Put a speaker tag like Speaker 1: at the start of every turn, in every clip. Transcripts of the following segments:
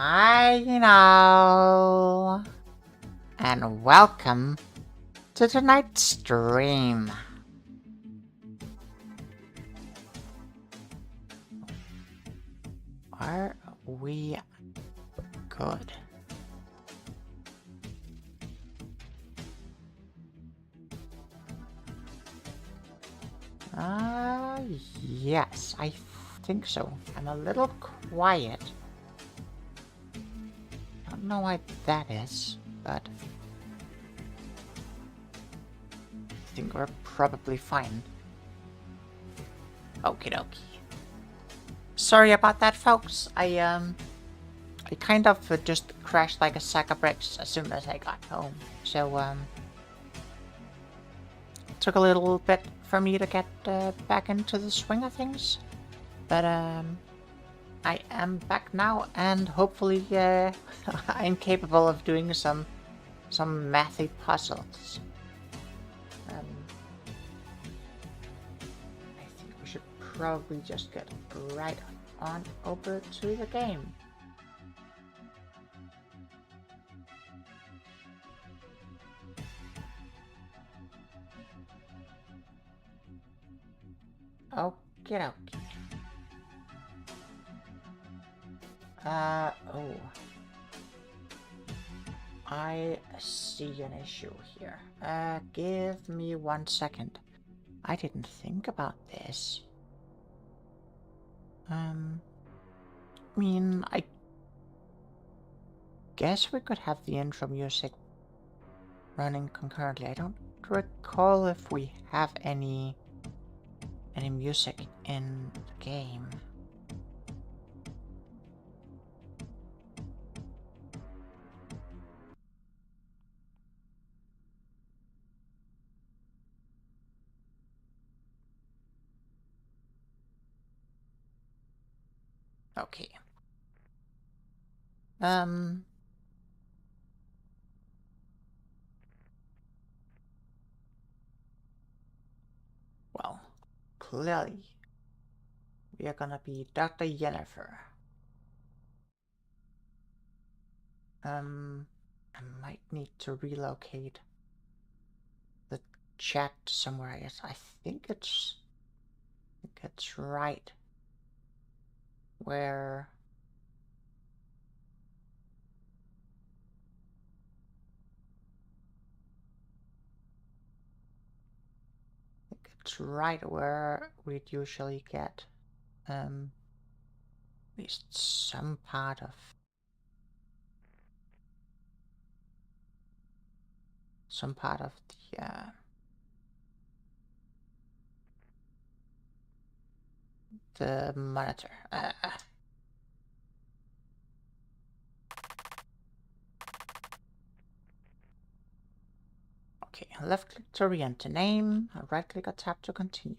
Speaker 1: Hi, and welcome to tonight's stream. Are we good? Yes, I think so. I'm a little quiet. Don't know why that is, but I think we're probably fine. Okie dokie. Sorry about that, folks. I kind of just crashed like a sack of bricks as soon as I got home. So, it took a little bit for me to get back into the swing of things. But, I am back now, and hopefully, I'm capable of doing some mathy puzzles. I think we should probably just get right on over to the game. Okie dokie. Oh. I see an issue here. Give me 1 second. I didn't think about this. I mean, I guess we could have the intro music running concurrently. I don't recall if we have any music in the game. Okay. Well, clearly, we are gonna be Dr. Yeenafer. I might need to relocate the chat somewhere. I think it's right where we'd usually get at least some part of the monitor. Okay, left click to re-enter name, right click or tap to continue.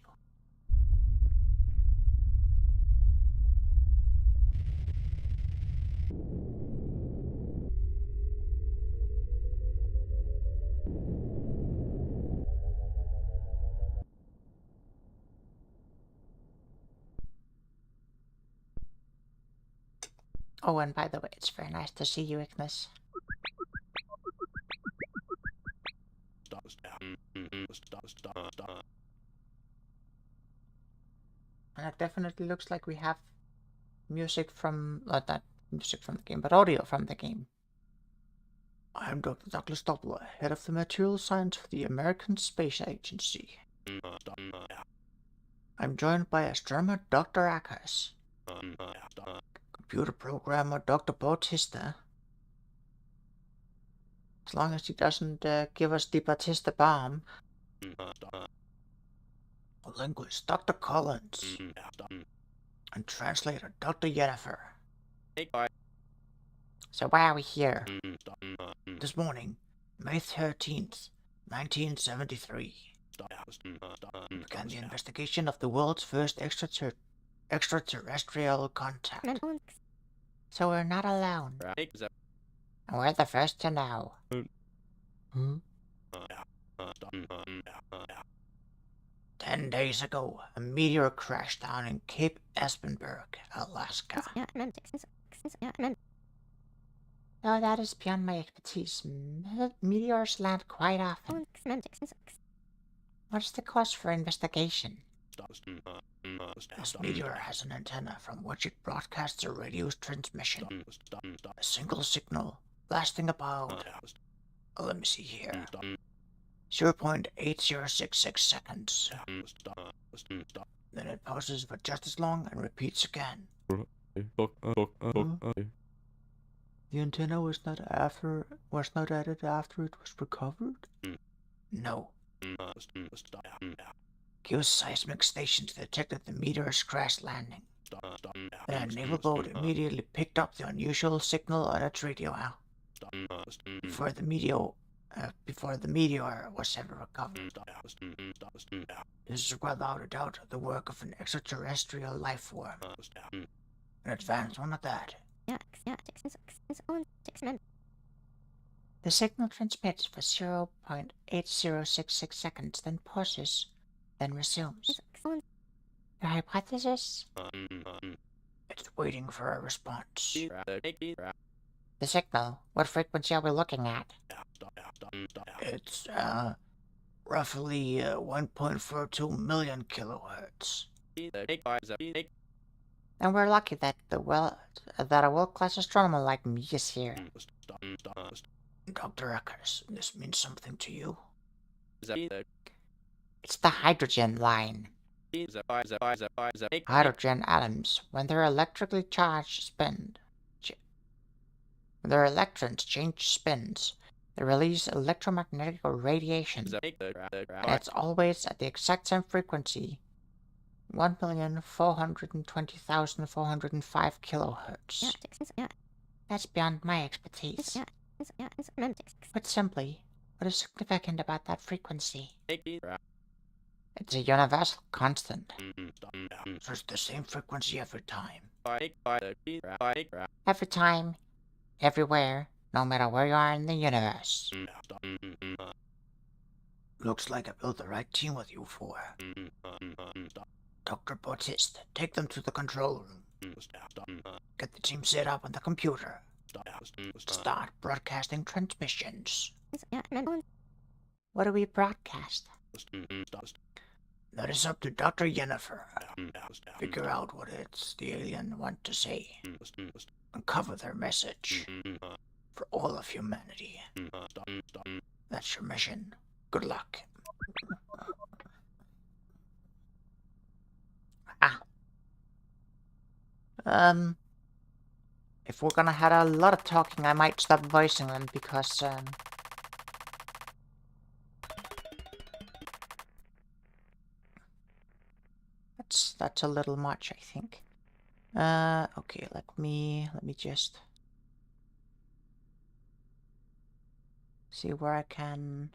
Speaker 1: Oh, and by the way, it's very nice to see you, Ignis. And it definitely looks like we have music from, not music from the game, but audio from the game. I'm Dr. Douglas Doppler, head of the material science for the American Space Agency. I'm joined by astronomer Dr. Akers, computer programmer Dr. Bautista. As long as he doesn't give us the Bautista bomb. Linguist Dr. Collins. And translator Dr. Yeenafer. So why are we here? This morning, May 13th, 1973, began the investigation of the world's first extraterrestrial contact. So we're not alone. And we're the first to know. 10 days ago, a meteor crashed down in Cape Espenberg, Alaska. Oh, that is beyond my expertise. Meteors land quite often. What's the cause for investigation? This meteor has an antenna from which it broadcasts a radio transmission. A single signal, lasting about, let me see here, 0.8066 seconds. Then it pauses for just as long and repeats again. The antenna was not added after it was recovered? No. Geoseismic stations detected the meteor's crash landing. The naval boat immediately picked up the unusual signal on its radio before the meteor was ever recovered. This is without a doubt the work of an extraterrestrial life form. An advanced one at that. The signal transmits for 0.8066 seconds, then pauses, then resumes. Your hypothesis? It's waiting for a response. The signal? What frequency are we looking at? It's, roughly 1.42 million kilohertz. And we're lucky that a world-class astronomer like me is here. Dr. Eckers, this means something to you? It's the hydrogen line. Hydrogen atoms, when their electrically charged when their electrons change spins, they release electromagnetic radiation. And it's always at the exact same frequency, 1,420,405 kilohertz. That's beyond my expertise. Put simply, what is significant about that frequency? It's a universal constant. So it's the same frequency every time. Every time, everywhere, no matter where you are in the universe. Looks like I built the right team with you four. Dr. Bautiste, take them to the control room. Get the team set up on the computer. Start broadcasting transmissions. What do we broadcast? That is up to Dr. Yeenafer. Figure out what it's the alien want to say. Uncover their message. For all of humanity. That's your mission. Good luck. If we're gonna have a lot of talking, I might stop voicing them because, that's a little much, I think. Okay, let me just see where I can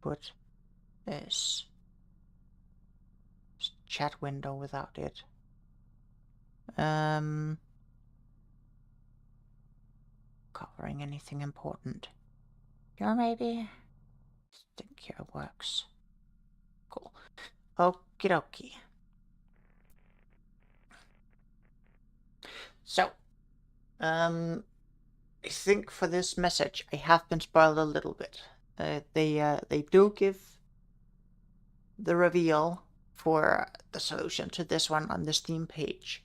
Speaker 1: put this chat window without it. Covering anything important. Here maybe? I think here works. Cool. Okie dokie. So, I think for this message I have been spoiled a little bit. They do give the reveal for the solution to this one on the Steam page,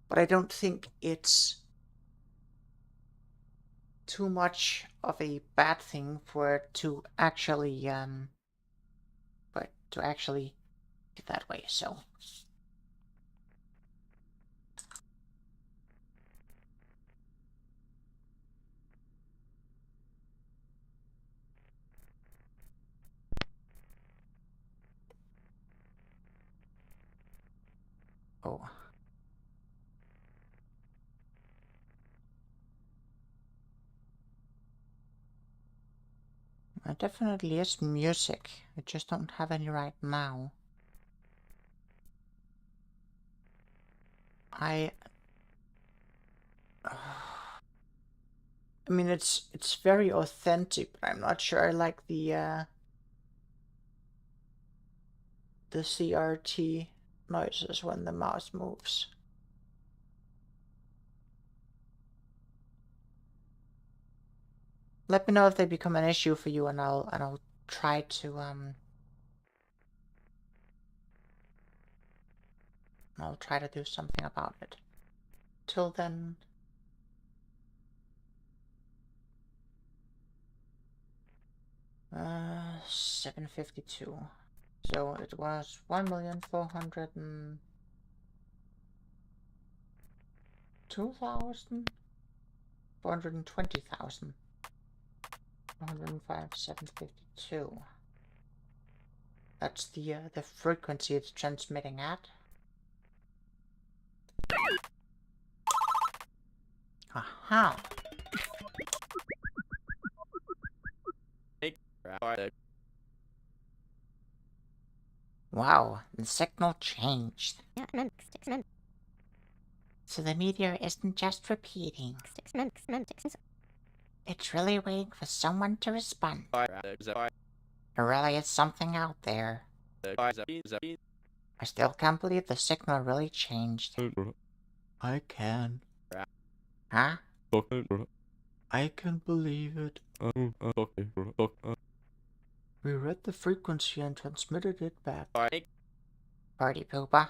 Speaker 1: but I don't think it's too much of a bad thing for it to actually get that way. So it definitely is music. I just don't have any right now. I mean, it's very authentic, but I'm not sure I like the CRT noises when the mouse moves. Let me know if they become an issue for you, and I'll try to I'll try to do something about it. Till then, 752. So it was 1,402,000, 420,000, 105,752. That's the frequency it's transmitting at. Aha! Wow, the signal changed. So the meteor isn't just repeating. It's really waiting for someone to respond. There really is something out there. I still can't believe the signal really changed. I can. Huh? I can believe it. We read the frequency and transmitted it back. Party pooper.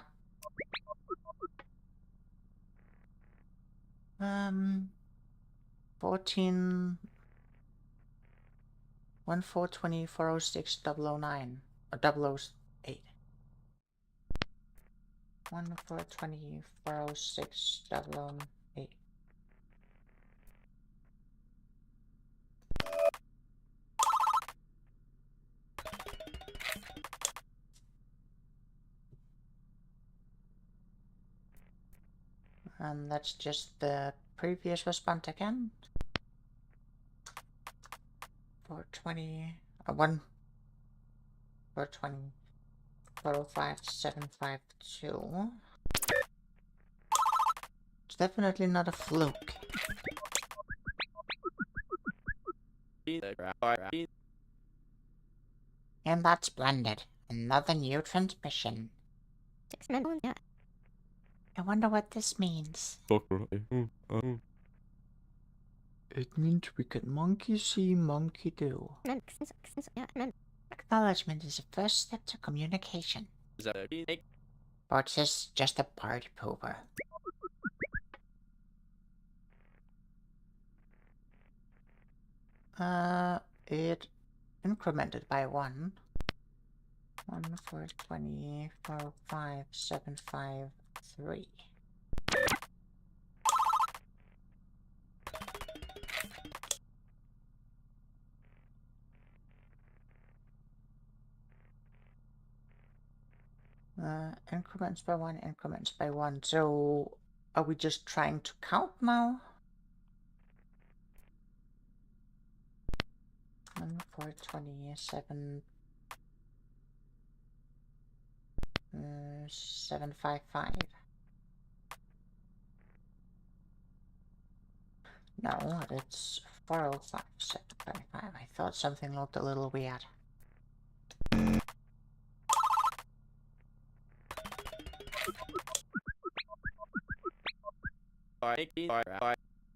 Speaker 1: 14... 1,420,406,009. Or 008. 1,420,406,008. And that's just the previous response again. 420, 420, 405,752. It's definitely not a fluke. And that's splendid. Another new transmission. I wonder what this means. It means we can monkey see, monkey do. Acknowledgement is the first step to communication. But this is just a party pooper. It incremented by 1. 1,420, 405,753. Increments by 1, increments by 1. So, are we just trying to count now? 1,427, 755. No, it's 405,755. I thought something looked a little weird.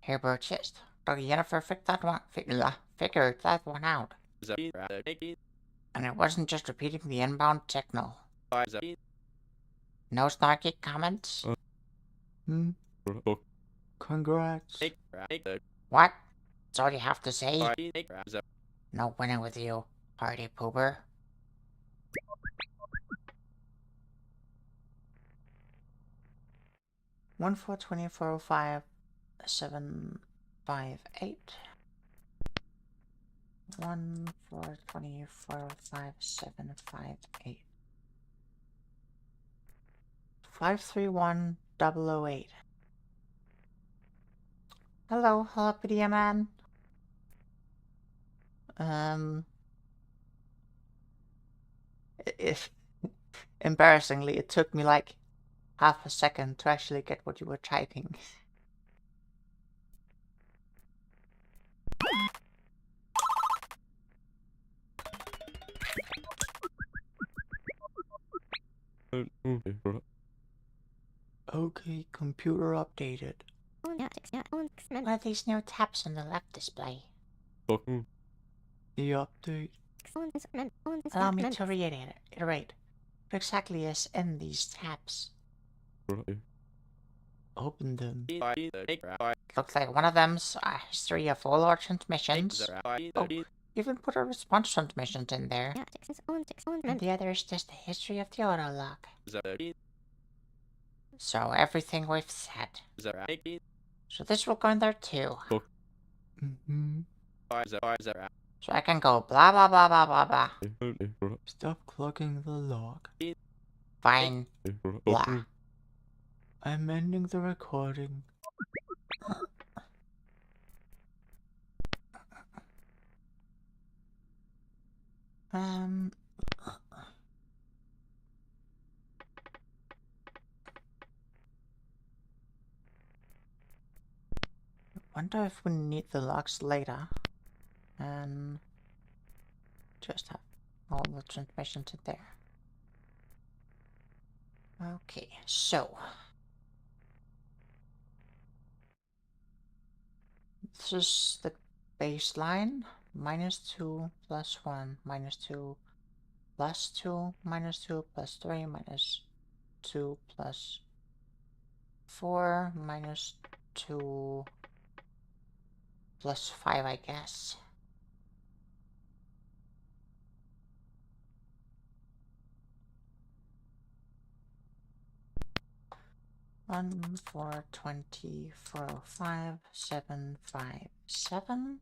Speaker 1: Here, Burchest. Dr. Yeenafer figured that one out. And it wasn't just repeating the inbound signal. No snarky comments? Congrats. What? That's all you have to say? No winning with you, party pooper. One 758. 1,420,405,758. 531,008. Hello, Holopedia Man. Embarrassingly, it took me like half a second to actually get what you were typing. Okay, computer updated. What are these new tabs on the left display?
Speaker 2: The update.
Speaker 1: Allow me to reiterate what exactly is in these tabs.
Speaker 2: Open them.
Speaker 1: Looks like one of them's a history of all our transmissions. Oh, even put our response transmissions in there. And the other is just the history of the auto lock. So everything we've said. So this will go in there too.
Speaker 2: Mm-hmm.
Speaker 1: So I can go blah blah blah blah blah blah.
Speaker 2: Stop clogging the log.
Speaker 1: Fine. Blah.
Speaker 2: I'm ending the recording.
Speaker 1: Wonder if we need the logs later. And just have all the transmissions in there. Okay, so this is the baseline. -2 plus 1 -2 plus 2 -2 plus 3 -2 plus 4 -2 plus 5, I guess. One, 4, 20, 405, 757.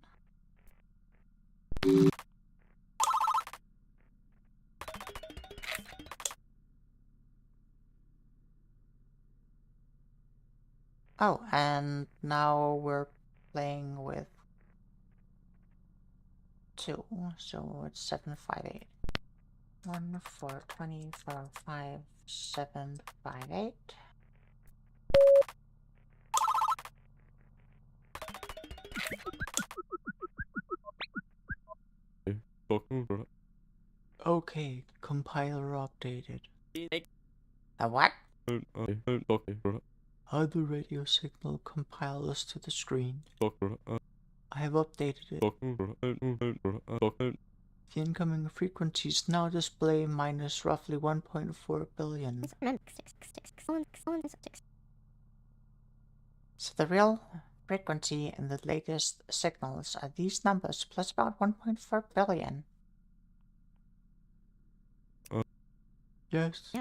Speaker 1: Oh, and now we're playing with 2, so it's 758. 1, 4, 20, 405, 758.
Speaker 2: Okay, compiler updated.
Speaker 1: A what?
Speaker 2: How the radio signal compiles to the screen. I have updated it. The incoming frequencies now display minus roughly 1.4 billion.
Speaker 1: So the real frequency in the latest signals are these numbers plus about 1.4 billion.
Speaker 2: Yes.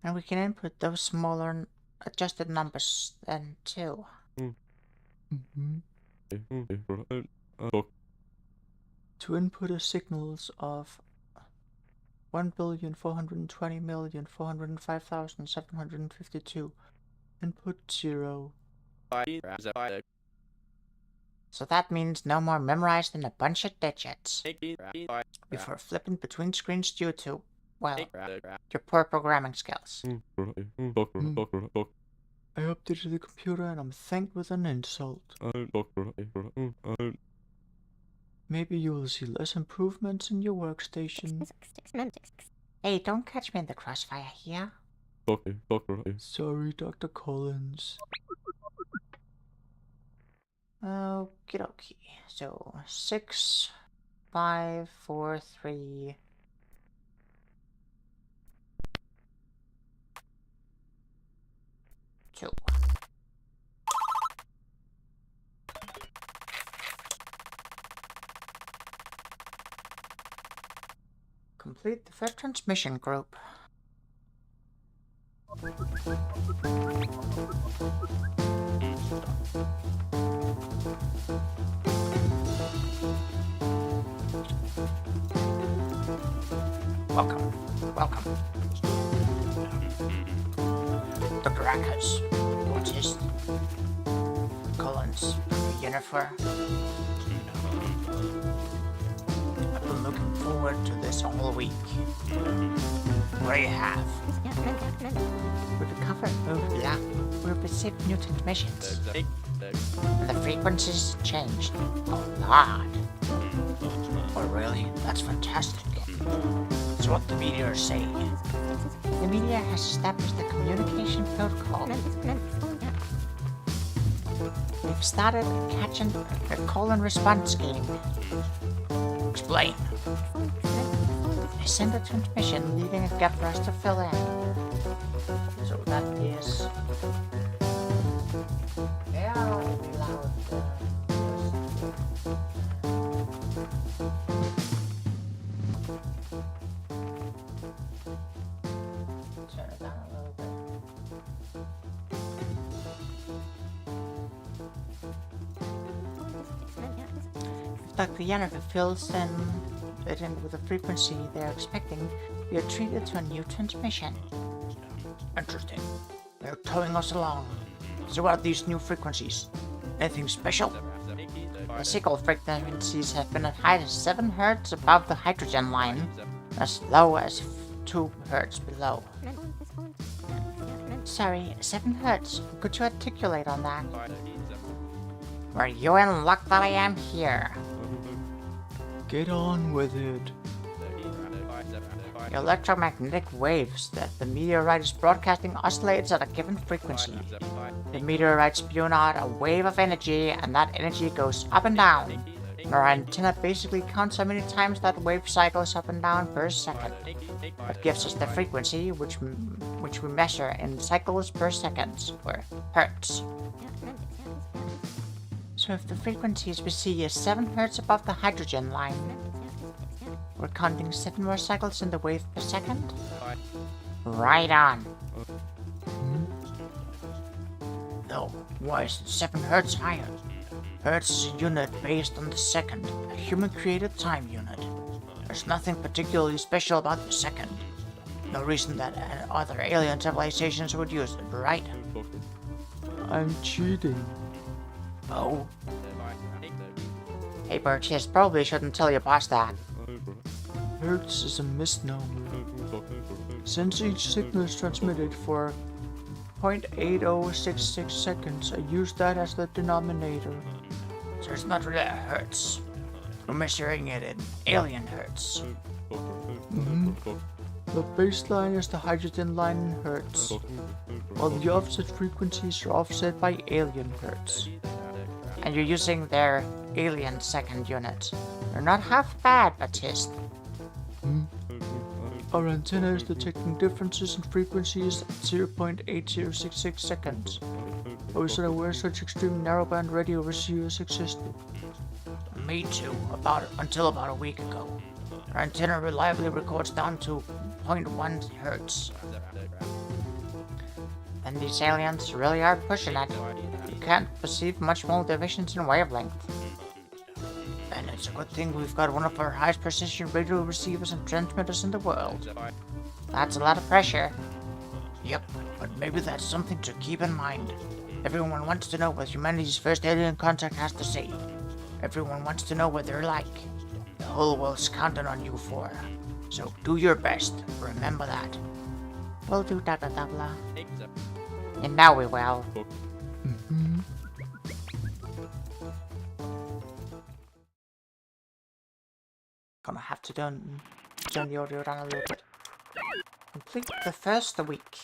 Speaker 1: And we can input those smaller adjusted numbers then too.
Speaker 2: Mm-hmm. To input a signals of 1,420,405,752, input 0.
Speaker 1: So that means no more memorized in a bunch of digits before flipping between screens due to, well, your poor programming skills.
Speaker 2: I updated the computer and I'm thanked with an insult. Maybe you will see less improvements in your workstation.
Speaker 1: Hey, don't catch me in the crossfire here.
Speaker 2: Sorry, Dr. Collins.
Speaker 1: Okie dokie. So 6, 5, 4, 3. Two. Complete the first transmission group. Welcome. Dr. Ackers, Autist, Collins, Yeenafer. I've been looking forward to this all week. What do you have? We've recovered we've received new transmissions. And the frequencies changed a lot. Oh really? That's fantastic. That's what the media are saying. The media has established the communication protocol. We've started catching a call and response game.
Speaker 2: Explain.
Speaker 1: I send a transmission, leaving a gap for us to fill in. So that is... They are allowed... Turn it down a little bit. If Dr. Yeenafer fills it in with the frequency they're expecting, we are treated to a new transmission.
Speaker 2: Interesting. They're towing us along. So what are these new frequencies? Anything special?
Speaker 1: The signal frequencies have been as high as 7 Hz above the hydrogen line, as low as 2 Hz below. Sorry, 7 Hz. Could you articulate on that? Were you in luck that I am here?
Speaker 2: Get on with it.
Speaker 1: The electromagnetic waves that the meteorite is broadcasting oscillates at a given frequency. The meteorite spews out a wave of energy, and that energy goes up and down. Our antenna basically counts how many times that wave cycles up and down per second. That gives us the frequency, which we measure in cycles per second, or hertz. So if the frequencies we see is 7 Hz above the hydrogen line, we're counting 7 more cycles in the wave per second? Right on.
Speaker 2: No, why is it 7 Hz higher? Hertz is a unit based on the second, a human-created time unit. There's nothing particularly special about the second. No reason that other alien civilizations would use it, right?
Speaker 3: I'm cheating.
Speaker 2: Oh?
Speaker 1: Hey Burgess, probably shouldn't tell your boss that.
Speaker 3: Hertz is a misnomer. Since each signal is transmitted for 0.8066 seconds, I use that as the denominator.
Speaker 2: So it's not really a hertz. We're measuring it in alien hertz.
Speaker 3: The baseline is the hydrogen line in hertz, while the offset frequencies are offset by alien hertz.
Speaker 1: And you're using their alien second unit. They're not half bad, Baptiste.
Speaker 3: Our antenna is detecting differences in frequencies at 0.8066 seconds. I was unaware such extreme narrowband radio receivers existed.
Speaker 2: Me too, until about a week ago. Our antenna reliably records down to 0.1 hertz.
Speaker 1: And these aliens really are pushing it. You can't perceive much more divisions in wavelength.
Speaker 2: And it's a good thing we've got one of our highest precision radio receivers and transmitters in the world.
Speaker 1: That's a lot of pressure.
Speaker 2: Yep, but maybe that's something to keep in mind. Everyone wants to know what humanity's first alien contact has to say. Everyone wants to know what they're like. The whole world's counting on you for. So do your best. Remember that.
Speaker 1: We'll do Dr. Doubler. And now we will. Gonna have to turn the audio down a little bit. Complete the first week.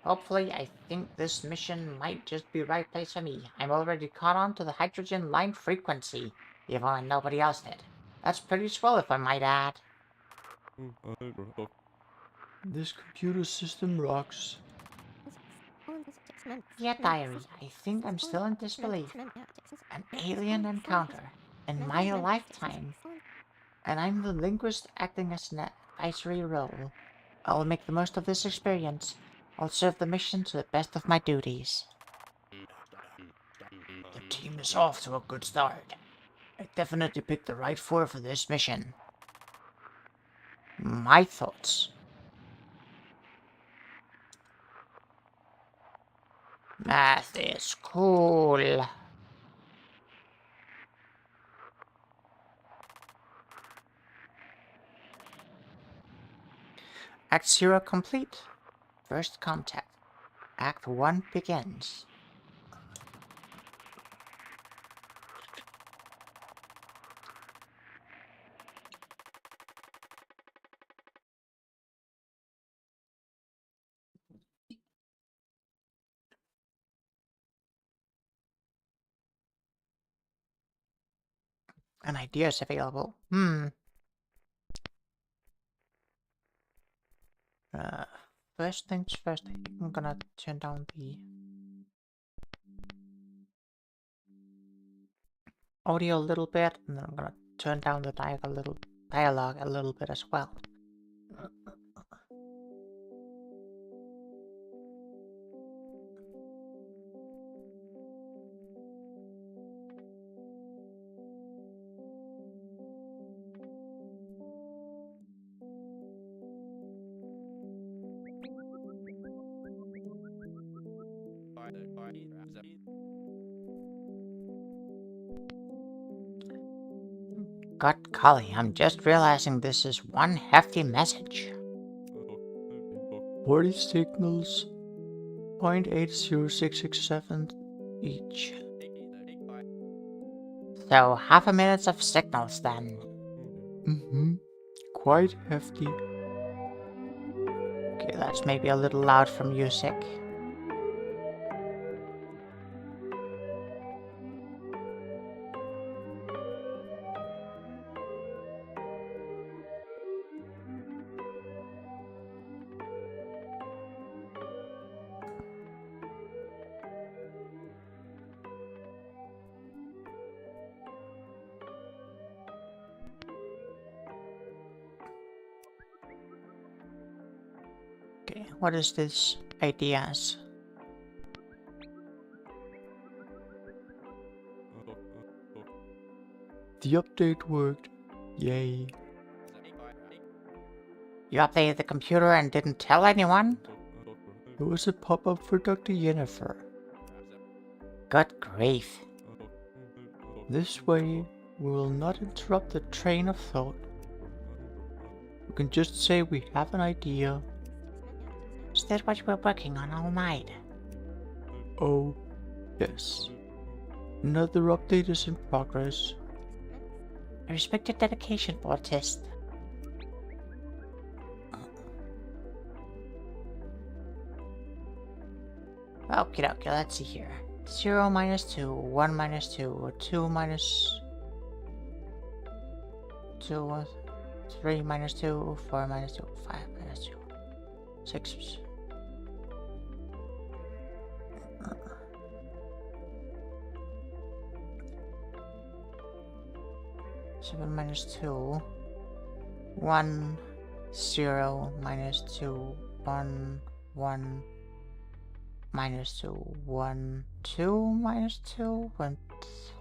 Speaker 1: Hopefully, I think this mission might just be the right place for me. I'm already caught on to the hydrogen line frequency, even when nobody else did. That's pretty swell if I might add.
Speaker 3: This computer system rocks.
Speaker 1: Yeah, diary, I think I'm still in disbelief. An alien encounter in my lifetime. And I'm the linguist acting as an advisory role. I'll make the most of this experience. I'll serve the mission to the best of my duties.
Speaker 2: The team is off to a good start. I definitely picked the right four for this mission.
Speaker 1: My thoughts. Math is cool. Act 0 complete. First contact. Act 1 begins. An idea is available. First things first, I think I'm gonna turn down the audio a little bit, and then I'm gonna turn down the dialogue a little bit as well. God golly, I'm just realizing this is one hefty message.
Speaker 3: 40 signals, 0.80667 each.
Speaker 1: So, half a minute of signals then.
Speaker 3: Quite hefty.
Speaker 1: Okay, that's maybe a little loud for music. Okay, what is this ideas?
Speaker 3: The update worked. Yay.
Speaker 1: You updated the computer and didn't tell anyone?
Speaker 3: There was a pop-up for Dr. Yeenafer.
Speaker 1: Good grief.
Speaker 3: This way, we will not interrupt the train of thought. We can just say we have an idea.
Speaker 1: Is that what you were working on all night?
Speaker 3: Oh, yes. Another update is in progress.
Speaker 1: I respect your dedication, Autist. Okay, let's see here. 0 minus 2, 1 minus 2, 2 minus 2, 3 minus 2, 4 minus 2, 5 minus 2, 6. 7 minus 2, 1, 0, minus 2, 1, 1, minus 2, 1, 2, minus 2, 1,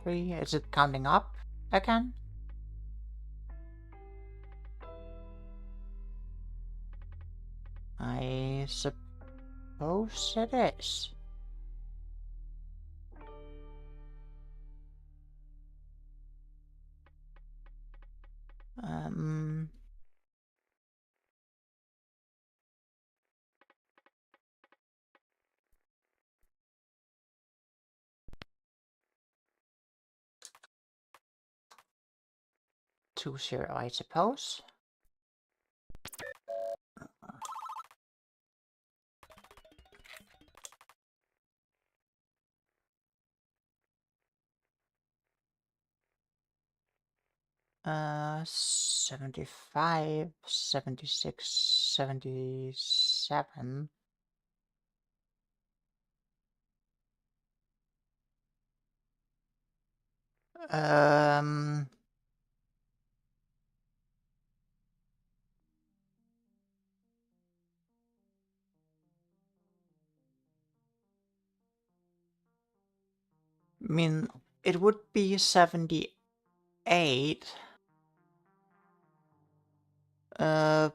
Speaker 1: 3. Is it counting up again? I suppose it is. Two zero, I suppose. Uh, 75, 76, 77. Um, I mean, it would be 78. But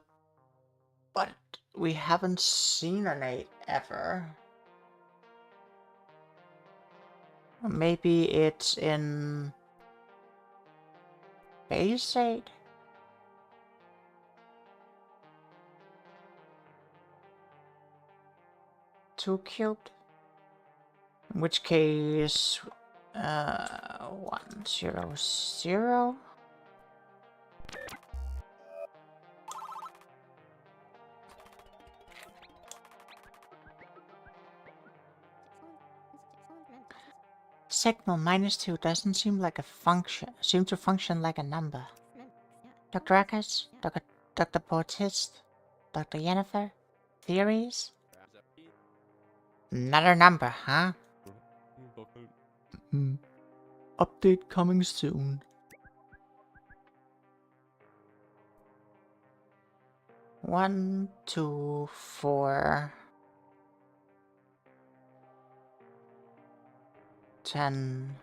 Speaker 1: we haven't seen an 8 ever. Maybe it's in base 8? Two cubed? In which case, 1, 0, 0. signal -2 doesn't seem like a function. Seem to function like a number. Dr. Akers, Dr. Portist, Dr. Yeenafer, theories? Not a number, huh?
Speaker 3: Update coming soon.
Speaker 1: 1, 2, 4, 10,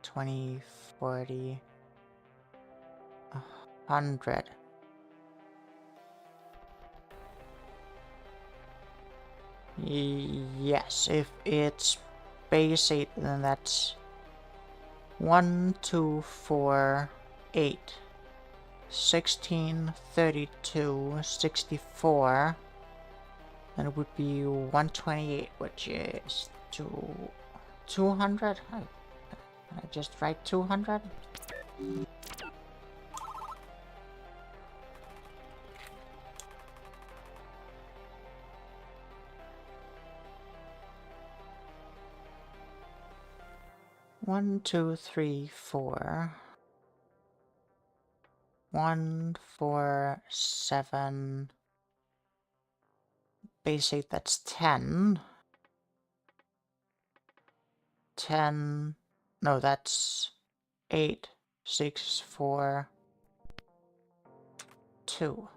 Speaker 1: 20, 40, 100. Yes, if it's base 8, then that's 1, 2, 4, 8, 16, 32, 64. Then it would be 128, which is 200. Can I just write 200? One, 2, 3, 4. 1, 4, 7. Base 8, that's 10. 10. No, that's 8, 6, 4, 2.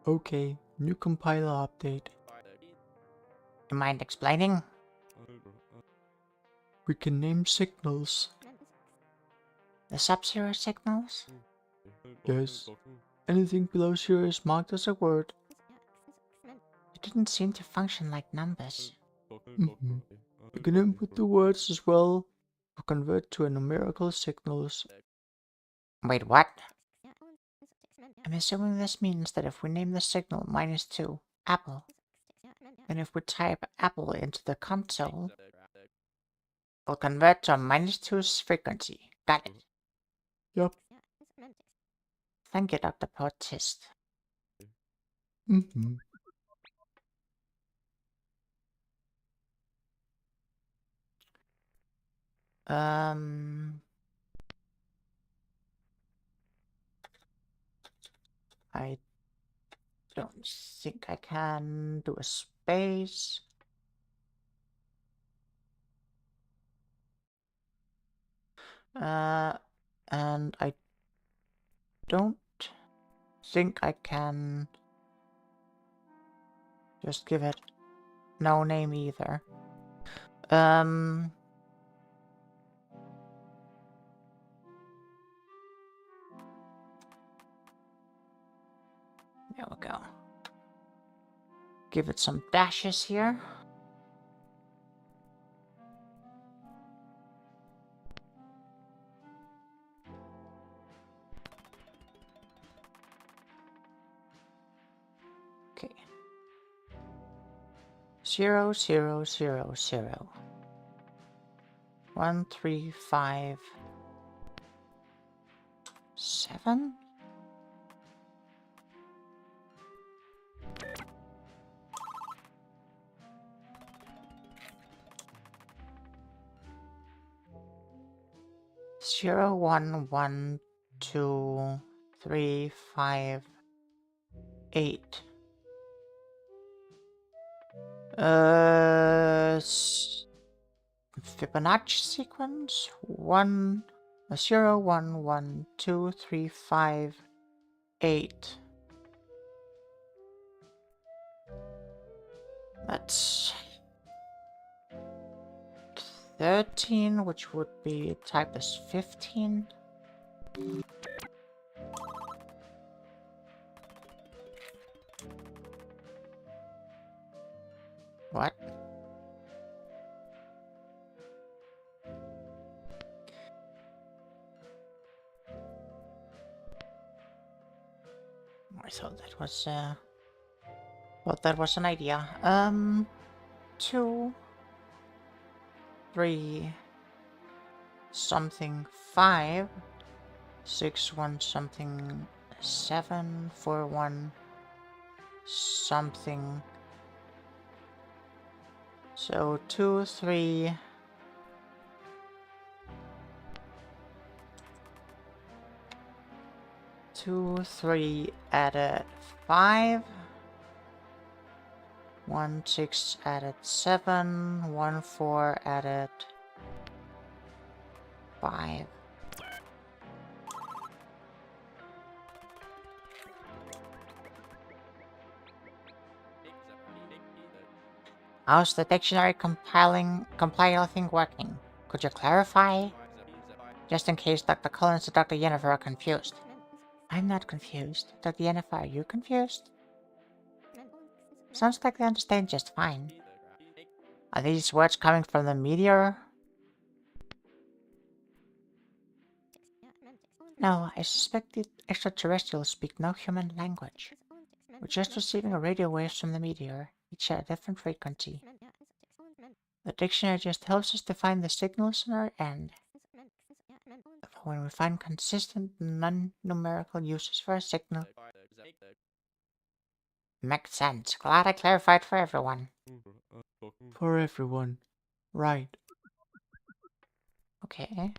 Speaker 3: Okay, new compiler update.
Speaker 1: You mind explaining?
Speaker 3: We can name signals.
Speaker 1: The sub-zero signals?
Speaker 3: Yes. Anything below 0 is marked as a word.
Speaker 1: It didn't seem to function like numbers.
Speaker 3: You can input the words as well, or convert to a numerical signals.
Speaker 1: Wait, what? I'm assuming this means that if we name the signal -2, apple, then if we type apple into the console, it'll convert to a -2's frequency. Got it.
Speaker 3: Yup.
Speaker 1: Thank you, Dr. Portist. I don't think I can do a space. And I don't think I can just give it no name either. There we go. Give it some dashes here. Okay. 0, 0, 0, 0. 1, 3, 5, 7. Zero, 1, 1, 2, 3, 5, 8. Fibonacci sequence 1, 0, 1, 1, 2, 3, 5, 8. That's 13, which would be typed as 15. What? I thought that was an idea. 2, 3, something 5, 6, 1, something 741 something. So 2, 3. 2, 3 added 5. 1, 6 added 7. 1, 4 added 5. How's the dictionary compile thing working? Could you clarify? Just in case Dr. Collins and Dr. Yeenafer are confused. I'm not confused. Dr. Yeenafer, are you confused? Sounds like they understand just fine. Are these words coming from the meteor? No, I suspect the extraterrestrials speak no human language. We're just receiving radio waves from the meteor, each at a different frequency. The dictionary just helps us define the signals on our end. When we find consistent non-numerical uses for a signal. Makes sense. Glad I clarified for everyone.
Speaker 3: For everyone. Right.
Speaker 1: Okay.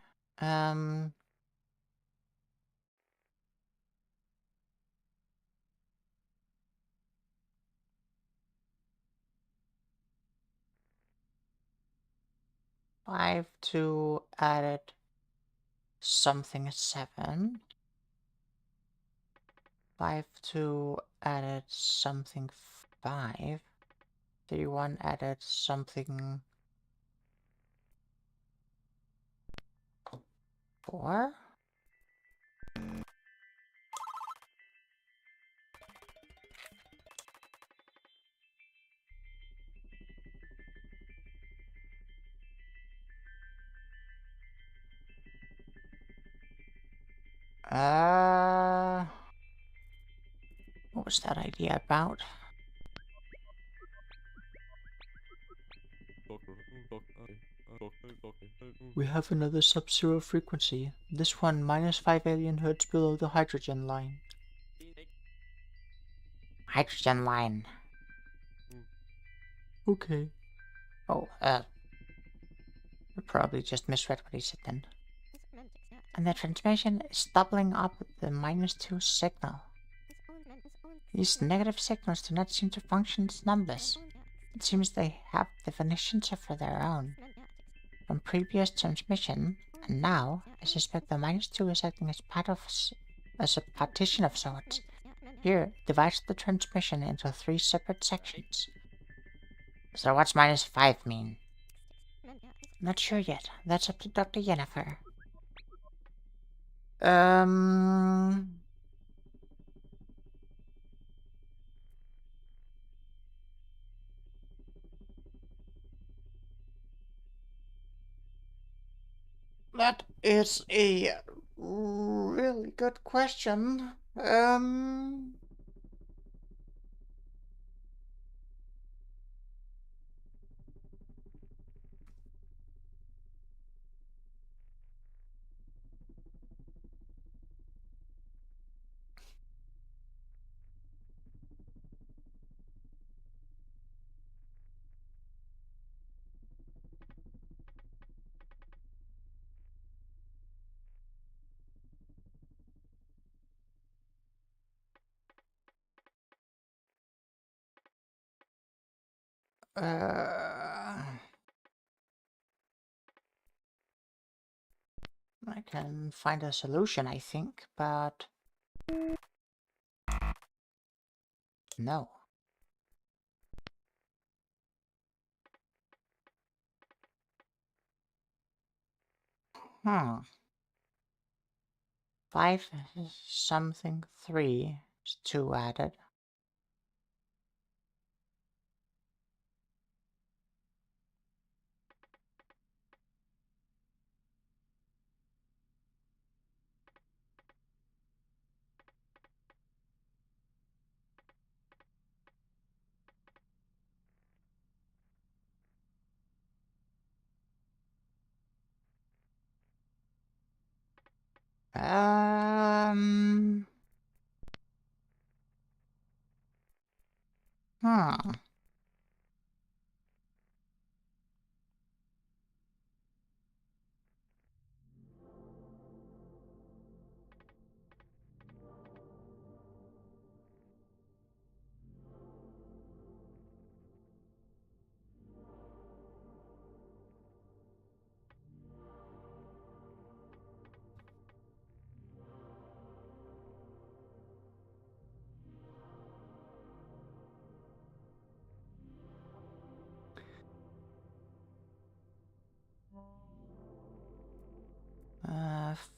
Speaker 1: 5, 2 added something 7. 5, 2 added something 5. 3, 1 added something 4. What was that idea about?
Speaker 3: We have another sub-zero frequency. This one -5 alien hertz below the hydrogen line.
Speaker 1: Hydrogen line.
Speaker 3: Okay.
Speaker 1: Oh, we probably just misread what he said then. And the transmission is doubling up the -2 signal. These negative signals do not seem to function as numbers. It seems they have definitions of their own. From previous transmission, and now, I suspect the -2 is acting as as a partition of sorts. Here, divides the transmission into 3 separate sections. So what's -5 mean? Not sure yet. That's up to Dr. Yeenafer. That is a really good question. I can find a solution, I think, but no. Hmm. 5 something 3 is 2 added. Um, Hmm.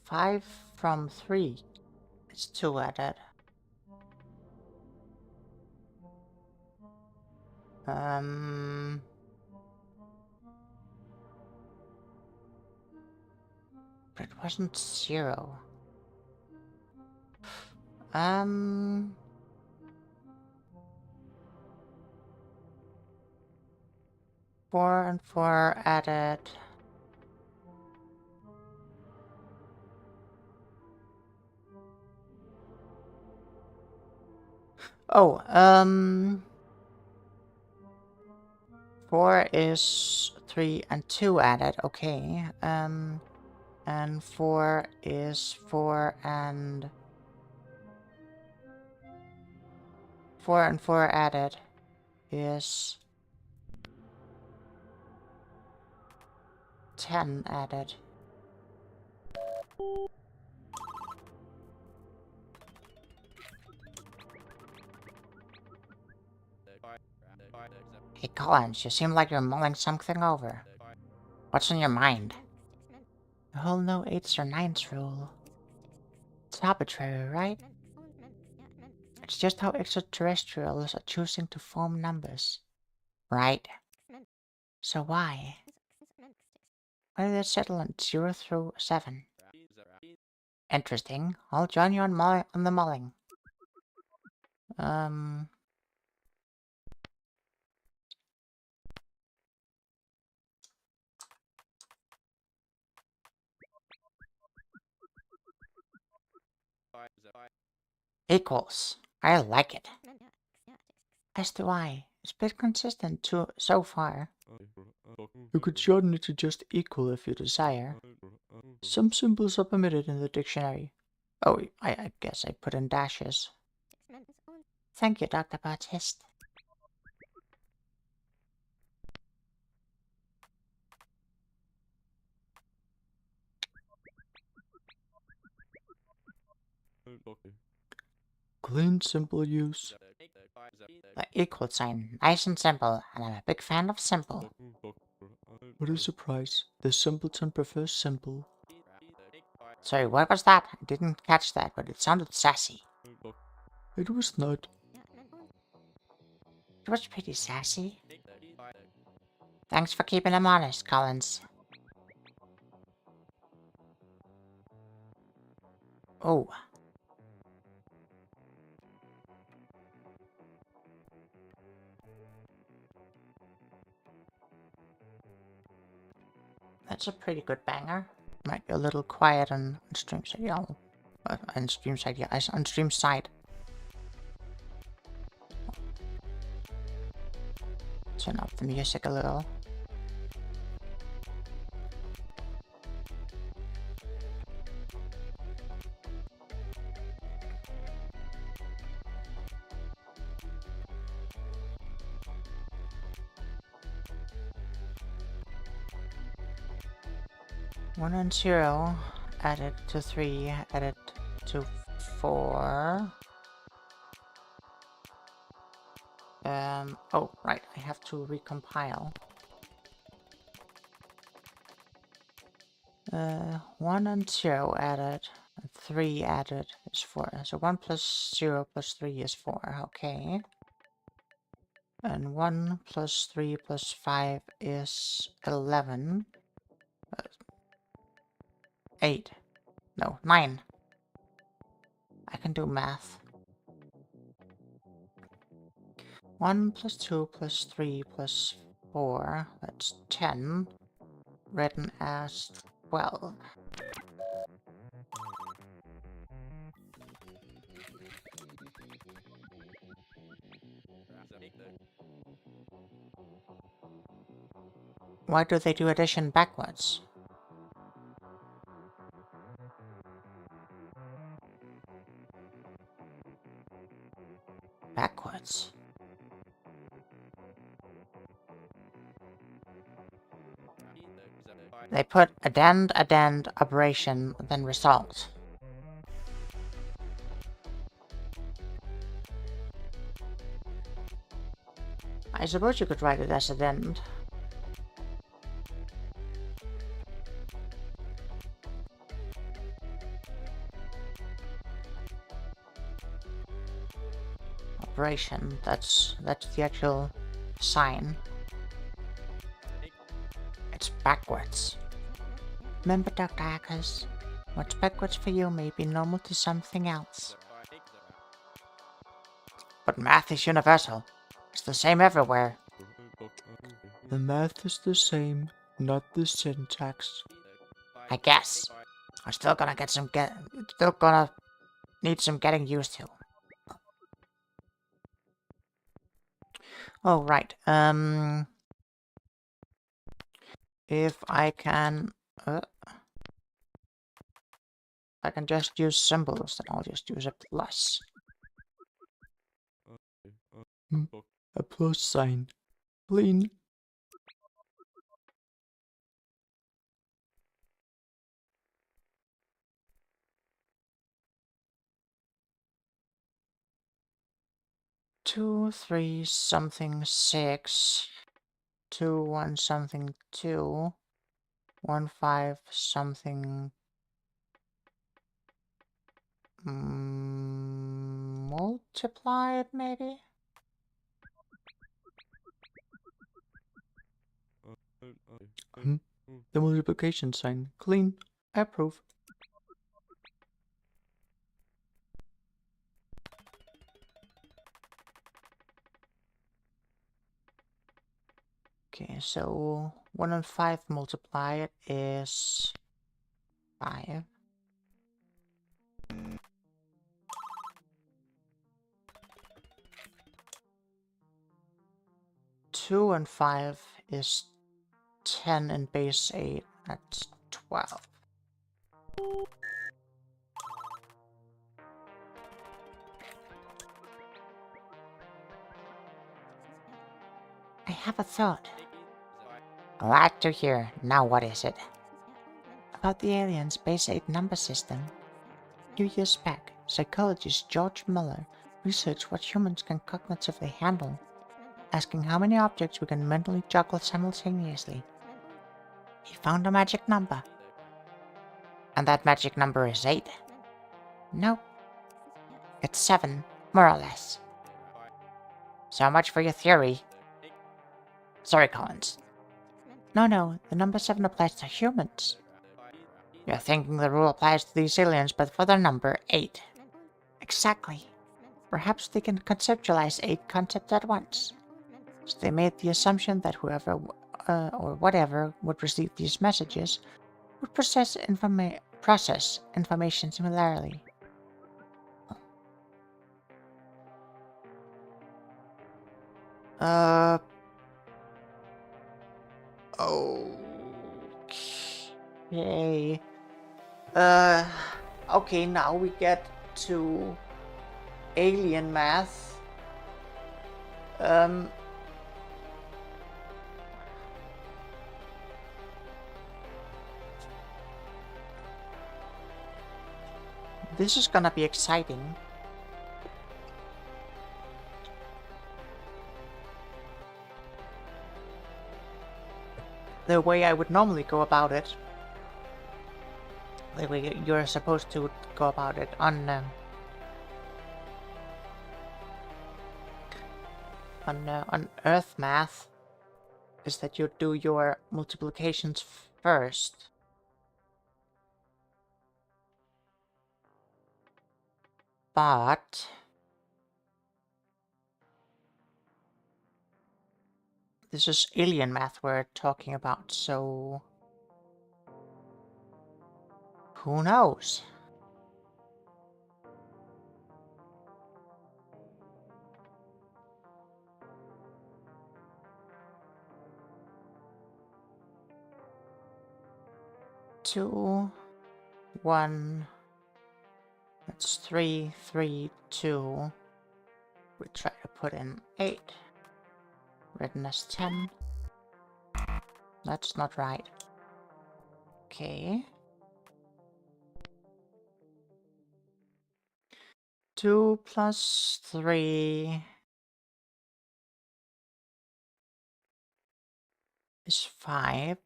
Speaker 1: 5 from 3. It's 2 added. But it wasn't 0. 4 and 4 added. Oh, 4 is 3 and 2 added, okay. And 4 is 4 and 4 added is 10 added. Hey Collins, you seem like you're mulling something over. What's on your mind? The whole no 8s or 9s rule. It's arbitrary, right? It's just how extraterrestrials are choosing to form numbers. Right. So why? Why did they settle on 0 through 7? Interesting. I'll join you on the mulling. Equals. I like it. As do I. It's been consistent so far.
Speaker 3: You could shorten it to just equal if you desire. Some symbols are permitted in the dictionary.
Speaker 1: Oh, I guess I put in dashes. Thank you, Dr. Bartist.
Speaker 3: Clean, simple use.
Speaker 1: The equal sign. Nice and simple, and I'm a big fan of simple.
Speaker 3: What a surprise. The simpleton prefers simple.
Speaker 1: Sorry, what was that? I didn't catch that, but it sounded sassy.
Speaker 3: It was not.
Speaker 1: It was pretty sassy. Thanks for keeping him honest, Collins. Oh. That's a pretty good banger. Might be a little quiet on stream side, yeah. On stream side, yeah. On stream side. Turn up the music a little. One and 0 added to 3, added to 4. Oh, right, I have to recompile. 1 and 0 added, 3 added is 4. So 1 plus 0 plus 3 is 4, okay. And 1 plus 3 plus 5 is 11. 8. No, 9. I can do math. 1 plus 2 plus 3 plus 4, that's 10. Written as 12. Why do they do addition backwards? Backwards. They put addend, operation, then result. I suppose you could write it as addend. Operation, that's the actual sign. It's backwards. Remember, Dr. Akers, what's backwards for you may be normal to something else. But math is universal. It's the same everywhere.
Speaker 3: The math is the same, not the syntax.
Speaker 1: I guess. I'm still gonna need some getting used to. Oh, right. If I can just use symbols, then I'll just use a plus.
Speaker 3: A plus sign. Clean.
Speaker 1: Two, three, something, 6. 2, 1, something, 2. 1, 5, something. Multiplied, maybe?
Speaker 3: The multiplication sign. Clean. I approve.
Speaker 1: Okay, so 1 and 5 multiplied is 5. Two and 5 is 10 and base 8. That's 12. I have a thought. Glad to hear. Now what is it? About the aliens' base 8 number system. A few years back, psychologist George Miller researched what humans can cognitively handle, asking how many objects we can mentally juggle simultaneously. He found a magic number. And that magic number is 8. Nope. It's 7, more or less. So much for your theory. Sorry, Collins. No, the number 7 applies to humans. You're thinking the rule applies to these aliens, but for the number 8. Exactly. Perhaps they can conceptualize 8 concepts at once. So they made the assumption that whoever or whatever would receive these messages would process information similarly. Okay. Okay, now we get to alien math. This is gonna be exciting. The way I would normally go about it. The way you're supposed to go about it on Earth math is that you do your multiplications first. But this is alien math we're talking about, so who knows? 2, 1. That's 3, 3, 2. We try to put in 8. Written as 10. That's not right. Okay. 2 plus 3 is 5.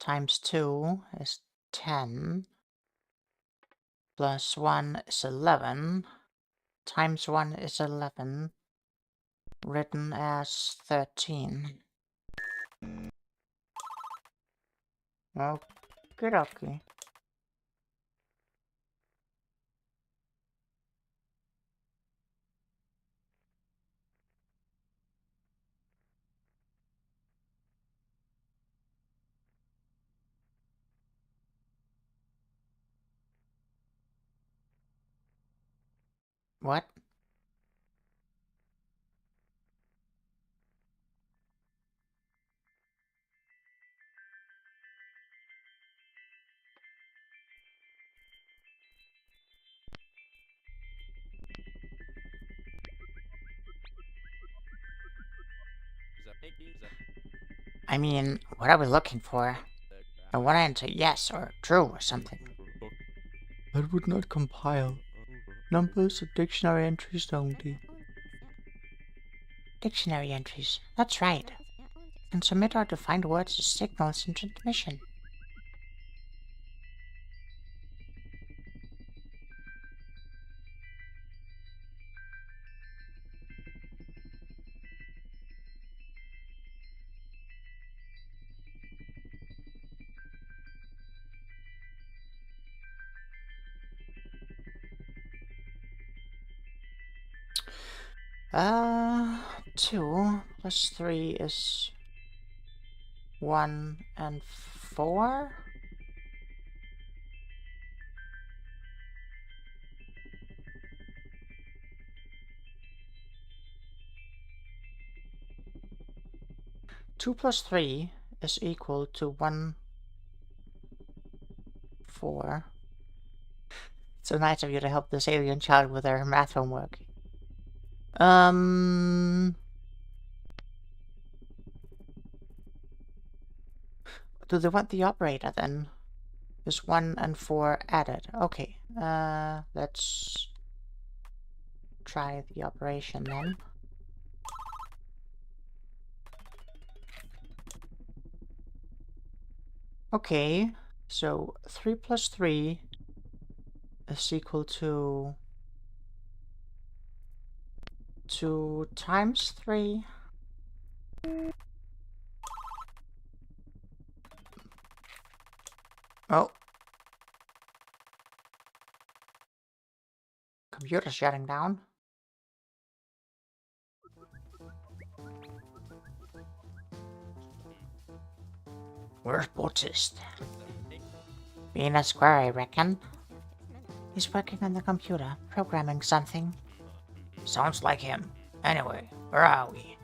Speaker 1: Times 2 is 10. Plus 1 is 11. Times 1 is 11. Written as 13. Okay. What? I mean, what are we looking for? I want to enter yes or true or something.
Speaker 3: That would not compile. Numbers or dictionary entries only.
Speaker 1: Dictionary entries. That's right. And submit our defined words as signals in transmission. Uh, 2 plus 3 is 1 and 4? Two plus 3 is equal to 1, 4. So nice of you to help this alien child with their math homework. Do they want the operator then? Is 1 and 4 added? Okay, let's try the operation then. Okay, so 3 plus 3 is equal to 2 times 3. Oh. Computer's shutting down. Where's Bautist? Being a square, I reckon. He's working on the computer, programming something.
Speaker 2: Sounds like him. Anyway, where are we?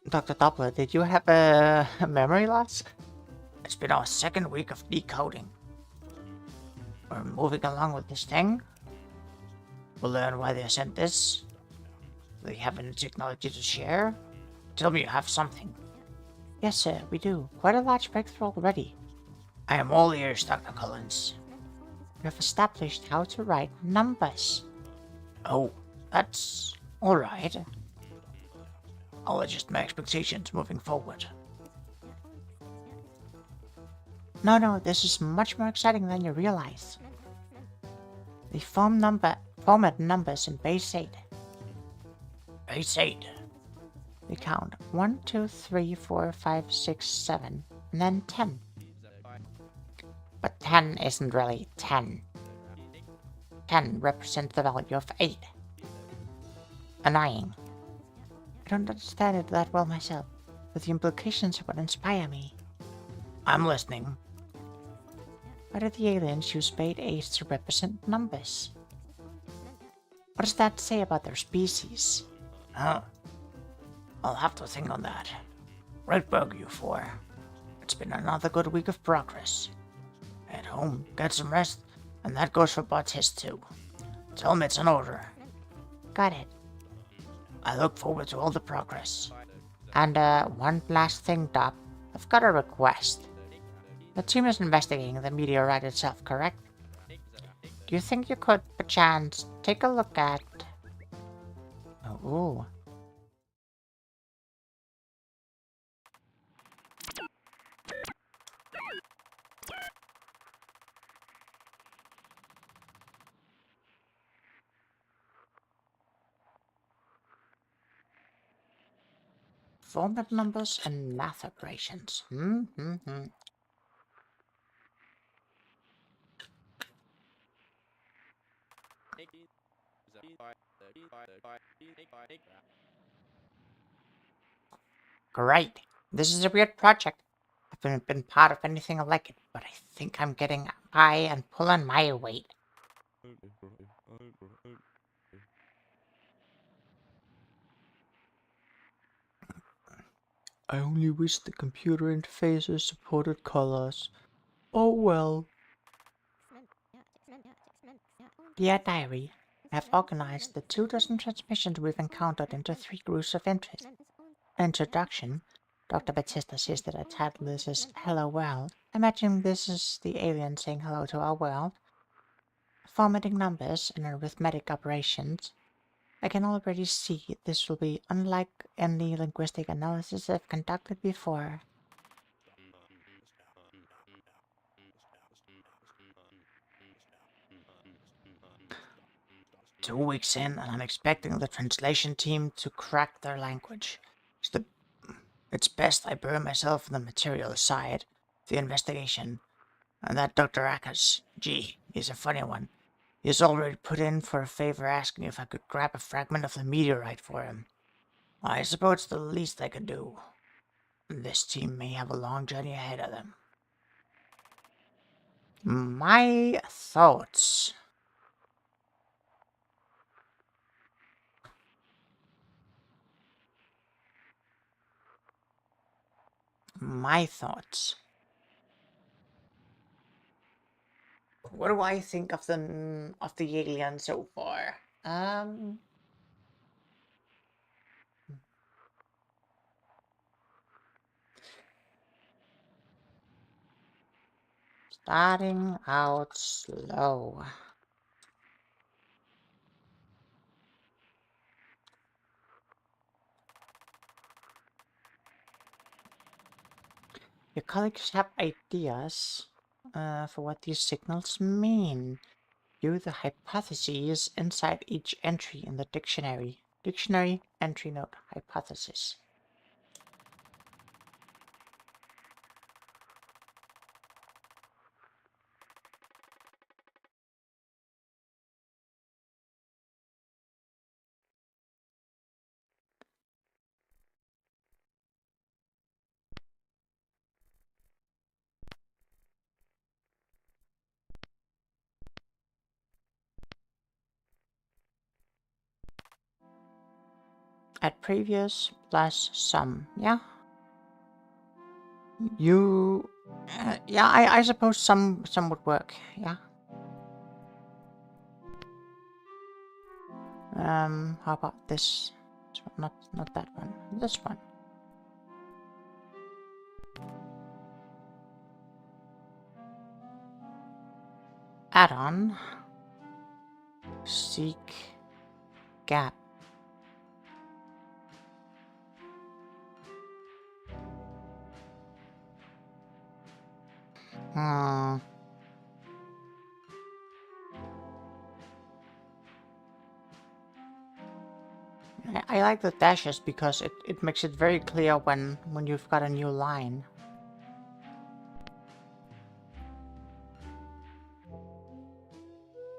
Speaker 1: Dr. Doppler, did you have a memory loss?
Speaker 2: It's been our second week of decoding. We're moving along with this thing. We'll learn why they sent this. Do they have any technology to share? Tell me you have something.
Speaker 1: Yes, sir, we do. Quite a large breakthrough already.
Speaker 2: I am all ears, Dr. Collins.
Speaker 1: We have established how to write numbers.
Speaker 2: Oh, that's alright. I'll adjust my expectations moving forward.
Speaker 1: No, this is much more exciting than you realize. They format numbers in base 8.
Speaker 2: Base 8?
Speaker 1: They count 1, 2, 3, 4, 5, 6, 7, and then 10. But 10 isn't really 10. 10 represents the value of 8. Annoying. I don't understand it that well myself, but the implications would inspire me.
Speaker 2: I'm listening.
Speaker 1: Why do the aliens use base 8 to represent numbers? What does that say about their species?
Speaker 2: Huh? I'll have to think on that. Right bug, you four. It's been another good week of progress. At home, get some rest, and that goes for Baptiste too. Tell him it's an order.
Speaker 1: Got it.
Speaker 2: I look forward to all the progress.
Speaker 1: And one last thing, Doc. I've got a request. The team is investigating the meteorite itself, correct? Do you think you could, perchance, take a look at... Oh. Format numbers and math operations. Great. This is a weird project. I've never been part of anything like it, but I think I'm getting by and pulling my weight.
Speaker 3: I only wish the computer interfaces supported colors. Oh well.
Speaker 1: Dear Diary, I have organized the 2 dozen transmissions we've encountered into 3 groups of interest. Introduction. Dr. Batista says that I titled this as Hello World. Imagine this is the alien saying hello to our world. Formatting numbers and arithmetic operations. I can already see this will be unlike any linguistic analysis I've conducted before.
Speaker 2: Two weeks in, and I'm expecting the translation team to crack their language. It's best I bury myself in the material side, the investigation. And that Dr. Akers, gee, he's a funny one. He's already put in for a favor asking if I could grab a fragment of the meteorite for him. I suppose it's the least I could do. This team may have a long journey ahead of them.
Speaker 1: My thoughts. My thoughts. What do I think of the alien so far? Starting out slow. Your colleagues have ideas for what these signals mean. View the hypotheses inside each entry in the dictionary. Dictionary entry note hypothesis. At previous plus some, yeah? You... yeah, I suppose some would work, yeah? How about this? Not that one. This one. Add-on. Seek gap. I like the dashes because it makes it very clear when you've got a new line.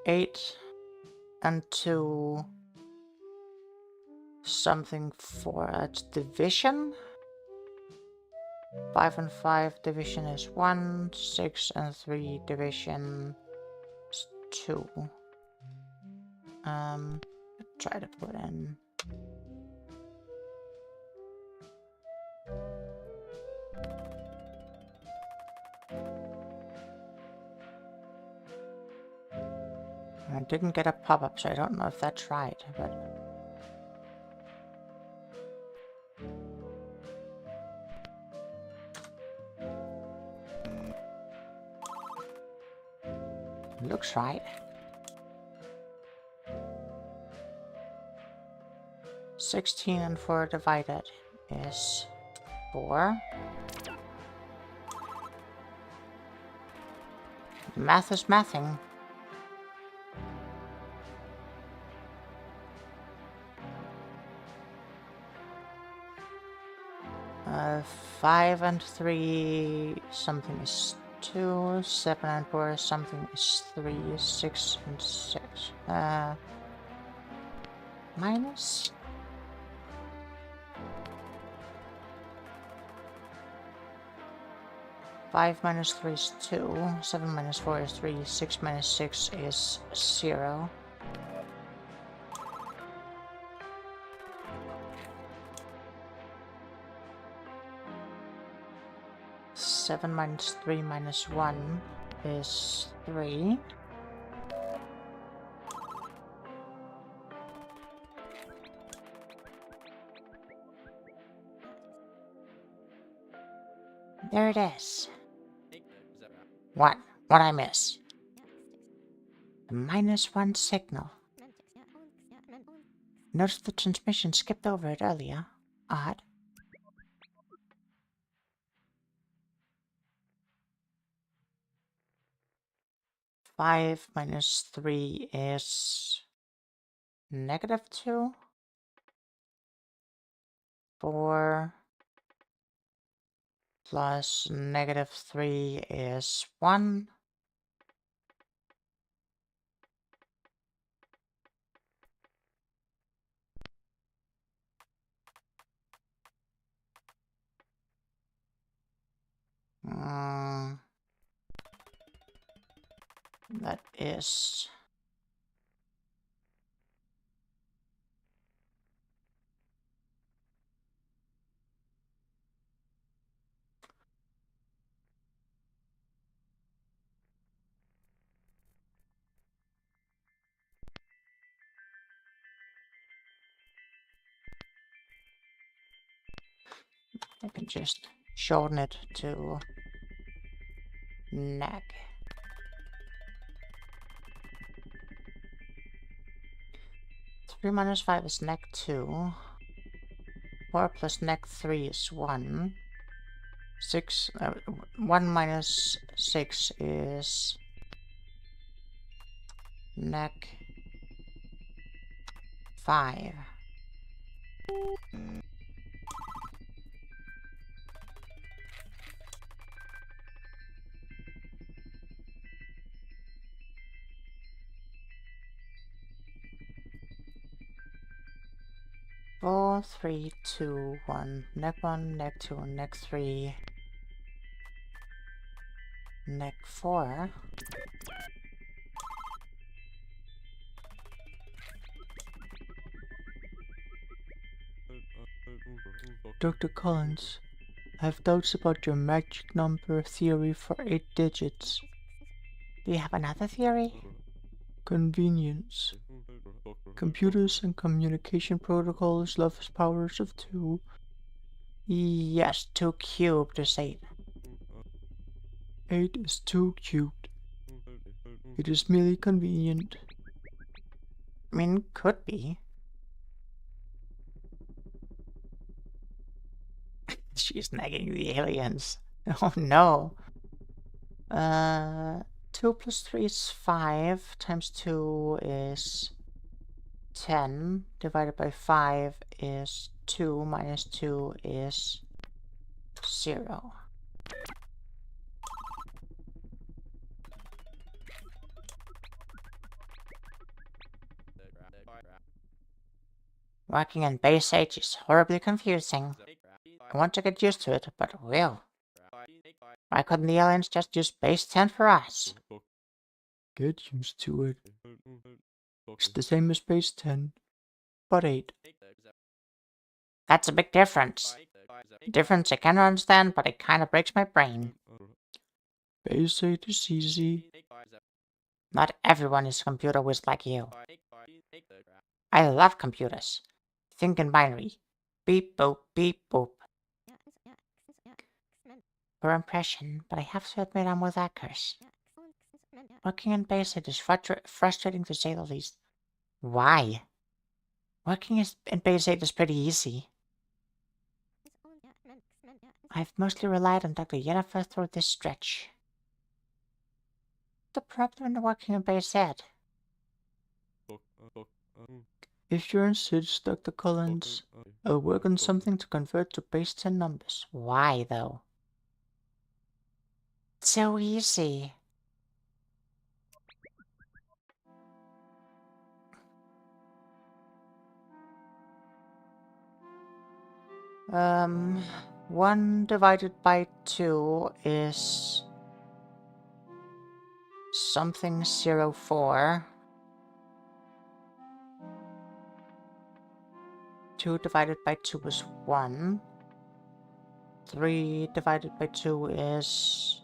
Speaker 1: Eight and 2 something for its division. 5 and 5 division is 1, 6 and 3 division is 2. Try to put in I didn't get a pop-up, so I don't know if that's right, but... Looks right. 16 and 4 divided is 4. Math is mathing. Uh, 5 and 3 something is 2, 7 and 4 something is 3, 6 and 6. Minus? Five minus 3 is 2, 7 minus 4 is 3, 6 minus 6 is 0. Seven minus 3 minus 1 is 3. There it is. What? What'd I miss? The -1 signal. Notice the transmission skipped over it earlier. Odd. Five minus 3 is -2. 4 plus -3 is 1. That is... I can just shorten it to neg. Three minus 5 is neg2. 4 plus neg3 is 1. 1 minus 6 is neg5. Four, 3, 2, 1. Neg1, neg2, neg3, neg4.
Speaker 3: Dr. Collins, I have doubts about your magic number theory for 8 digits.
Speaker 1: Do you have another theory?
Speaker 3: Convenience. Computers and communication protocols love powers of 2.
Speaker 1: Yes, 2 cubed is 8.
Speaker 3: 8 is 2 cubed. It is merely convenient.
Speaker 1: I mean, could be. She's nagging the aliens. Oh no. 2 plus 3 is 5, times 2 is 10, divided by 5 is 2, minus 2 is 0. Working in base age is horribly confusing. I want to get used to it, but will. Why couldn't the aliens just use base 10 for us?
Speaker 3: Get used to it. It's the same as base 10, but 8.
Speaker 1: That's a big difference. Difference I can understand, but it kinda breaks my brain.
Speaker 3: Base 8 is easy.
Speaker 1: Not everyone is a computer whiz like you. I love computers. Think in binary. Beep boop, beep boop. Per impression, but I have to admit I'm with Akers. Working in base 8 is frustrating to say the least. Why? Working in base 8 is pretty easy. I've mostly relied on Dr. Yeenafer through this stretch. The problem in working in base 8?
Speaker 3: If you're insist, Dr. Collins, I'll work on something to convert to base 10 numbers.
Speaker 1: Why, though? It's so easy. Um, 1 divided by 2 is something 04. 2 divided by 2 is 1. 3 divided by 2 is...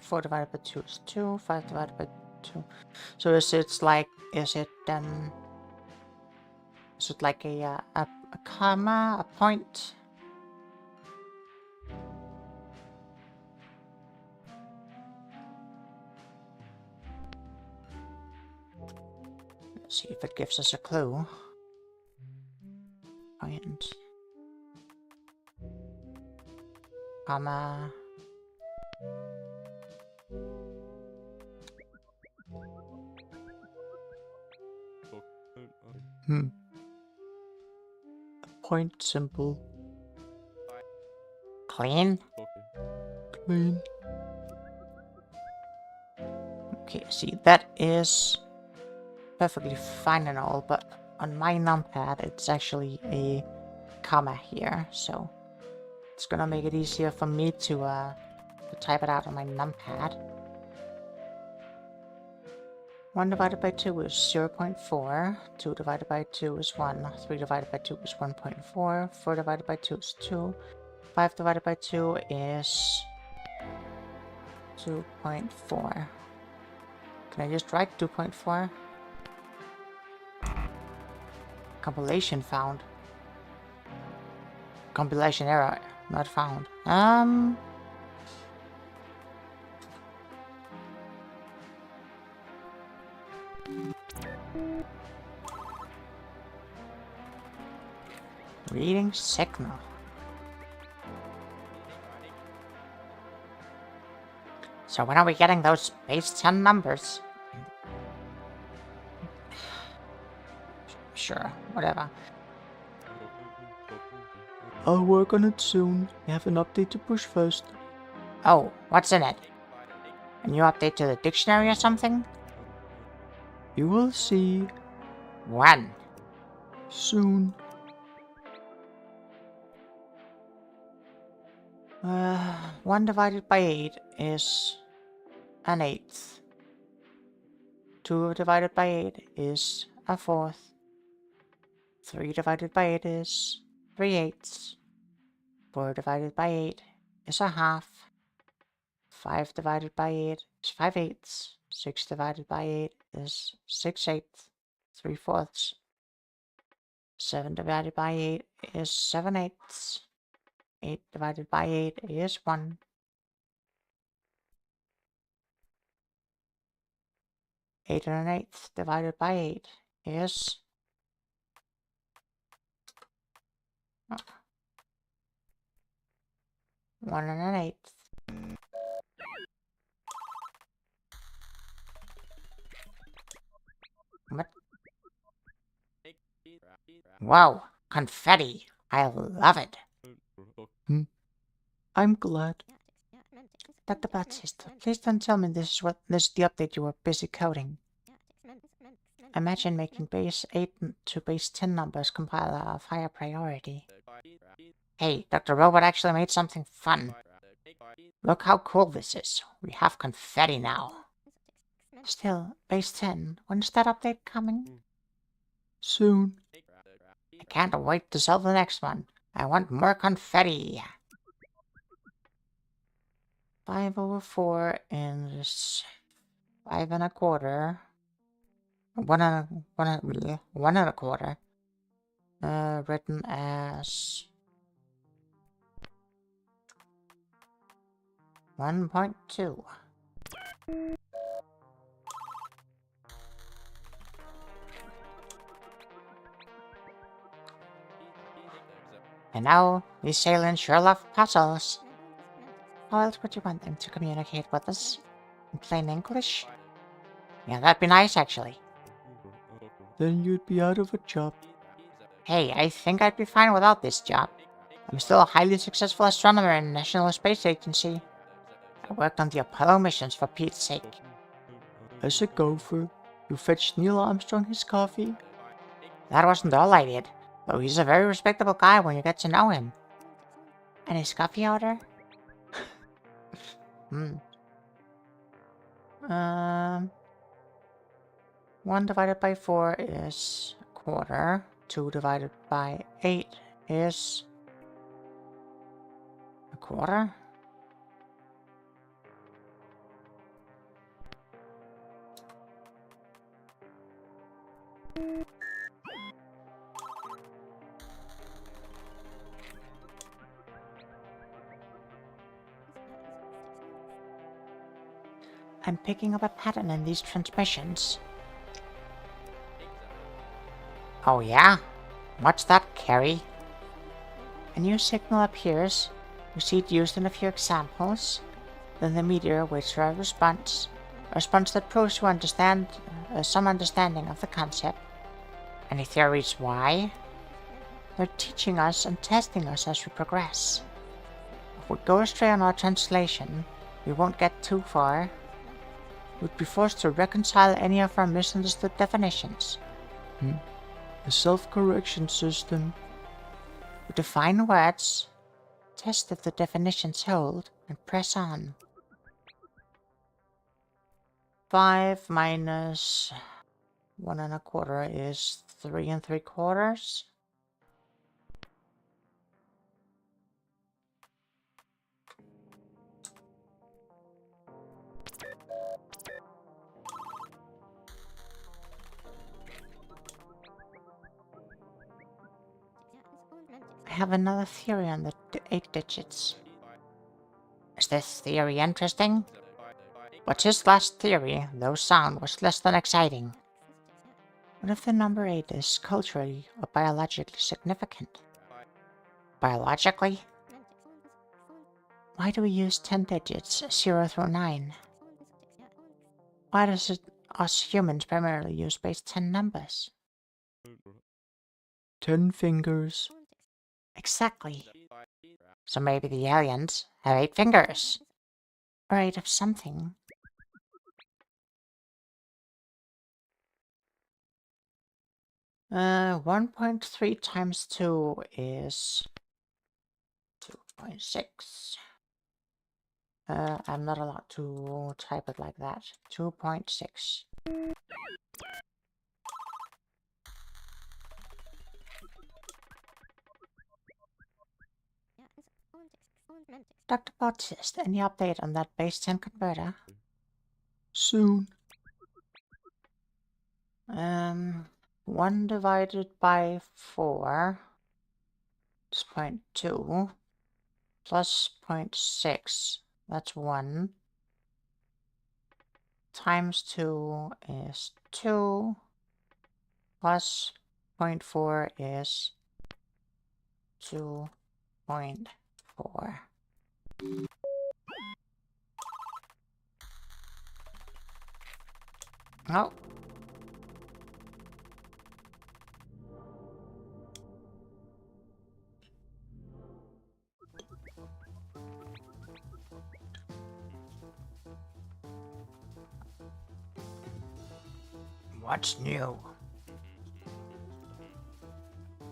Speaker 1: Four divided by 2 is 2. 5 divided by 2. So is it like a comma, a point? Let's see if it gives us a clue. Point. Comma.
Speaker 3: A point symbol.
Speaker 1: Clean?
Speaker 3: Clean.
Speaker 1: Okay, see, that is perfectly fine and all, but on my numpad it's actually a comma here, so it's gonna make it easier for me to type it out on my numpad. 1 divided by 2 is 0.4, 2 divided by 2 is 1, 3 divided by 2 is 1.4, 4 divided by 2 is 2, 5 divided by 2 is 2.4. Can I just write 2.4? Compilation found. Compilation error not found. Reading signal. So when are we getting those base 10 numbers? Sure, whatever.
Speaker 3: I'll work on it soon. I have an update to push first.
Speaker 1: Oh, what's in it? A new update to the dictionary or something?
Speaker 3: You will see.
Speaker 1: When?
Speaker 3: Soon.
Speaker 1: 1 divided by 8 is an eighth. 2 divided by 8 is a fourth. 3 divided by 8 is 3/8. 4 divided by 8 is a half. 5 divided by 8 is 5/8. 6 divided by 8 is 6/8. 3/4. 7 divided by 8 is 7/8. 8 divided by 8 is 1. 8 1/8 divided by 8 is 1 1/8. What? Wow, confetti. I love it.
Speaker 3: I'm glad.
Speaker 1: Dr. Batista, please don't tell me this is the update you were busy coding. Imagine making base 8 to base 10 numbers compiler of higher priority. Hey, Dr. Robot actually made something fun. Look how cool this is. We have confetti now. Still, base 10, when's that update coming?
Speaker 3: Soon.
Speaker 1: I can't wait to sell the next one. I want more confetti. 5/4 is 5 1/4. 1 1/4. Written as 1.2. And now, these aliens sure love puzzles. How else would you want them to communicate with us? In plain English? Yeah, that'd be nice, actually.
Speaker 3: Then you'd be out of a job.
Speaker 1: Hey, I think I'd be fine without this job. I'm still a highly successful astronomer in the National Space Agency. I worked on the Apollo missions for Pete's sake.
Speaker 3: As a gopher, you fetched Neil Armstrong his coffee.
Speaker 1: That wasn't all I did, though he's a very respectable guy when you get to know him. And his coffee order? 1 divided by 4 is 1/4. 2 divided by 8 is 1/4. I'm picking up a pattern in these transmissions. Oh yeah? What's that, Carrie? A new signal appears. We see it used in a few examples. Then the meteor waits for a response. A response that proves to understand some understanding of the concept. Any theories why? They're teaching us and testing us as we progress. If we go astray on our translation, we won't get too far. We'd be forced to reconcile any of our misunderstood definitions.
Speaker 3: A self-correction system.
Speaker 1: We define words, test if the definitions hold, and press on. 5 minus 1 1/4 is 3 3/4. I have another theory on the 8 digits. Is this theory interesting? But his last theory, though sound, was less than exciting. What if the number 8 is culturally or biologically significant? Biologically? Why do we use 10 digits, 0 through 9? Why does us humans primarily use base 10 numbers?
Speaker 3: 10 fingers.
Speaker 1: Exactly. So maybe the aliens have 8 fingers. Or 8 of something. Uh, 1.3 times 2 is 2.6. I'm not allowed to type it like that. 2.6. Dr. Bautist, any update on that base 10 converter?
Speaker 3: Soon.
Speaker 1: 1 divided by 4 is 0.2 plus 0.6, that's 1, times 2 is 2, plus 0.4 is 2.4. Oh.
Speaker 2: What's new?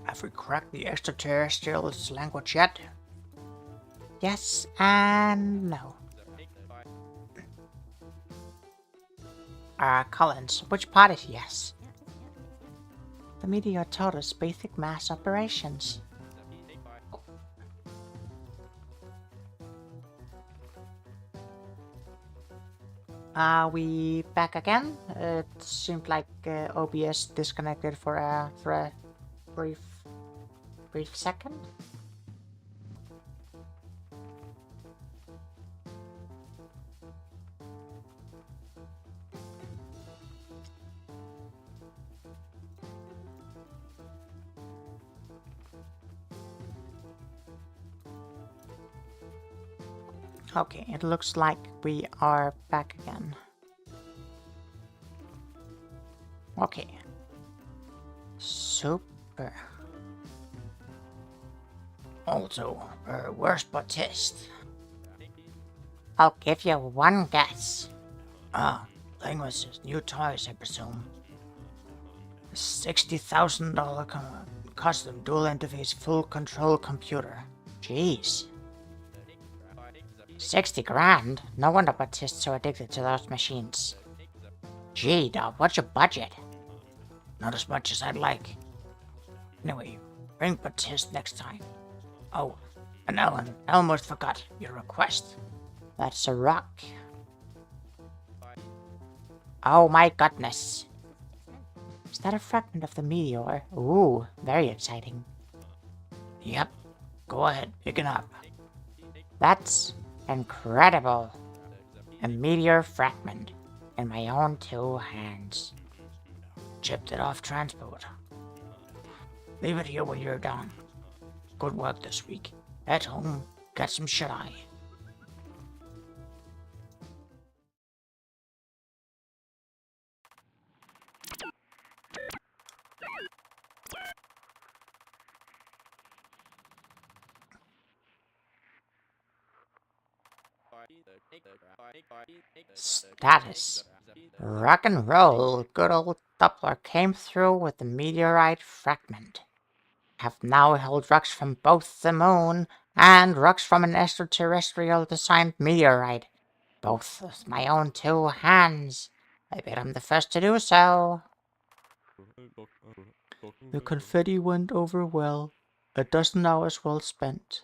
Speaker 2: Have we cracked the extraterrestrials' language yet?
Speaker 1: Yes and no.
Speaker 2: Collins, which part is yes?
Speaker 1: The meteor taught us basic mass operations. Are we back again? It seemed like OBS disconnected for a brief second. Okay, it looks like we are back again. Okay. Super.
Speaker 2: Also, where's Batiste?
Speaker 1: I'll give you one guess.
Speaker 2: Playing with his new toys, I presume. $60,000 custom dual interface full control computer.
Speaker 1: Jeez. 60 grand? No wonder Batiste's so addicted to those machines. Gee, dog, what's your budget?
Speaker 2: Not as much as I'd like. Anyway, bring Batiste next time. Oh, and Ellen, I almost forgot your request.
Speaker 1: That's a rock. Oh my goodness. Is that a fragment of the meteor? Ooh, very exciting.
Speaker 2: Yep. Go ahead, pick it up.
Speaker 1: That's incredible. A meteor fragment in my own 2 hands.
Speaker 2: Chipped it off transport. Leave it here when you're done. Good work this week. At home, get some shut-eye.
Speaker 1: Status. Rock and roll. Good old Doppler came through with the meteorite fragment. Have now held rocks from both the moon and rocks from an extraterrestrial designed meteorite. Both with my own 2 hands. I bet I'm the first to do so.
Speaker 3: The confetti went over well. A dozen hours well spent.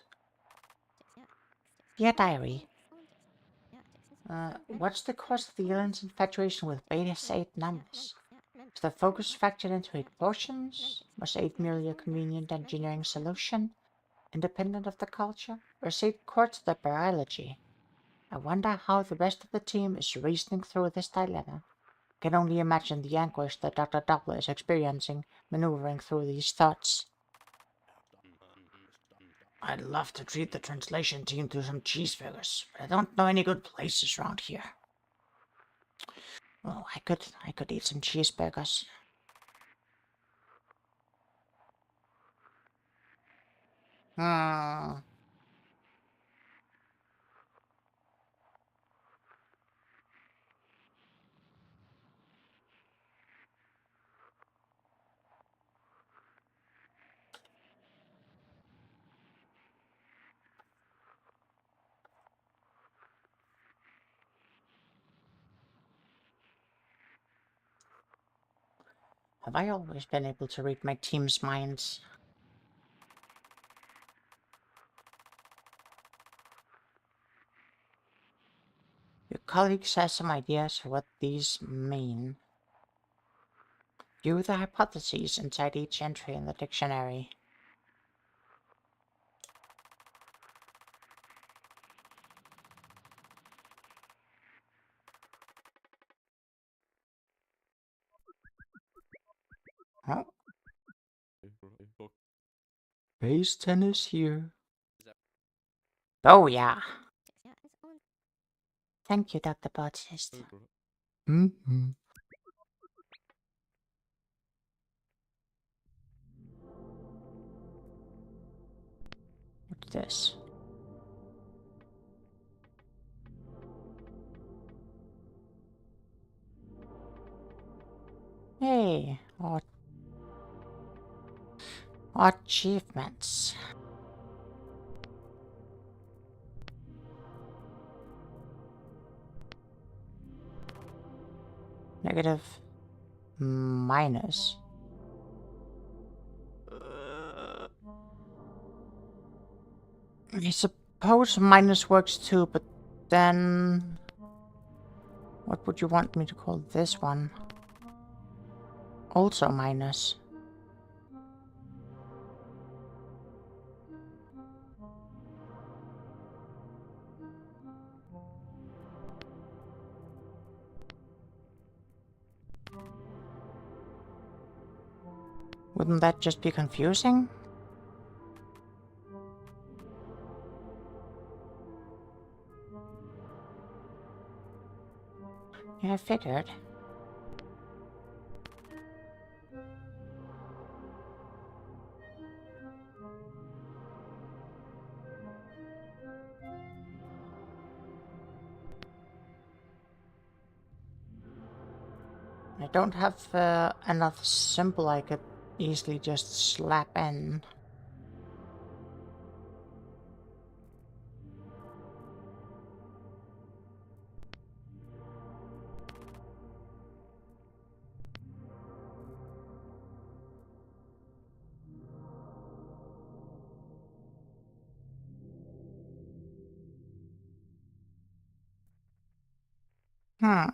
Speaker 1: Dear diary. What's the cause of the alien's infatuation with beta 8 numbers? Is the focus factored into 8 potions? Was 8 merely a convenient engineering solution, independent of the culture? Or is 8 core to the biology? I wonder how the rest of the team is reasoning through this dilemma. Can only imagine the anguish that Dr. Doppler is experiencing, maneuvering through these thoughts.
Speaker 2: I'd love to treat the translation team to some cheeseburgers, but I don't know any good places around here.
Speaker 1: Oh, I could eat some cheeseburgers. Hmm. Have I always been able to read my team's minds? Your colleagues have some ideas for what these mean. View the hypotheses inside each entry in the dictionary. Oh,
Speaker 3: Phase 10 is here.
Speaker 1: oh yeah. Thank you, Dr. Botist.
Speaker 3: Mm-hmm.
Speaker 1: What's this? Hey, achievements. Negative minus. I suppose minus works too, but then... What would you want me to call this one? Also minus. Wouldn't that just be confusing? Yeah, I figured. I don't have another symbol I could easily just slap in. Hmm.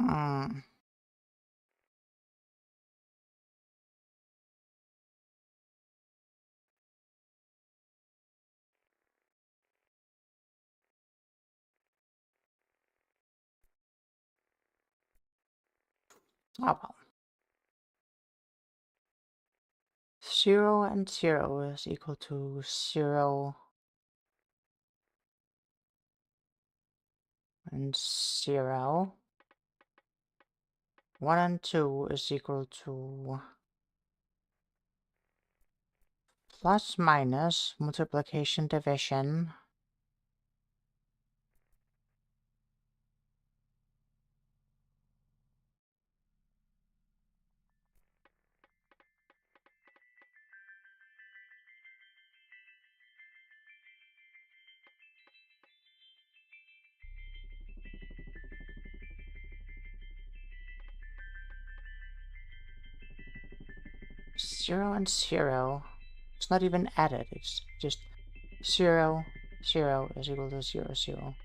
Speaker 1: Oh well. 0 and 0 is equal to 0 and 0. 1 and 2 is equal to plus minus multiplication division. Zero and 0. It's not even added, it's just 0, 0 is equal to 0, 0.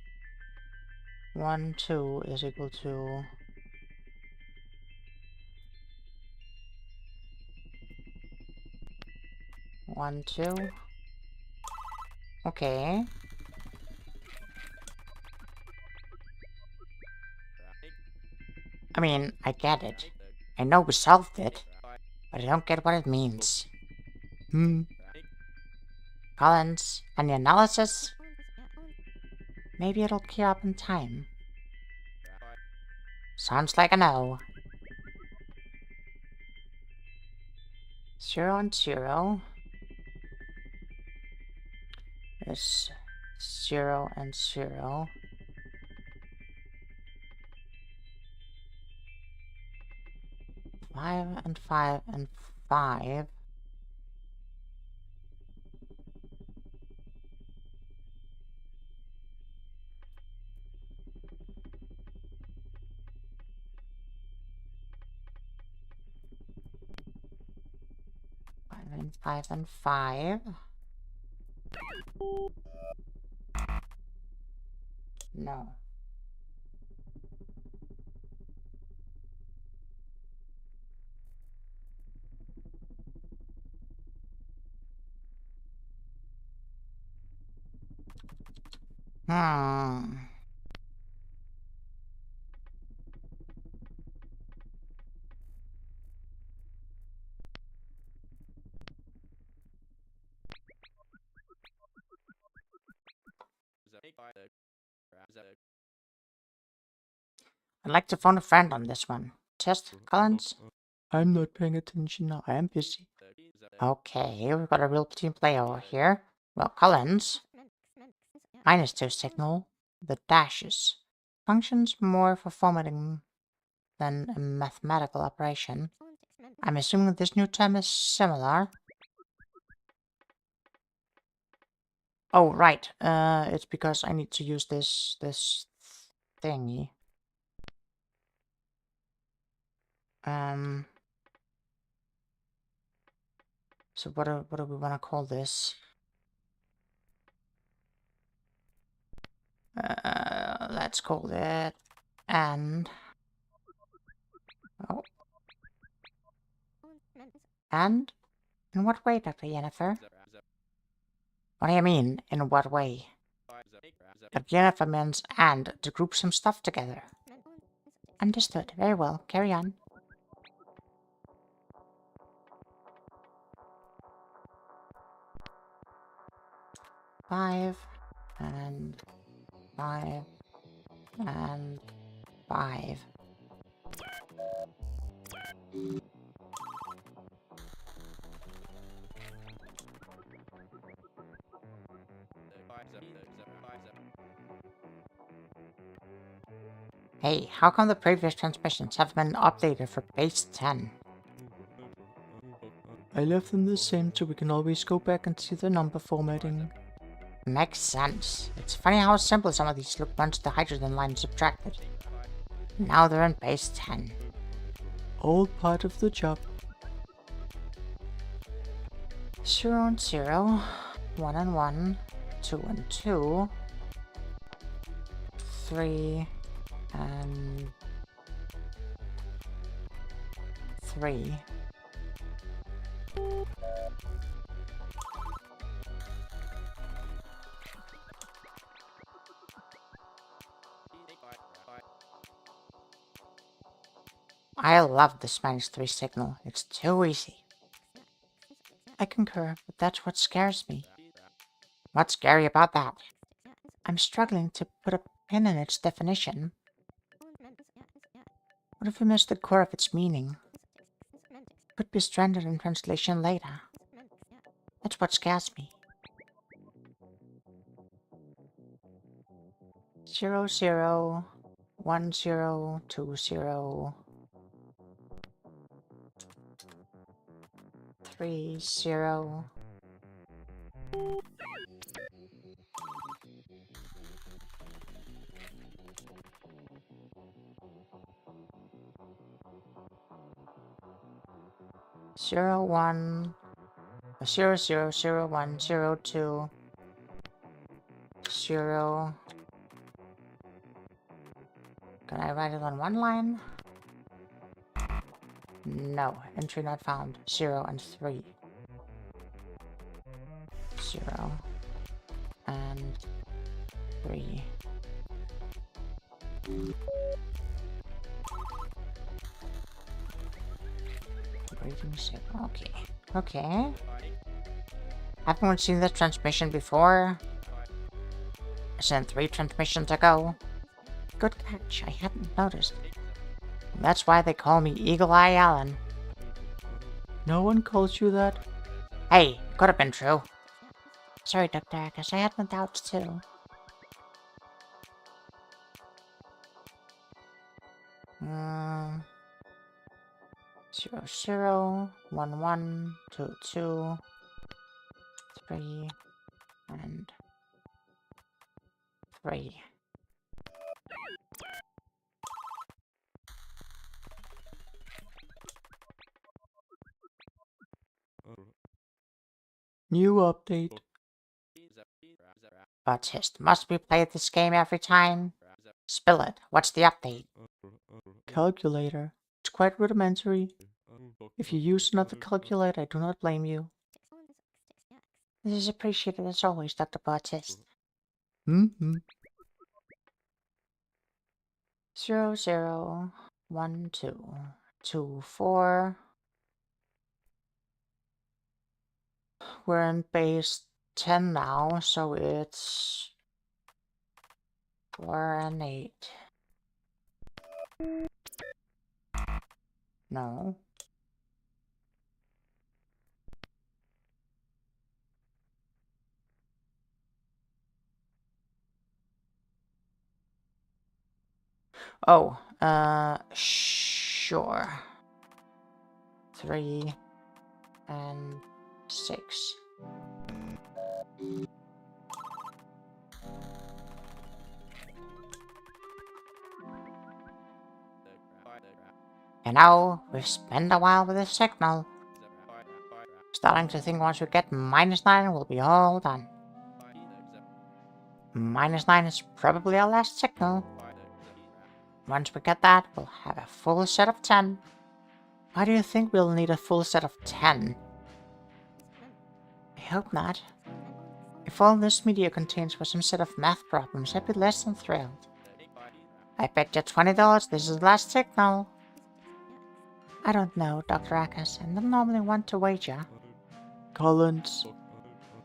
Speaker 1: 1, 2 is equal to 1, 2. Okay. I mean, I get it. I know we solved it, but I don't get what it means. Collins, any analysis? Maybe it'll clear up in time. Sounds like a no. 0 and 0 is 0 and 0. 5 and 5 and 5. Five and 5 and 5. No. Hmm. I'd like to phone a friend on this one. Test, Collins? I'm not paying attention. I am busy. Okay, we've got a real team player over here. Well, Collins. -2 signal. The dashes. Functions more for formatting than a mathematical operation. I'm assuming this new term is similar. Oh, right. It's because I need to use this thingy. So what do we want to call this? let's call it and. Oh. And? In what way, Dr. Yeenafer? What do you mean, in what way? Dr. Yeenafer means and to group some stuff together. Understood. Very well. Carry on. Five and 5 and 5. Hey, how come the previous transmissions have been updated for base 10?
Speaker 3: I left them the same so we can always go back and see the number formatting.
Speaker 1: Makes sense. It's funny how simple some of these look once the hydrogen line is subtracted. Now they're in base 10.
Speaker 3: All part of the job.
Speaker 1: 0 and 0, 1 and 1, 2 and 2, 3 and 3. I love this -3 signal. It's too easy. I concur, but that's what scares me. What's scary about that? I'm struggling to put a pin in its definition. What if we miss the core of its meaning? Could be stranded in translation later. That's what scares me. 0, 0, 1, 0, 2, 0, 3, 0. Zero one 0 0 0 1 0 2 0. Can I write it on one line? No. Entry not found. 0 and 3. 0 and 3. Rating 7. Okay. Okay. Haven't we seen this transmission before? I sent 3 transmissions ago. Good catch. I hadn't noticed. That's why they call me Eagle Eye Allen.
Speaker 3: No one calls you that?
Speaker 1: Hey, could have been true. Sorry, Dr. Arcus. I had my doubts too. Hmm. 0 0 1 1 2 2 3 and 3.
Speaker 3: New update.
Speaker 1: Autist, must we play this game every time? Spill it. What's the update?
Speaker 3: Calculator. It's quite rudimentary. If you use another calculator, I do not blame you.
Speaker 1: This is appreciated as always, Dr. Bautist. 0 0 1 2 2 4. We're in base 10 now, so it's 4 and 8. No. Oh, sure. 3 and 6. You know, we've spent a while with this signal. Starting to think once we get -9, we'll be all done. -9 is probably our last signal. Once we get that, we'll have a full set of 10. Why do you think we'll need a full set of 10? I hope not. If all this media contains was some set of math problems, I'd be less than thrilled. I bet you $20 this is the last signal. I don't know, Dr. Akas. I don't normally want to wager.
Speaker 3: Collins,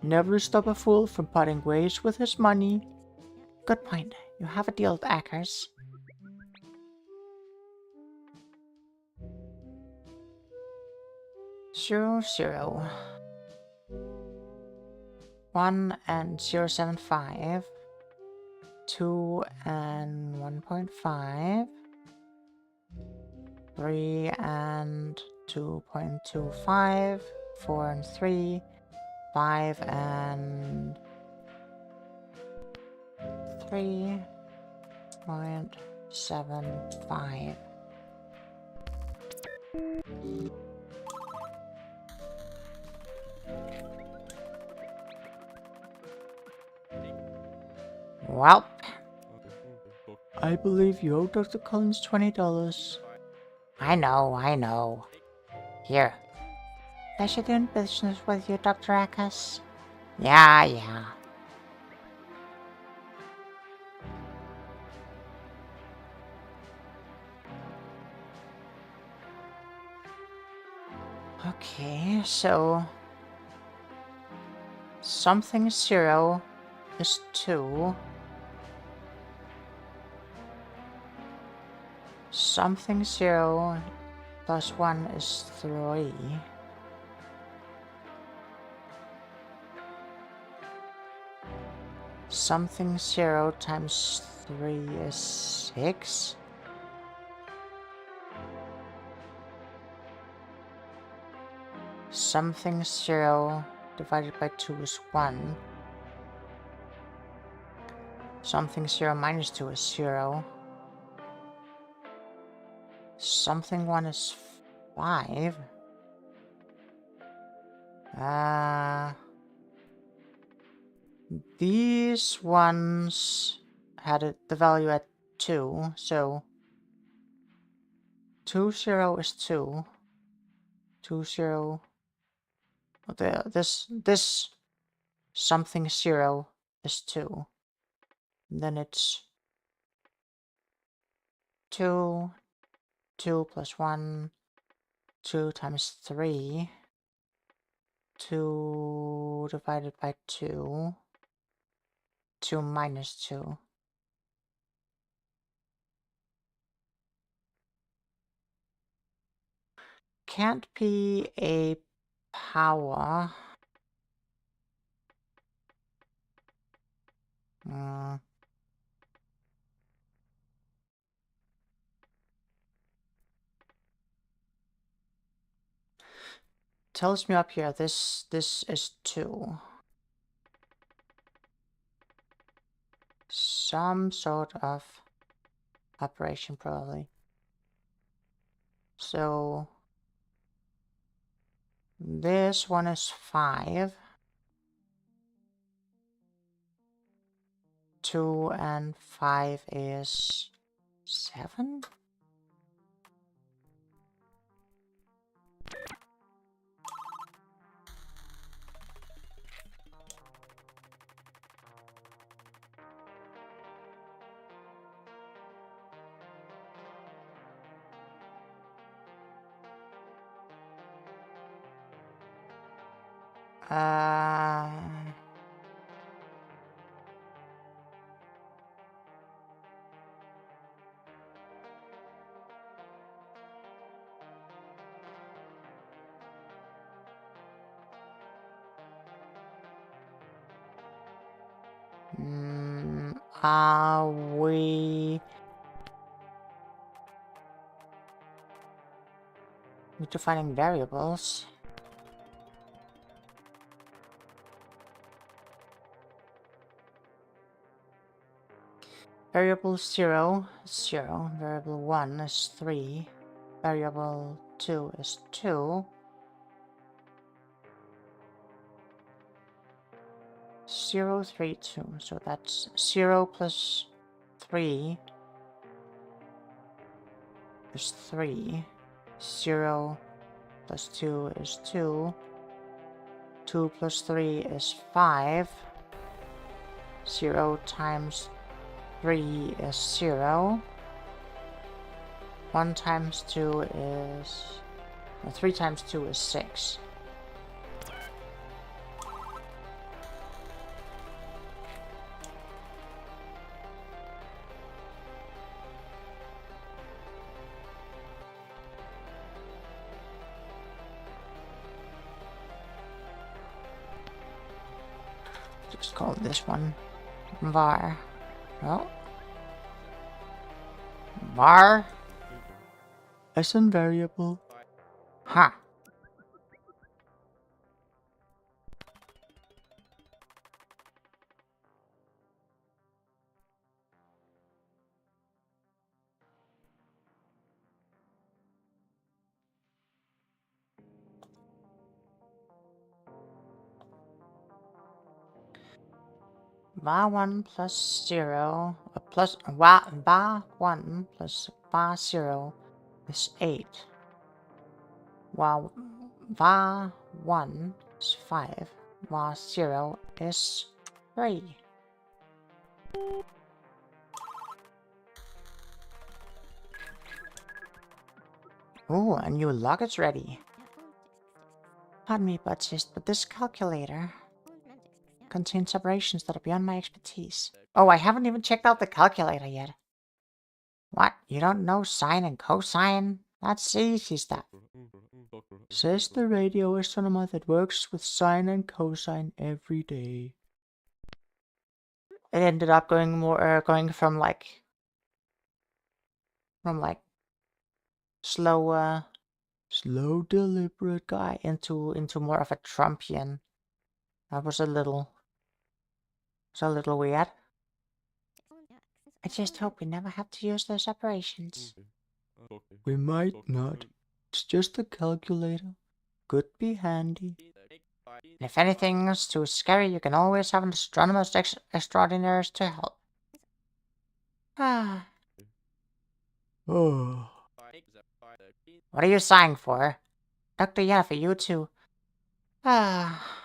Speaker 3: never stop a fool from parting ways with his money.
Speaker 1: Good point. You have a deal with Ackers. Zero, 1 and 0.75. 2 and 1.5. 3 and 2.25. 4 and 3. 5 and 3.75. Well,
Speaker 3: I believe you owe Dr. Collins $20.
Speaker 1: I know. Here. Pleasure doing business with you, Dr. Akas. Yeah. Okay, so... something 0 is 2. Something 0 plus 1 is 3. Something 0 times 3 is 6. Something 0 divided by 2 is 1. Something 0 minus 2 is 0. Something 1 is 5. These ones had the value at 2, so 2, 0 is 2. 2, 0. This something 0 is 2. And then it's 2 plus 1, 2 times 3, 2 divided by 2, 2 minus 2. Can't be a power. Tells me up here this is 2. Some sort of operation probably. So this one is 5. 2 and 5 is 7. Are we defining variables? Variable 0 is 0, variable 1 is 3, variable 2 is 2, 0, 3, 2. So that's 0 plus 3 is 3. 0 plus 2 is 2. 2 plus 3 is 5. 0 times 3 is 0. 1 times 2 is... 3 times 2 is 6. Just call this one var. Oh. Var
Speaker 3: As in variable.
Speaker 1: Huh. var1 plus 0 plus var1 plus var0 is 8. While var1 is 5. var0 is 3. Ooh, a new log is ready. Pardon me, Butchist, but this calculator contains operations that are beyond my expertise. Oh, I haven't even checked out the calculator yet. What? You don't know sine and cosine? That's easy stuff.
Speaker 3: Says the radio astronomer that works with sine and cosine every day.
Speaker 1: It ended up going more, going from slow,
Speaker 3: Slow, deliberate
Speaker 1: guy into more of a Trumpian. That was a little weird. I just hope we never have to use those operations.
Speaker 3: We might not. It's just a calculator. Could be handy.
Speaker 1: And if anything's too scary, you can always have an astronomers extraordinaires to help. Ah.
Speaker 3: Oh.
Speaker 1: What are you sighing for? Dr. Yeenafer, you too. Ah.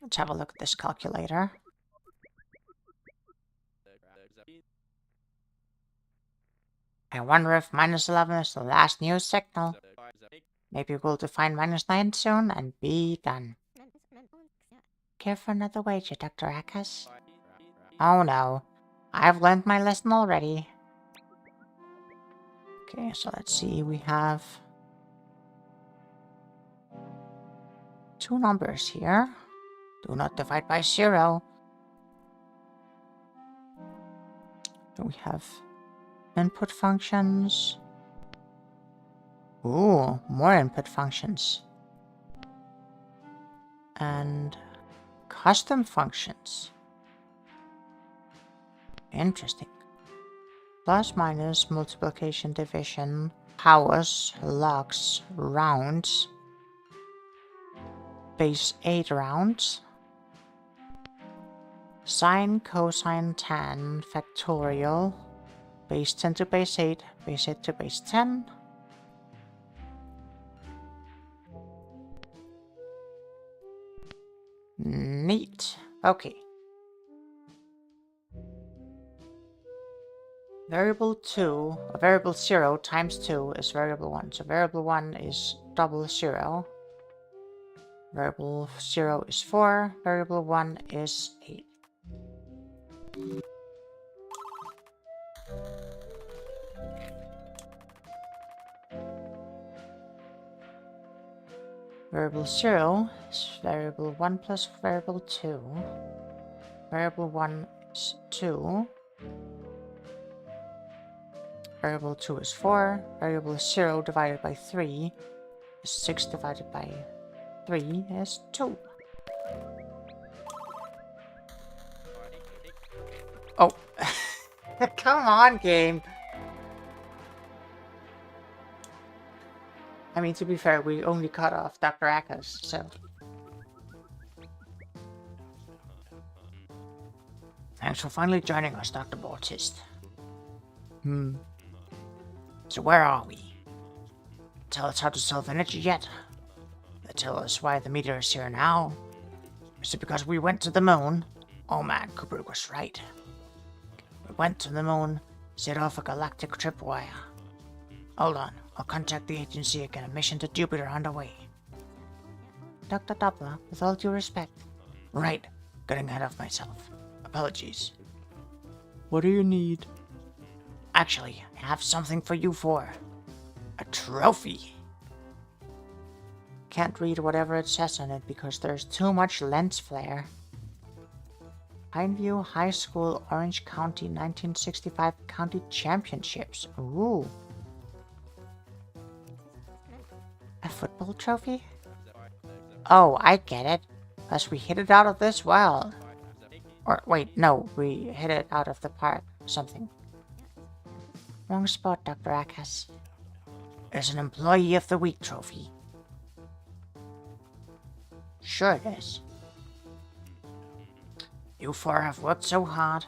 Speaker 1: Let's have a look at this calculator. I wonder if -11 is the last new signal. Maybe we'll define -9 soon and be done. Care for another wager, Dr. Akas? Oh no. I've learned my lesson already. Okay, so let's see. We have 2 numbers here. Do not divide by 0. Then we have input functions. Ooh, more input functions. And custom functions. Interesting. Plus, minus, multiplication, division, powers, logs, rounds, base 8 rounds, sine, cosine, tan, factorial, base 10 to base 8, base 8 to base 10. Neat. Okay. Variable 2, variable 0 times 2 is variable 1. So variable 1 is double 0. Variable 0 is 4. Variable 1 is 8. Variable 0 is variable 1 plus variable 2. Variable 1 is 2. Variable 2 is 4. Variable 0 divided by 3 is 6 divided by 3 is 2. Oh. Come on, game. I mean, to be fair, we only cut off Dr. Akas, so...
Speaker 2: Thanks for finally joining us, Dr. Bautist. So where are we? Tell us how to solve energy yet? They tell us why the meteor is here now? Is it because we went to the moon? Oh man, Kubrick was right. We went to the moon, set off a galactic tripwire. Hold on, I'll contact the agency and get a mission to Jupiter underway.
Speaker 1: Dr. Doppler, with all due respect.
Speaker 2: Right, getting ahead of myself. Apologies.
Speaker 3: What do you need?
Speaker 2: Actually, I have something for you four. A trophy.
Speaker 1: Can't read whatever it says on it because there's too much lens flare. Pineview High School Orange County 1965 County Championships. Ooh. A football trophy? Oh, I get it. Plus we hit it out of this well. Or wait, no, we hit it out of the park. Something. Wrong spot, Dr. Akas.
Speaker 2: It's an Employee of the Week trophy.
Speaker 1: Sure it is.
Speaker 2: You four have worked so hard,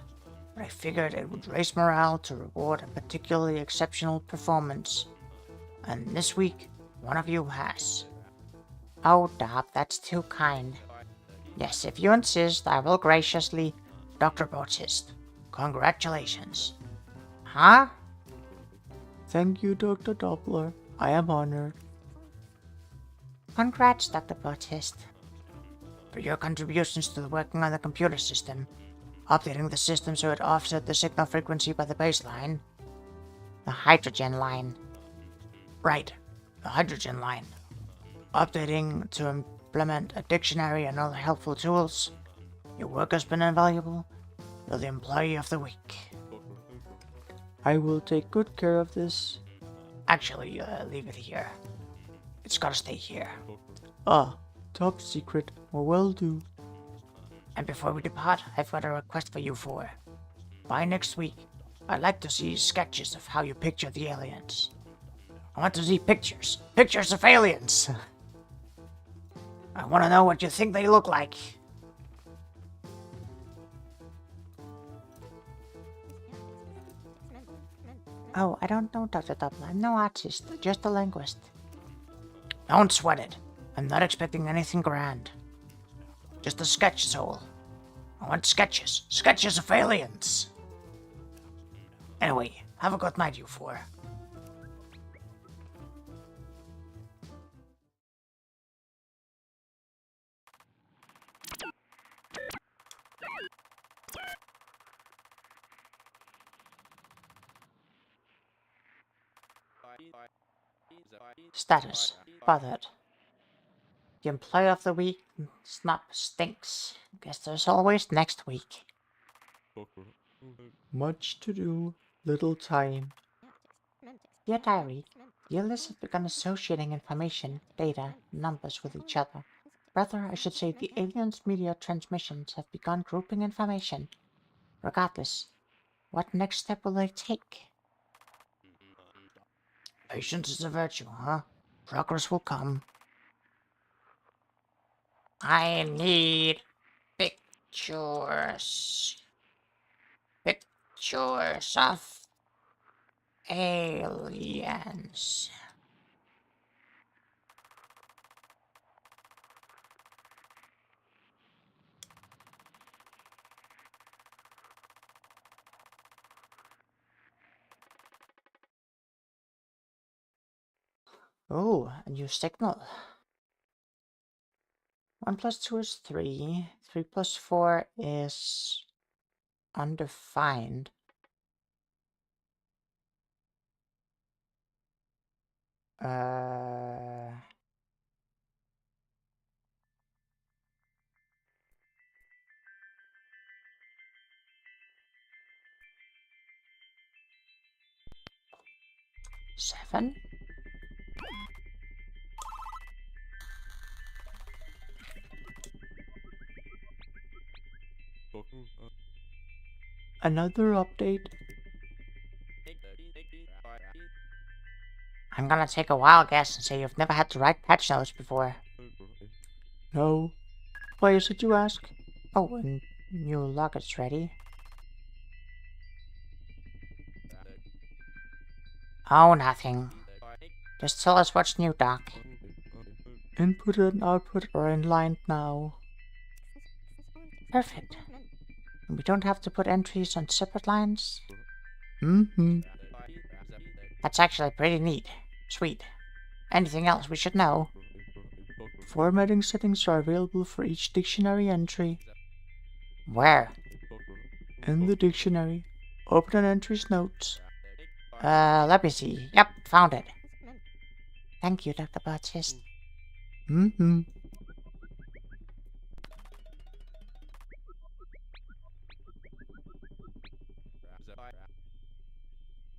Speaker 2: but I figured it would raise morale to reward a particularly exceptional performance. And this week, one of you has.
Speaker 1: Oh, Dob, that's too kind. Yes, if you insist, I will graciously...
Speaker 2: Dr. Bautist, congratulations.
Speaker 1: Huh?
Speaker 3: Thank you, Dr. Doppler. I am honored.
Speaker 1: Congrats, Dr. Bautist.
Speaker 2: For your contributions to the working on the computer system, updating the system so it offset the signal frequency by the baseline.
Speaker 1: The hydrogen line.
Speaker 2: Right, the hydrogen line. Updating to implement a dictionary and other helpful tools. Your work has been invaluable. You're the Employee of the Week.
Speaker 3: I will take good care of this.
Speaker 2: Actually, leave it here. It's gotta stay here.
Speaker 3: Ah, top secret, or will do.
Speaker 2: And before we depart, I've got a request for you four. By next week, I'd like to see sketches of how you picture the aliens. I want to see pictures. Pictures of aliens! I want to know what you think they look like.
Speaker 1: Oh, I don't know, Dr. Doppler. I'm no artist, just a linguist.
Speaker 2: Don't sweat it. I'm not expecting anything grand. Just a sketch is all. I want sketches. Sketches of aliens. Anyway, have a good night, you four.
Speaker 1: Status. Bothered. The Employee of the Week snap stinks. Guess there's always next week.
Speaker 3: Much to do, little time.
Speaker 1: Dear Diary, the aliens have begun associating information, data, numbers with each other. Rather, I should say the aliens' media transmissions have begun grouping information. Regardless, what next step will they take?
Speaker 2: Patience is a virtue, huh? Progress will come. I need pictures. Pictures of aliens.
Speaker 1: Oh, a new signal. 1 plus 2 is 3. 3 plus 4 is undefined. Uh... Seven?
Speaker 3: Another update?
Speaker 1: I'm gonna take a wild guess and say you've never had to write patch notes before.
Speaker 3: No. Why is it you ask?
Speaker 1: Oh, and new logger's ready. Oh, nothing. Just tell us what's new, Doc.
Speaker 3: Input and output are in line now.
Speaker 1: Perfect. And we don't have to put entries on separate lines?
Speaker 3: Mm-hmm.
Speaker 1: That's actually pretty neat. Sweet. Anything else we should know?
Speaker 3: Formatting settings are available for each dictionary entry.
Speaker 1: Where?
Speaker 3: In the dictionary, open an entry's notes.
Speaker 1: Let me see. Yep, found it. Thank you, Dr. Bartist.
Speaker 3: Mm-hmm.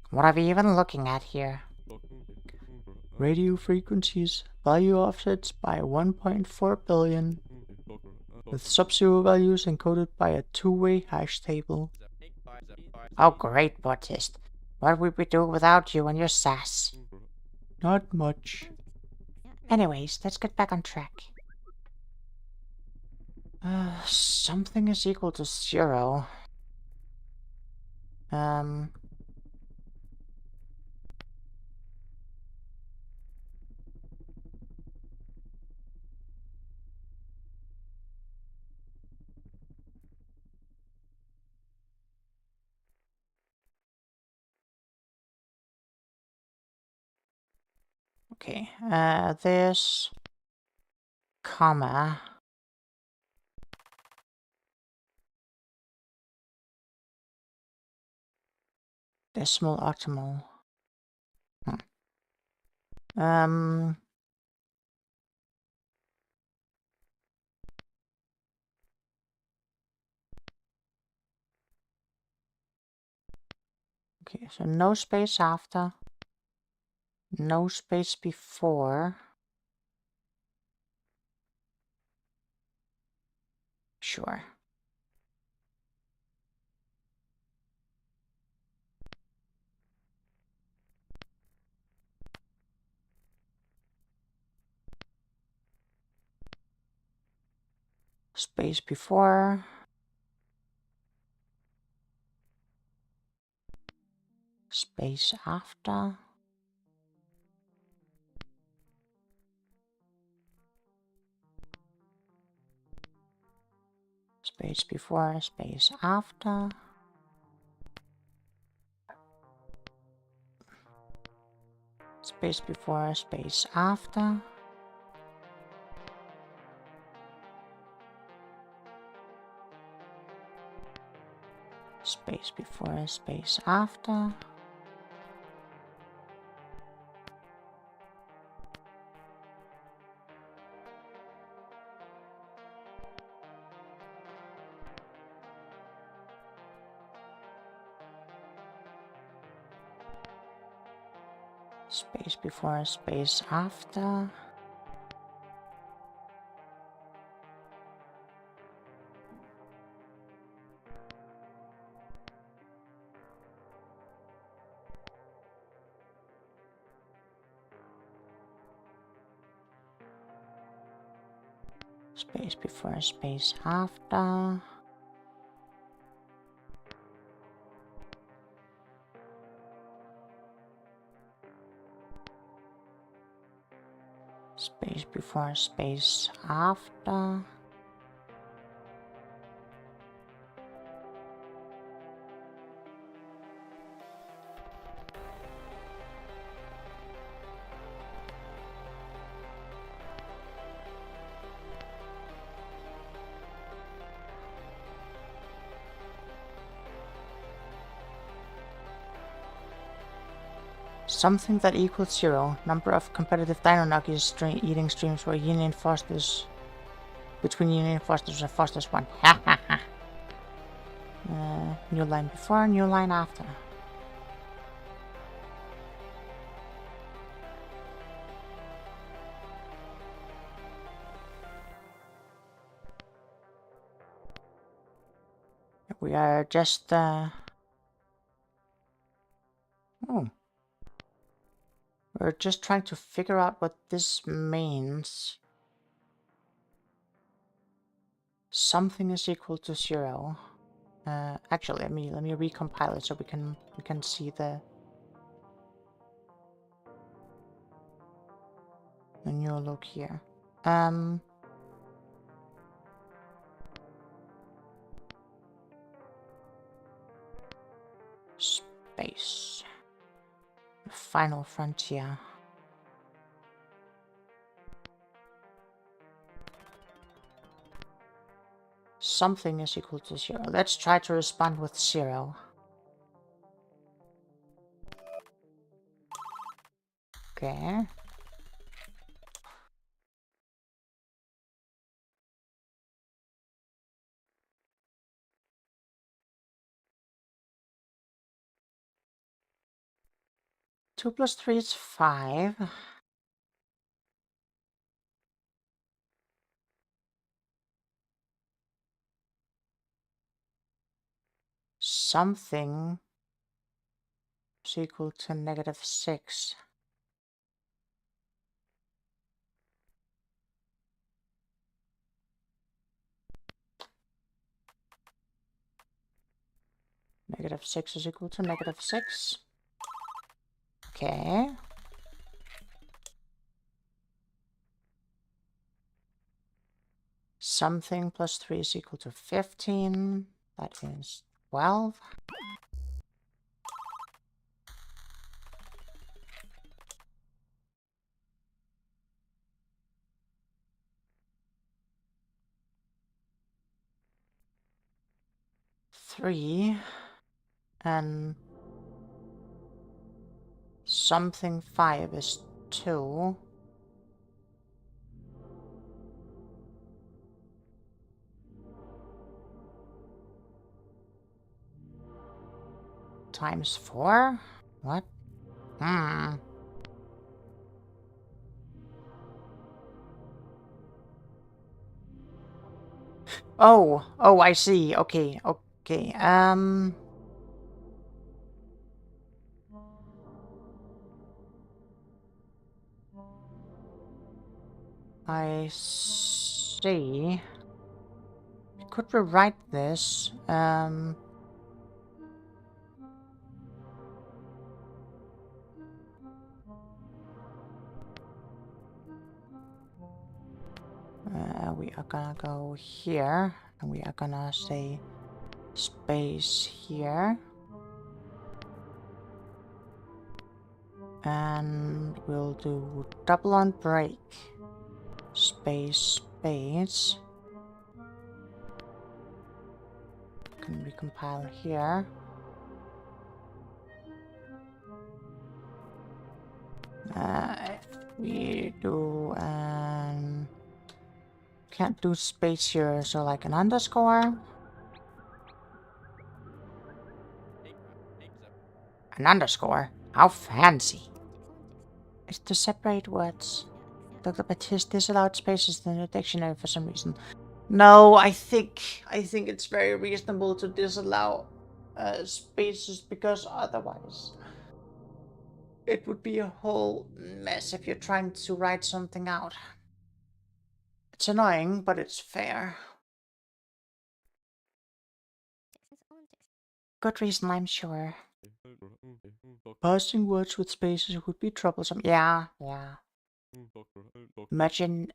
Speaker 1: What are we even looking at here?
Speaker 3: Radio frequencies, value offsets by 1.4 billion, with sub-zero values encoded by a two-way hash table.
Speaker 1: Oh, great, Bartist. What would we do without you and your sass?
Speaker 3: Not much.
Speaker 1: Anyways, let's get back on track. Something is equal to 0. Okay, this comma decimal octamal. Okay, so no space after, no space before. Sure. Space before. Space after. Space before, space after. Space before, space after. Space before, space after. Space before, space after. Space before, space after. Space before, space after. Something that equals 0. Number of competitive dino nuggies eating streams where Yeenafer fosters. Between Yeenafer fosters and fosters 1. Ha ha ha. New line before, new line after. We are just, Oh. We're just trying to figure out what this means. Something is equal to 0. Actually, let me recompile it so we can see the then you look here. Space. The final frontier. Something is equal to 0. Let's try to respond with 0. Okay. Two plus 3 is 5. Something is equal to -6. -6 is equal to -6. Okay. Something plus 3 is equal to 15. That is 12. Three. And something 5 is 2. Times 4? What? Oh, I see. Okay. I see. Could rewrite this. We are gonna go here, and we are gonna say space here. And we'll do double on break. Space. Can recompile here. We do can't do space here, so like an underscore. An underscore? How fancy. It's to separate words. Dr. Baptiste disallowed spaces in the dictionary for some reason. No, I think it's very reasonable to disallow spaces, because otherwise it would be a whole mess if you're trying to write something out. It's annoying, but it's fair. Good reason, I'm sure. Parsing words with spaces would be troublesome. Yeah. Imagine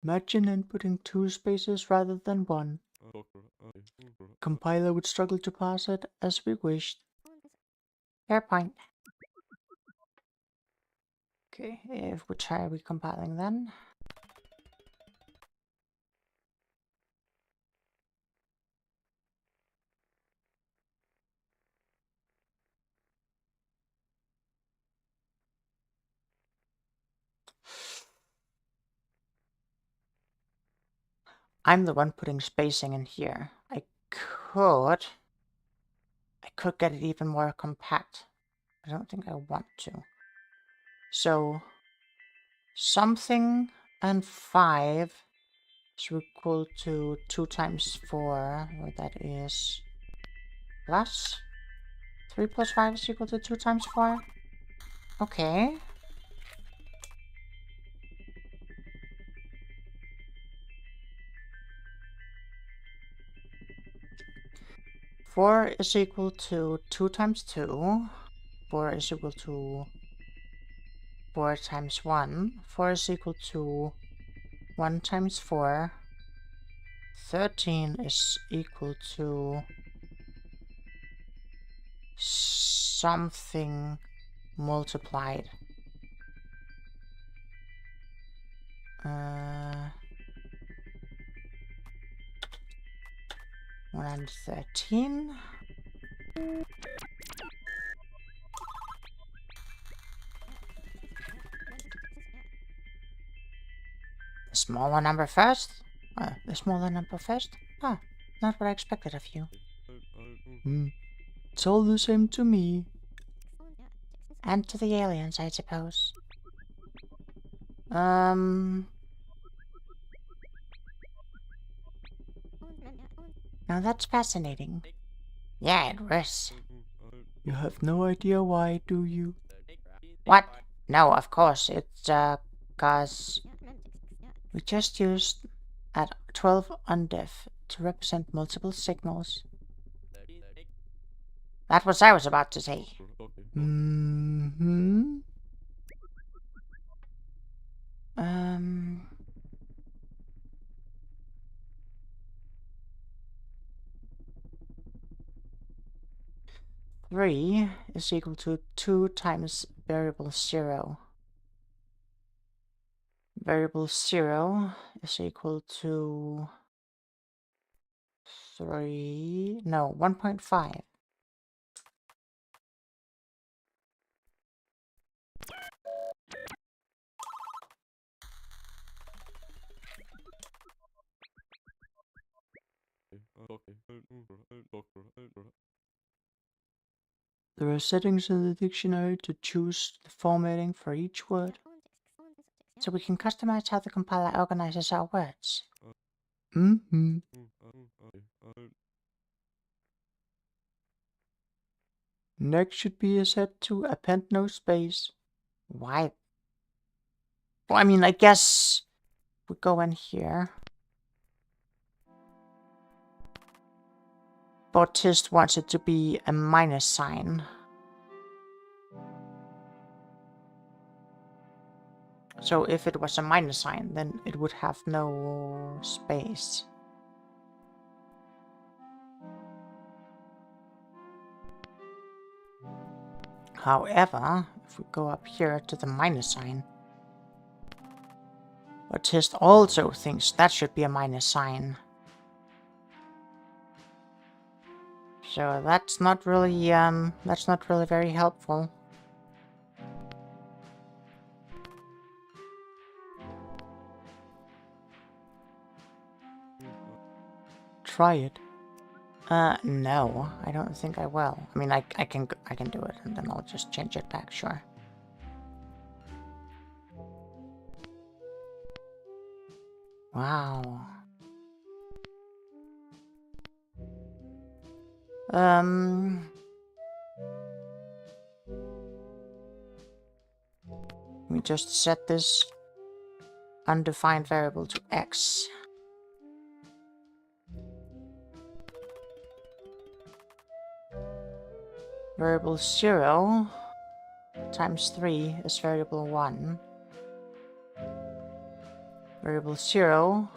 Speaker 1: inputting 2 spaces rather than 1. Compiler would struggle to parse it as we wished. Fair point. Okay, if we try recompiling then. I'm the one putting spacing in here. I could get it even more compact. I don't think I want to. So something and 5 is equal to 2 times 4, where that is plus 3 plus 5 is equal to 2 times 4. Okay. Four is equal to 2 times 2. 4 is equal to 4 times 1. 4 is equal to 1 times 4. 13 is equal to something multiplied. 113. The smaller number first? The smaller number first? Ah, not what I expected of you.
Speaker 3: It's all the same to me.
Speaker 1: And to the aliens, I suppose. Now that's fascinating. Yeah, it was.
Speaker 3: You have no idea why, do you?
Speaker 1: What? No, of course. It's, 'cause we just used at 12 undef to represent multiple signals. That's what I was about to say.
Speaker 3: Mm-hmm.
Speaker 1: Three is equal to 2 times variable 0. Variable 0 is equal to 1.5.
Speaker 3: There are settings in the dictionary to choose the formatting for each word.
Speaker 1: So we can customize how the compiler organizes our words.
Speaker 3: Mm-hmm. Next should be set to append no space.
Speaker 1: Why? Well, I mean, I guess we go in here. Bautist wants it to be a minus sign. So if it was a minus sign, then it would have no space. However, if we go up here to the minus sign, Bautist also thinks that should be a minus sign. So that's not really very helpful.
Speaker 3: Try it.
Speaker 1: No, I don't think I will. I mean, I can do it, and then I'll just change it back, sure. Wow. We just set this undefined variable to x. Variable 0 times 3 is variable 1. Variable 0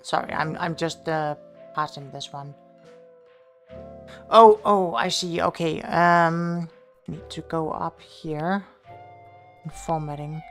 Speaker 1: Sorry, I'm just passing this one. Oh, I see. Okay. Need to go up here. Formatting.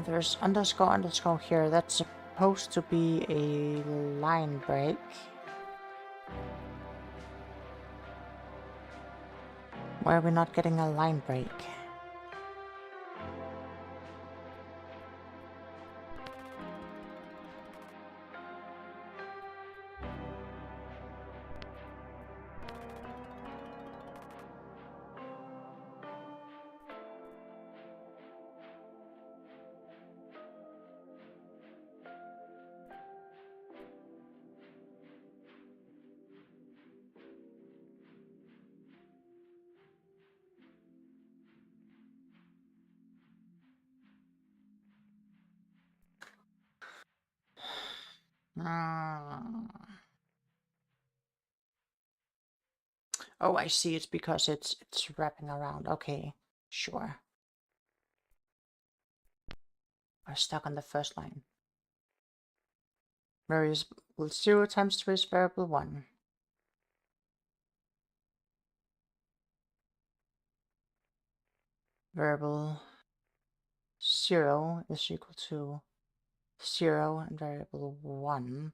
Speaker 1: There's underscore here. That's supposed to be a line break. Why are we not getting a line break? Oh, I see. It's because it's wrapping around. Okay, sure. We're stuck on the first line. Variable 0 times 3 is variable 1. Variable 0 is equal to 0 and variable 1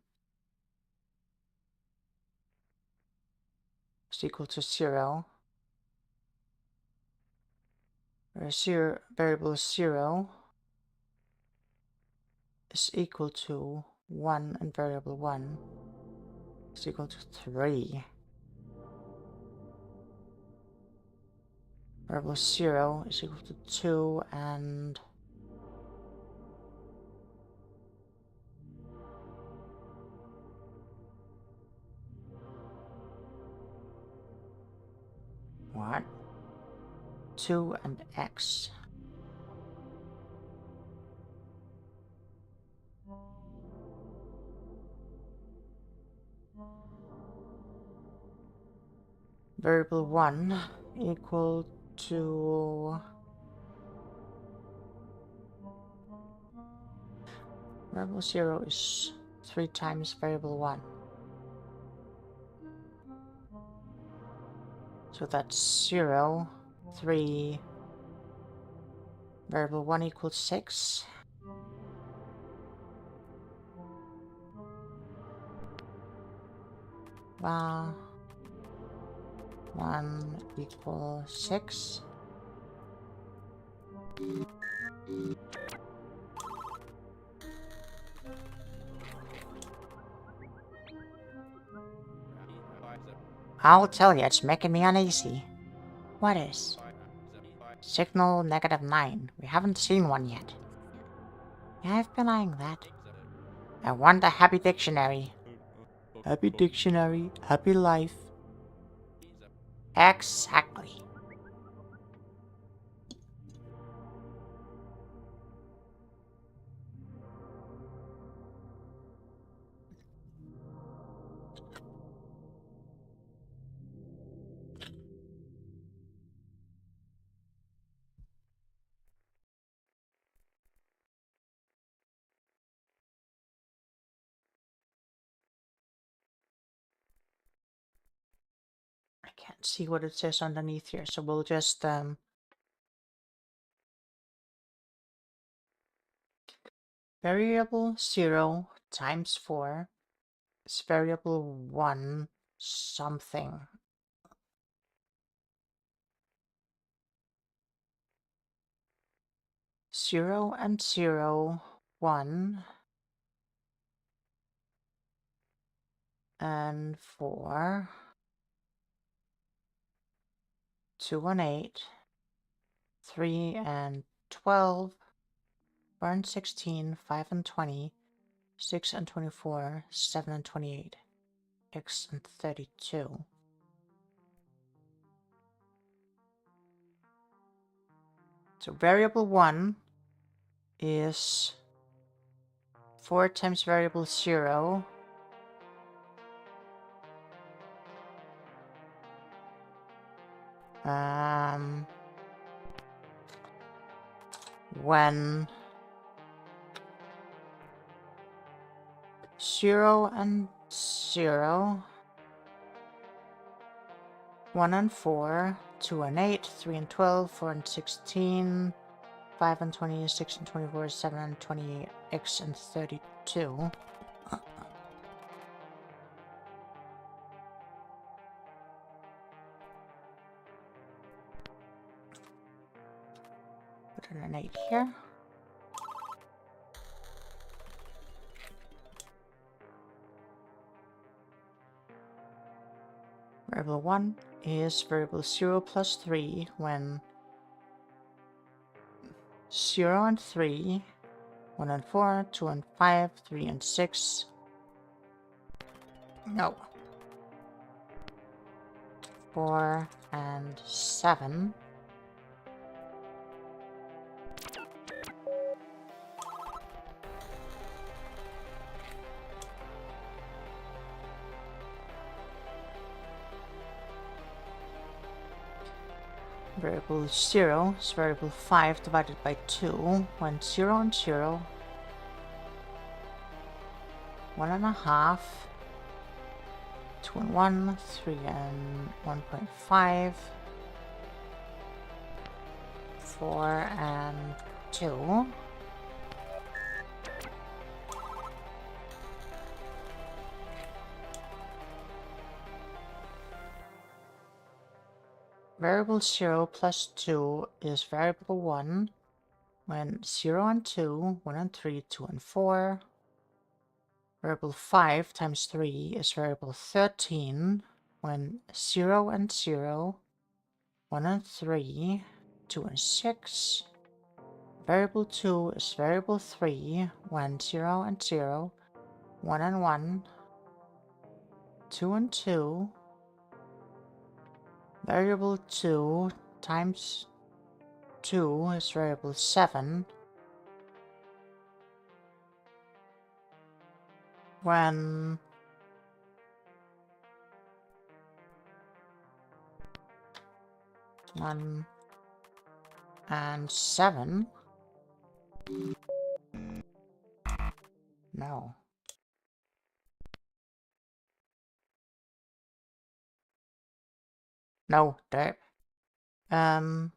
Speaker 1: is equal to 0. Where variable 0 is equal to 1 and variable 1 is equal to 3. Variable 0 is equal to 2 and what? 2 and x. Variable 1 equal to variable 0 is 3 times variable 1. So that's 0, 3, variable 1 equals 6. Well, 1 equals 6. I'll tell you, it's making me uneasy. What is? Signal -9. We haven't seen one yet. Yeah, I've been eyeing that. I want a happy dictionary.
Speaker 3: Happy dictionary, happy life.
Speaker 1: Exactly. I can't see what it says underneath here, so we'll just variable 0 times 4 is variable 1 something. Zero and 0, 1, and 4, 2 and 8, 3 and 12, 4 and 16, 5 and 20, 6 and 24, 7 and 28, x and 32. So variable 1 is 4 times variable 0. When 0 and 0, 1 and 4, 2 and 8, 3 and 12, 4 and 16, 5 and 20, 6 and 24, 7 and 28, x and 32. Put in an 8 here. Variable 1 is variable 0 plus 3 when 0 and 3, 1 and 4, 2 and 5, 3 and 6. No. 4 and 7. Variable 0 is variable 5 divided by 2, when 0 and 0, 1.5, 2 and 1, 3 and 1.5, 4 and 2. Variable 0 plus 2 is variable 1, when 0 and 2, 1 and 3, 2 and 4. Variable 5 times 3 is variable 13, when 0 and 0, 1 and 3, 2 and 6. Variable 2 is variable 3, when 0 and 0, 1 and 1, 2 and 2. Variable 2 times 2 is variable 7, when 1 and 7. No. No, there. 2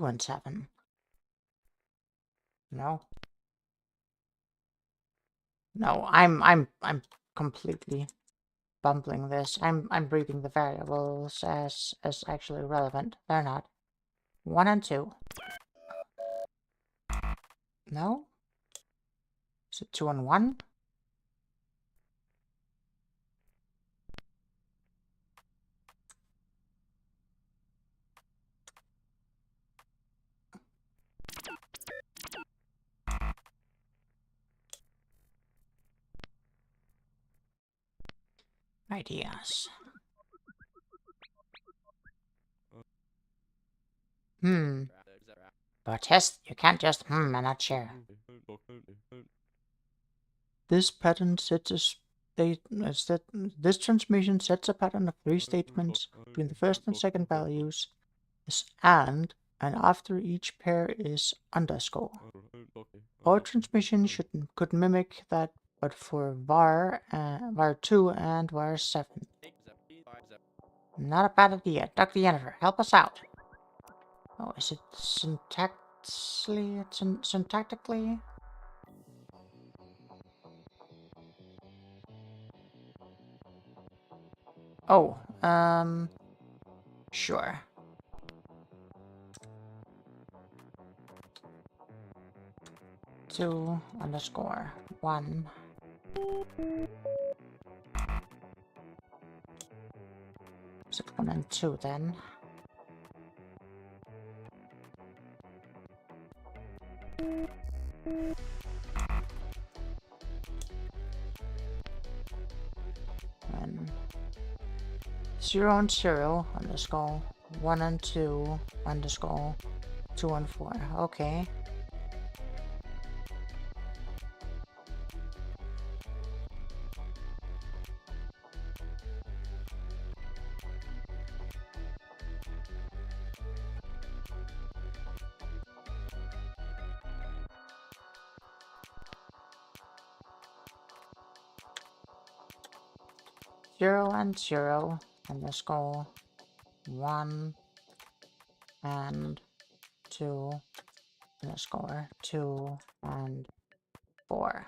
Speaker 1: and 7. No. No, I'm completely bumbling this. I'm reading the variables as actually relevant. They're not. 1 and 2. No? Is it 2 and 1? Ideas. For a test, you can't just and not share.
Speaker 3: This pattern sets a this transmission sets a pattern of 3 statements between the first and second values is and after each pair is underscore. Our transmission could mimic that, but for var 2 and var 7.
Speaker 1: Not a bad idea. Dr. Yeenafer, help us out. Oh, is it syntactically? Oh, sure. Two underscore 1. Is it 1 and 2 then? And 0 and 0 underscore 1 and 2 underscore 2 and 4. Okay. Zero and 0 underscore 1 and 2 underscore 2 and 4.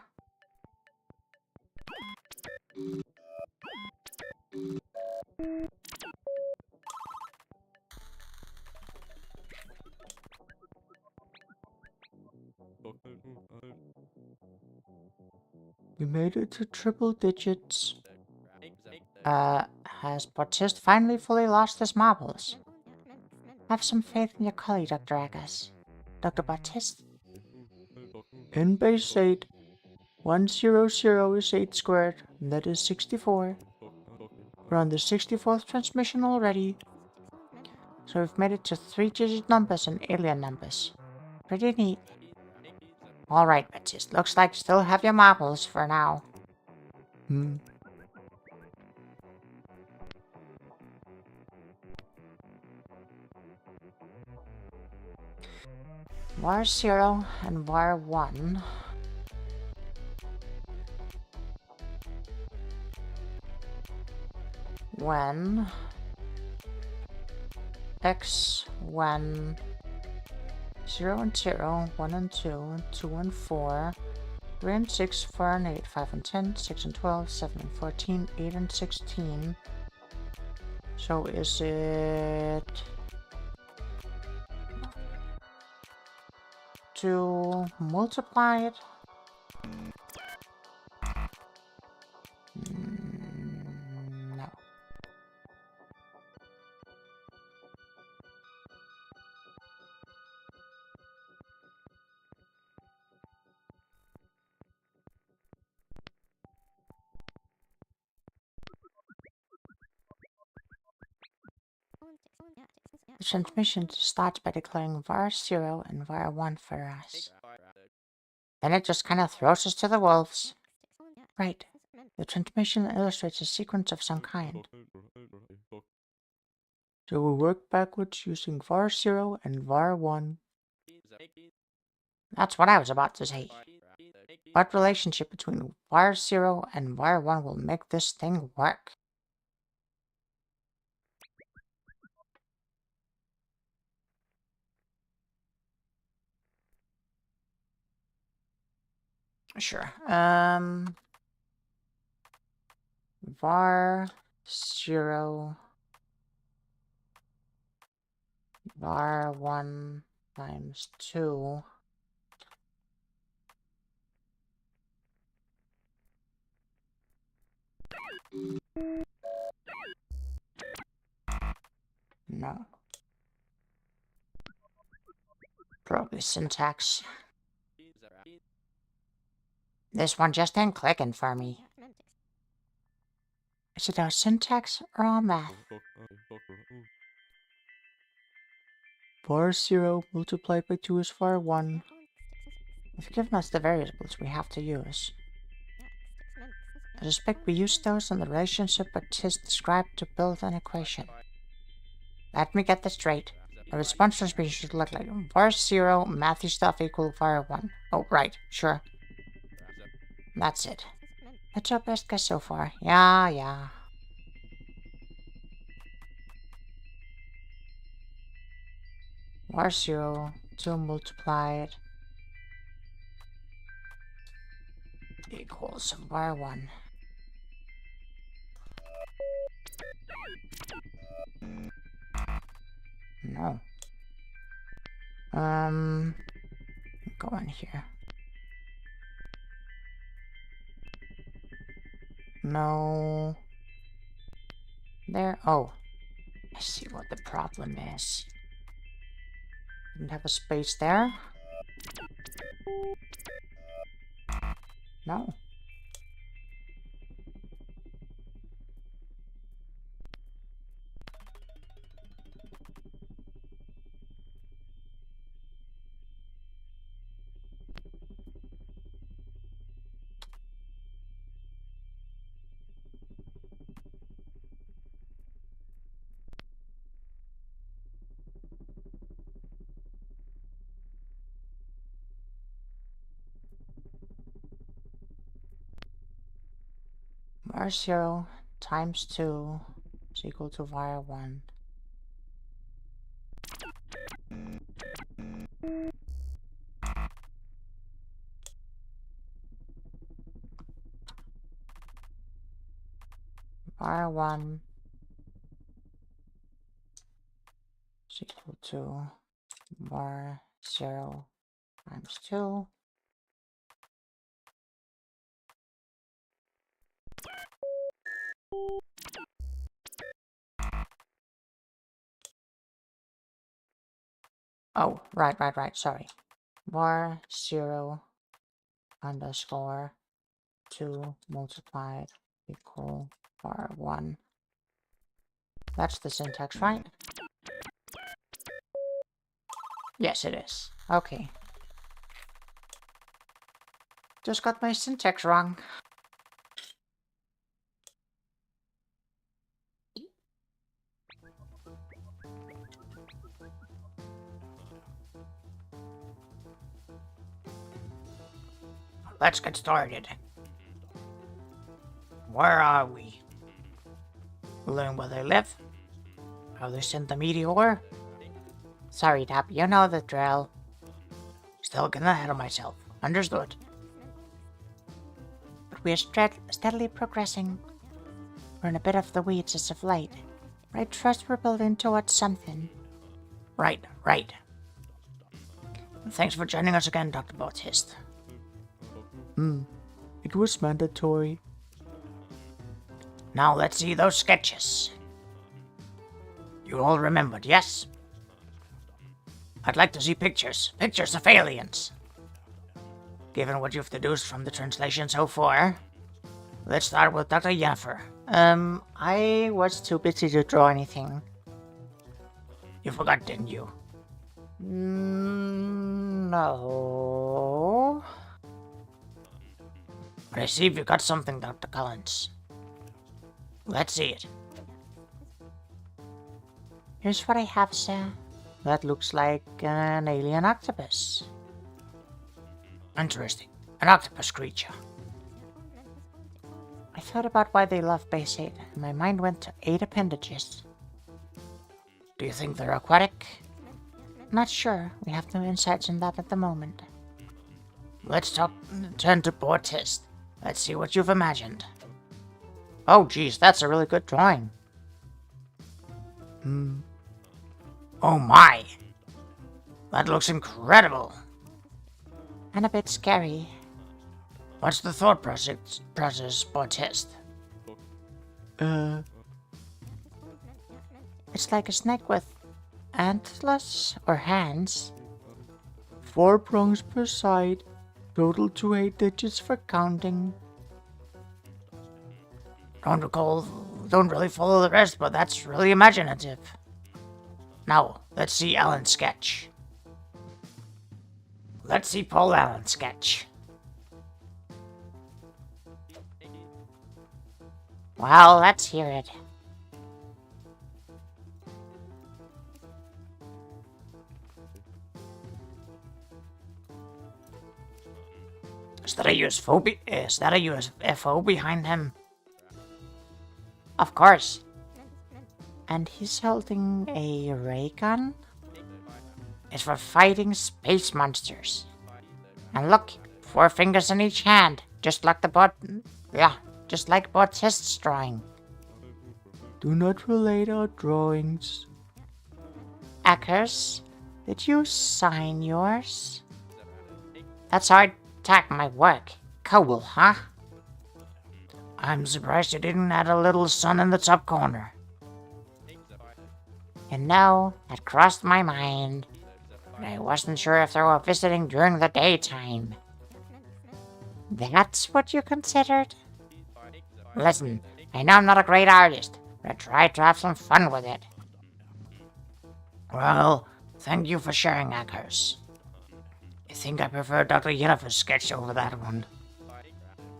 Speaker 3: We made it to triple digits.
Speaker 1: Has Baptiste finally fully lost his marbles? Have some faith in your colleague, Dr. Agus. Dr. Baptiste?
Speaker 3: N base 8. 100 is 8 squared, and that is 64. We're on the 64th transmission already.
Speaker 1: So we've made it to 3-digit numbers and alien numbers. Pretty neat. Alright, Baptiste. Looks like you still have your marbles for now. var 0 and var 1. When x, when 0 and 0, 1 and 2, 2 and 4, 3 and 6, 4 and 8, 5 and 10, 6 and 12, 7 and 14, 8 and 16. So is it to multiply it? No. The transmission starts by declaring var 0 and var 1 for us. Then it just kind of throws us to the wolves. Right. The transmission illustrates a sequence of some kind. So we work backwards using var 0 and var 1. That's what I was about to say. What relationship between var 0 and var 1 will make this thing work? Sure. Var 0 var 1 times 2 no. Probably syntax. This one just ain't clicking for me. Is it our syntax or our math? Var 0 multiplied by 2 is var 1. They've given us the variables we have to use. I suspect we used those in the relationship that is described to build an equation. Let me get this straight. The response transmission should look like var 0 mathy stuff equal var 1. Oh, right, sure. That's it. That's our best guess so far. Yeah. Var 0, 2 multiplied equals var 1. No. Go in here. No. There. Oh. I see what the problem is. Didn't have a space there. No. Var 0 times 2 is equal to var 1. Var 1 is equal to var 0 times 2. Oh, right, sorry. Var 0 underscore 2 multiplied equal var 1. That's the syntax, right? Yes, it is. Okay. Just got my syntax wrong.
Speaker 2: let's get started. Where are we? Learn where they live? How they sent the meteor?
Speaker 1: Sorry, Tap, you know the drill.
Speaker 2: Still getting ahead of myself. Understood.
Speaker 1: But we're steadily progressing. We're in a bit of the weeds as of late. But I trust we're building towards something.
Speaker 2: Right. Thanks for joining us again, Dr. Bautist.
Speaker 3: It was mandatory.
Speaker 2: Now let's see those sketches. You all remembered, yes? I'd like to see pictures. Pictures of aliens. Given what you've deduced from the translation so far, let's start with Dr. Yeenafer.
Speaker 1: I was too busy to draw anything.
Speaker 2: You forgot, didn't you?
Speaker 1: No.
Speaker 2: But I see you got something, Dr. Collins. Let's see it.
Speaker 1: Here's what I have, sir. That looks like an alien octopus.
Speaker 2: Interesting. An octopus creature.
Speaker 1: I thought about why they love base 8, and my mind went to 8 appendages.
Speaker 2: Do you think they're aquatic?
Speaker 1: Not sure. We have no insights on that at the moment.
Speaker 2: Let's turn to Bautist. Let's see what you've imagined. Oh, geez, that's a really good drawing. Oh my! That looks incredible.
Speaker 1: And a bit scary.
Speaker 2: What's the thought process, Bautist?
Speaker 1: It's like a snake with antlers or hands.
Speaker 3: 4 prongs per side. Total to 8 digits for counting.
Speaker 2: Don't really follow the rest, but that's really imaginative. Now, let's see Alan's sketch. Let's see Paul Allen's sketch.
Speaker 1: Well, let's hear it.
Speaker 2: Is that a UFO behind him?
Speaker 1: Of course. And he's holding a ray gun? It's for fighting space monsters. And look, 4 fingers in each hand, just like Bautist's drawing.
Speaker 3: Do not relate our drawings.
Speaker 1: Akers, did you sign yours? That's how I tag my work. Cool, huh?
Speaker 2: I'm surprised you didn't add a little sun in the top corner.
Speaker 1: You know, that crossed my mind. But I wasn't sure if they were visiting during the daytime. That's what you considered? Listen, I know I'm not a great artist, but I tried to have some fun with it.
Speaker 2: Well, thank you for sharing, Akers. I think I prefer Dr. Yeenafer's sketch over that one.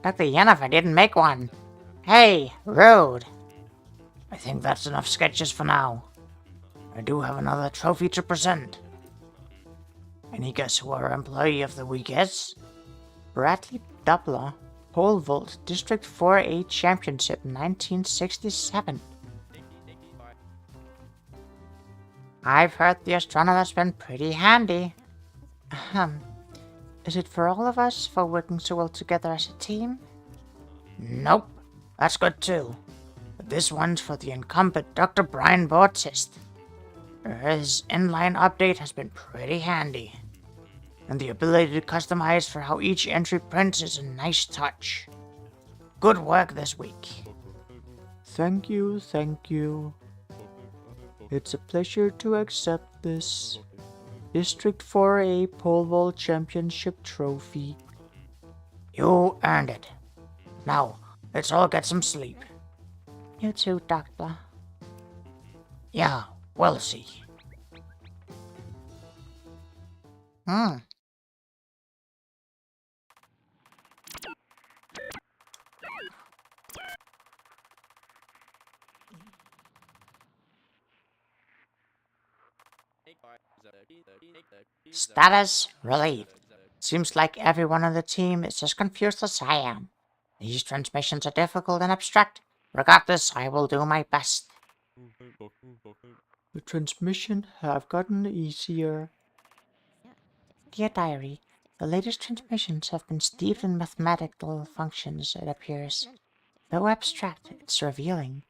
Speaker 1: Dr. Yeenafer didn't make one. Hey, rude.
Speaker 2: I think that's enough sketches for now. I do have another trophy to present. Any guess who our employee of the week is?
Speaker 1: Bradley Doubler, pole vault, District 4A Championship 1967. I've heard the astronomer's been pretty handy. Is it for all of us for working so well together as a team?
Speaker 2: Nope, that's good too. But this one's for the incumbent Dr. Brian Bautist. His inline update has been pretty handy. And the ability to customize for how each entry prints is a nice touch. Good work this week.
Speaker 3: Thank you. It's a pleasure to accept this District 4A Pole Vault Championship trophy.
Speaker 2: You earned it. Now, let's all get some sleep.
Speaker 1: You too, Doctor.
Speaker 2: Yeah, we'll see.
Speaker 1: Status relieved.
Speaker 2: Seems like everyone on the team is as confused as I am. These transmissions are difficult and abstract. Regardless, I will do my best.
Speaker 3: The transmission have gotten easier.
Speaker 1: Dear Diary, the latest transmissions have been steeped in mathematical functions, it appears. Though abstract, it's revealing.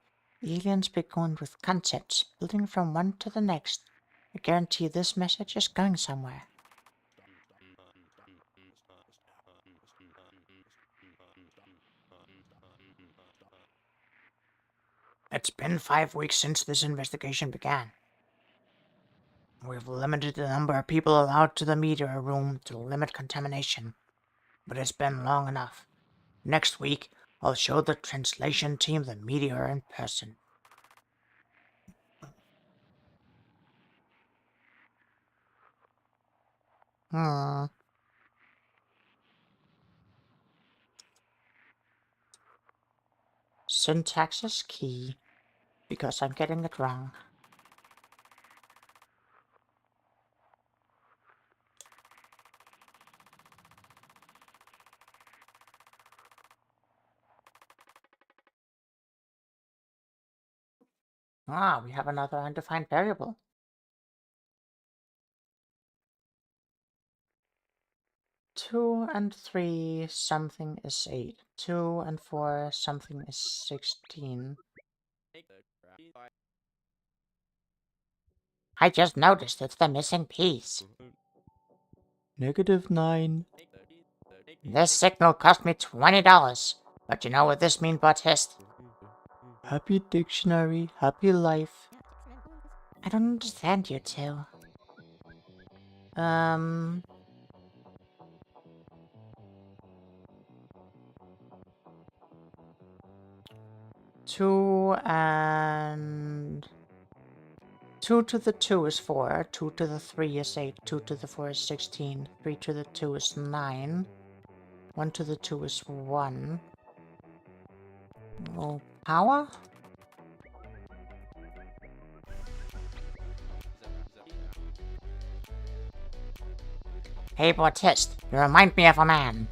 Speaker 1: Aliens begin with concepts, building from one to the next. I guarantee this message is going somewhere.
Speaker 2: It's been 5 weeks since this investigation began. We've limited the number of people allowed to the media room to limit contamination. But it's been long enough. Next week, I'll show the translation team the meteor in person.
Speaker 1: Syntax is key, because I'm getting it wrong. Ah, we have another undefined variable. 2 and 3 something is 8. 2 and 4 something is 16.
Speaker 2: I just noticed it's the missing piece.
Speaker 3: -9.
Speaker 2: This signal cost me $20. But you know what this means, Bautist?
Speaker 3: Happy dictionary, happy life.
Speaker 1: I don't understand you two. Two and 2 to the 2 is 4, 2 to the 3 is 8, 2 to the 4 is 16, 3 to the 2 is 9, 1 to the 2 is 1. Oh, power?
Speaker 2: Hey, Bautist, you remind me of a man.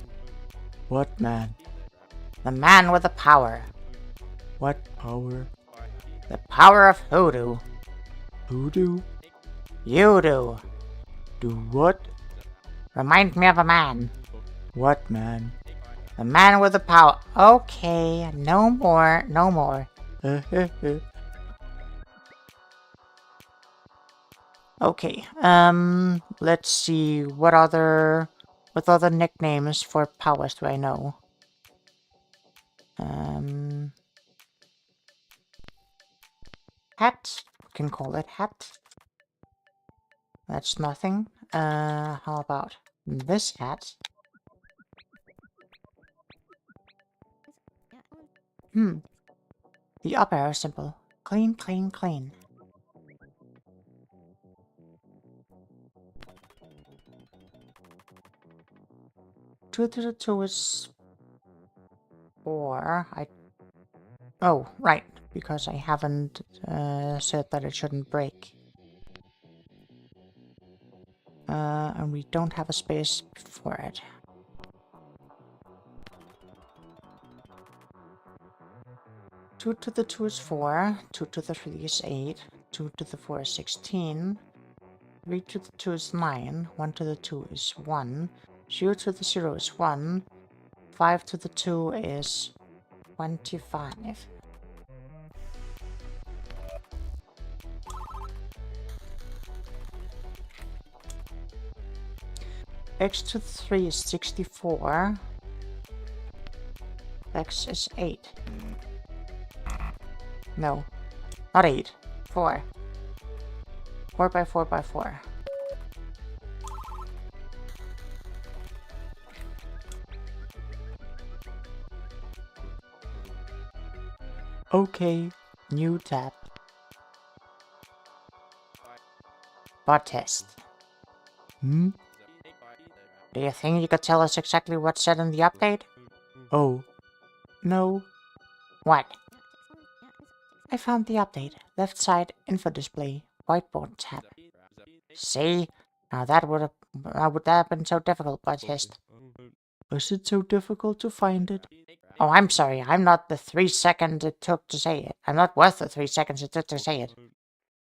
Speaker 3: What man?
Speaker 2: The man with the power.
Speaker 3: What power?
Speaker 2: The power of hoodoo.
Speaker 3: Voodoo?
Speaker 2: You do.
Speaker 3: Do what?
Speaker 2: Remind me of a man.
Speaker 3: What man?
Speaker 2: The man with the power. Okay, no more, no more.
Speaker 1: Okay, let's see, what other nicknames for powers do I know? Hat, we can call it hat. That's nothing. How about this hat? The up arrow symbol. Clean, clean, clean. Two to the 2 is 4. Oh, right, because I haven't said that it shouldn't break. And we don't have a space for it. Two to the 2 is 4, 2 to the 3 is 8, 2 to the 4 is 16, 3 to the 2 is 9, 1 to the 2 is 1, 0 to the 0 is 1, 5 to the 2 is 25. X to the 3 is 64. X is 8. No, not 8. 4. 4 by 4 by 4.
Speaker 3: Okay, new tab.
Speaker 2: Bautist,
Speaker 3: Hmm?
Speaker 2: do you think you could tell us exactly what's said in the update?
Speaker 3: Oh. No.
Speaker 2: What?
Speaker 1: I found the update. Left side info display. Whiteboard tab.
Speaker 2: See? Now that would
Speaker 1: Why would that have been so difficult, Baptiste?
Speaker 3: Was it so difficult to find it?
Speaker 1: Oh, I'm sorry. I'm not the 3 seconds it took to say it. I'm not worth the 3 seconds it took to say it.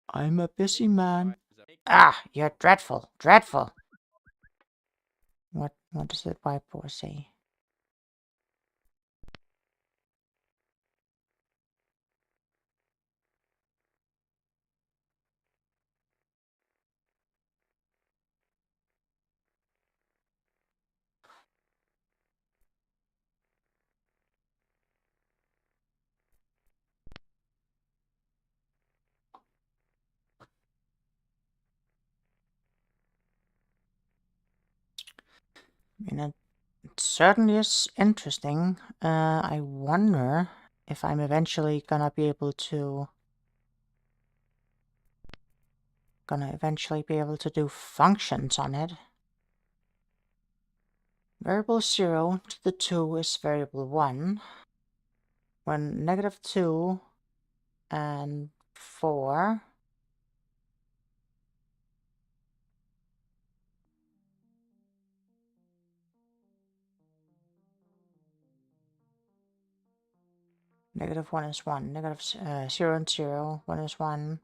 Speaker 3: I'm a busy man.
Speaker 1: Ah, you're dreadful. Dreadful. What does the whiteboard say? I mean, it certainly is interesting. I wonder if I'm eventually gonna be able to do functions on it. Variable 0 to the 2 is variable 1. When -2 and 4 -1 is 1, 0 and 0, 1 is 1,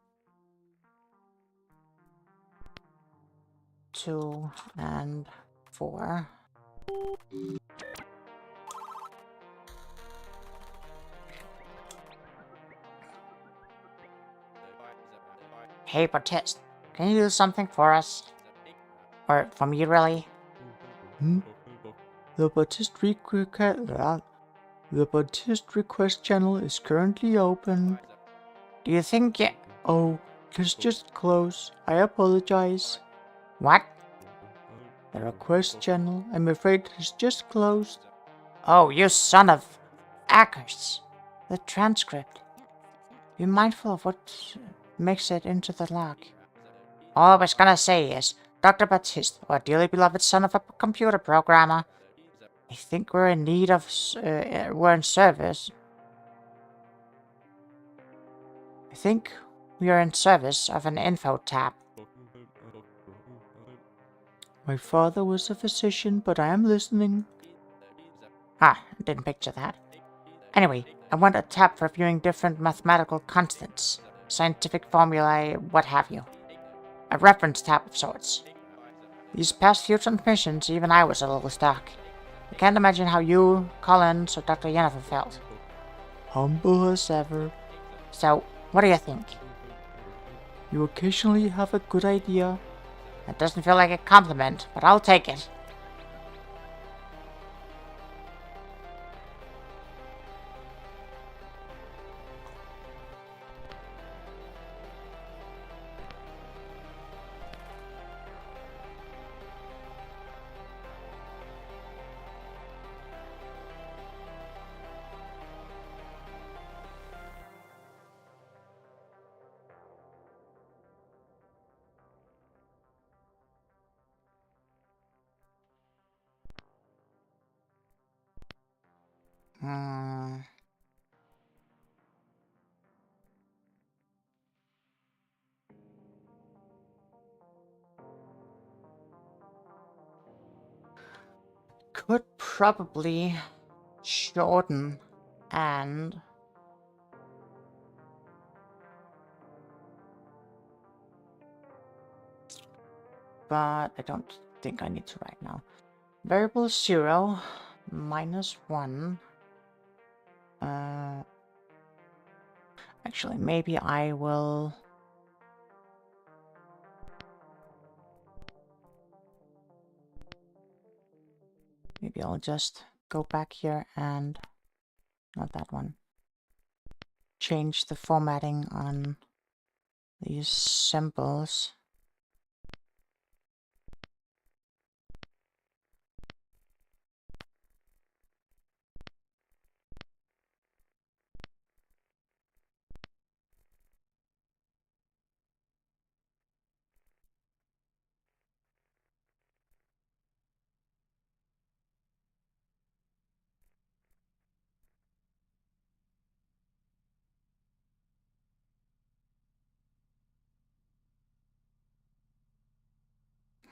Speaker 1: 2 and 4. Hey, Baptiste, can you do something for us? Or for me, really?
Speaker 3: The Baptiste request channel is currently open.
Speaker 1: Do you think you...
Speaker 3: Oh, let's just close. I apologize.
Speaker 1: What?
Speaker 3: The request channel, I'm afraid, is just closed.
Speaker 1: Oh, you son of... Ackers. The transcript. Be mindful of what makes it into the log. All I was gonna say is, Dr. Baptiste, our dearly beloved son of a computer programmer, I think we're in need of... we're in service. I think we are in service of an info tab.
Speaker 3: My father was a physician, but I am listening.
Speaker 1: Ah, didn't picture that. Anyway, I want a tab for viewing different mathematical constants, scientific formulae, what have you. A reference tab of sorts. These past few transmissions, even I was a little stuck. I can't imagine how you, Collins, or Dr. Yeenafer felt.
Speaker 3: Humble as ever.
Speaker 1: So, what do you think?
Speaker 3: You occasionally have a good idea.
Speaker 1: That doesn't feel like a compliment, but I'll take it. Hmm... Could probably shorten and... But I don't think I need to right now. Variable 0, -1. Actually, maybe I will... Maybe I'll just go back here and... Not that one. Change the formatting on these symbols.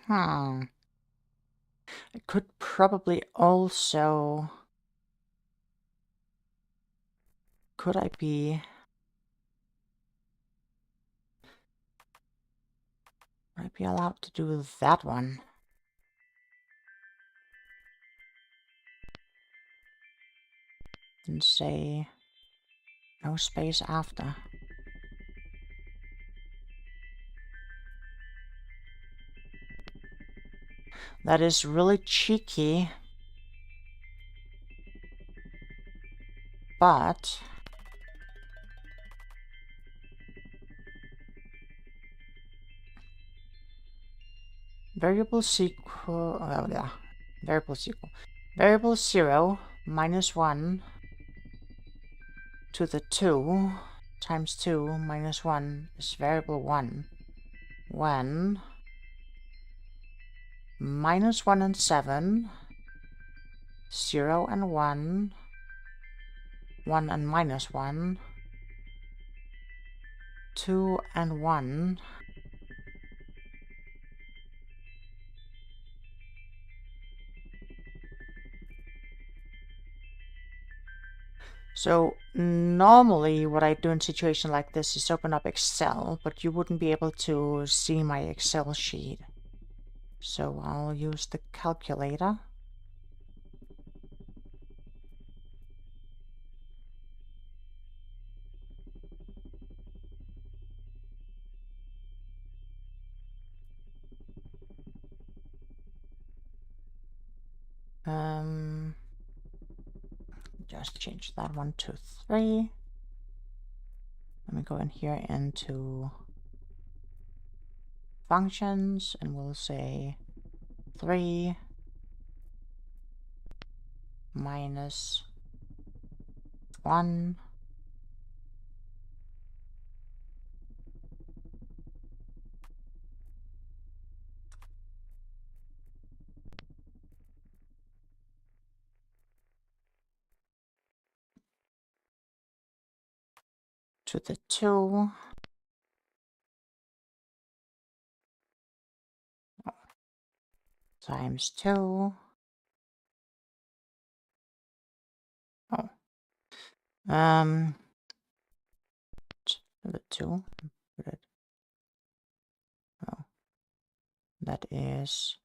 Speaker 1: Hmm.
Speaker 3: I could probably also... Could I be... Would I be allowed to do that one? And say... No space after. That is really cheeky. But... Variable sequel... Oh, yeah. Variable sequel. Variable 0 minus 1 to the 2 times 2 minus 1 is variable 1. When minus 1 and 7, 0 and 1, 1 and minus 1, 2 and 1, so normally what I do in a situation like this is open up Excel, but you wouldn't be able to see my Excel sheet. So I'll use the calculator. Just change that one to 3. Let me go in here into functions and we'll say 3 minus 1 to the 2 times 2. Oh. The 2. Oh. That is...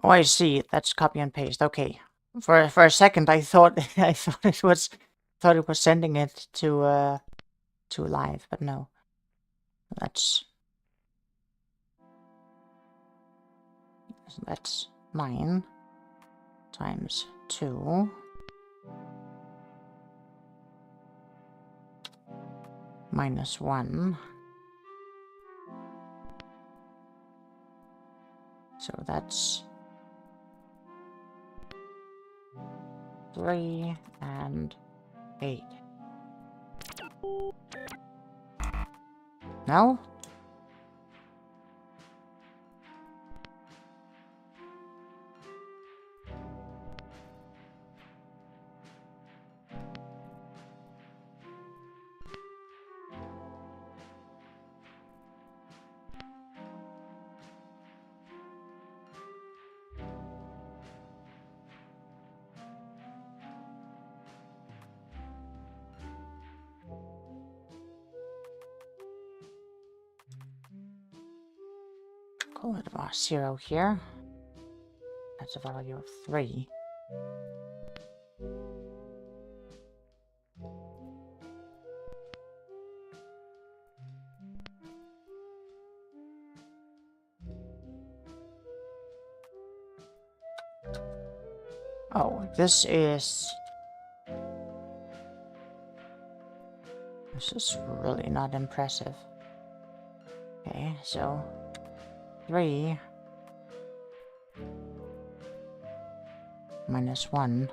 Speaker 3: Oh, I see. That's copy and paste. Okay. For a second, I thought it was sending it to live, but no. That's 9 times 2 minus 1. So that's 3 and 8. No? Call it var 0 here. That's a value of 3. Oh, this is really not impressive. Okay, so 3 minus 1.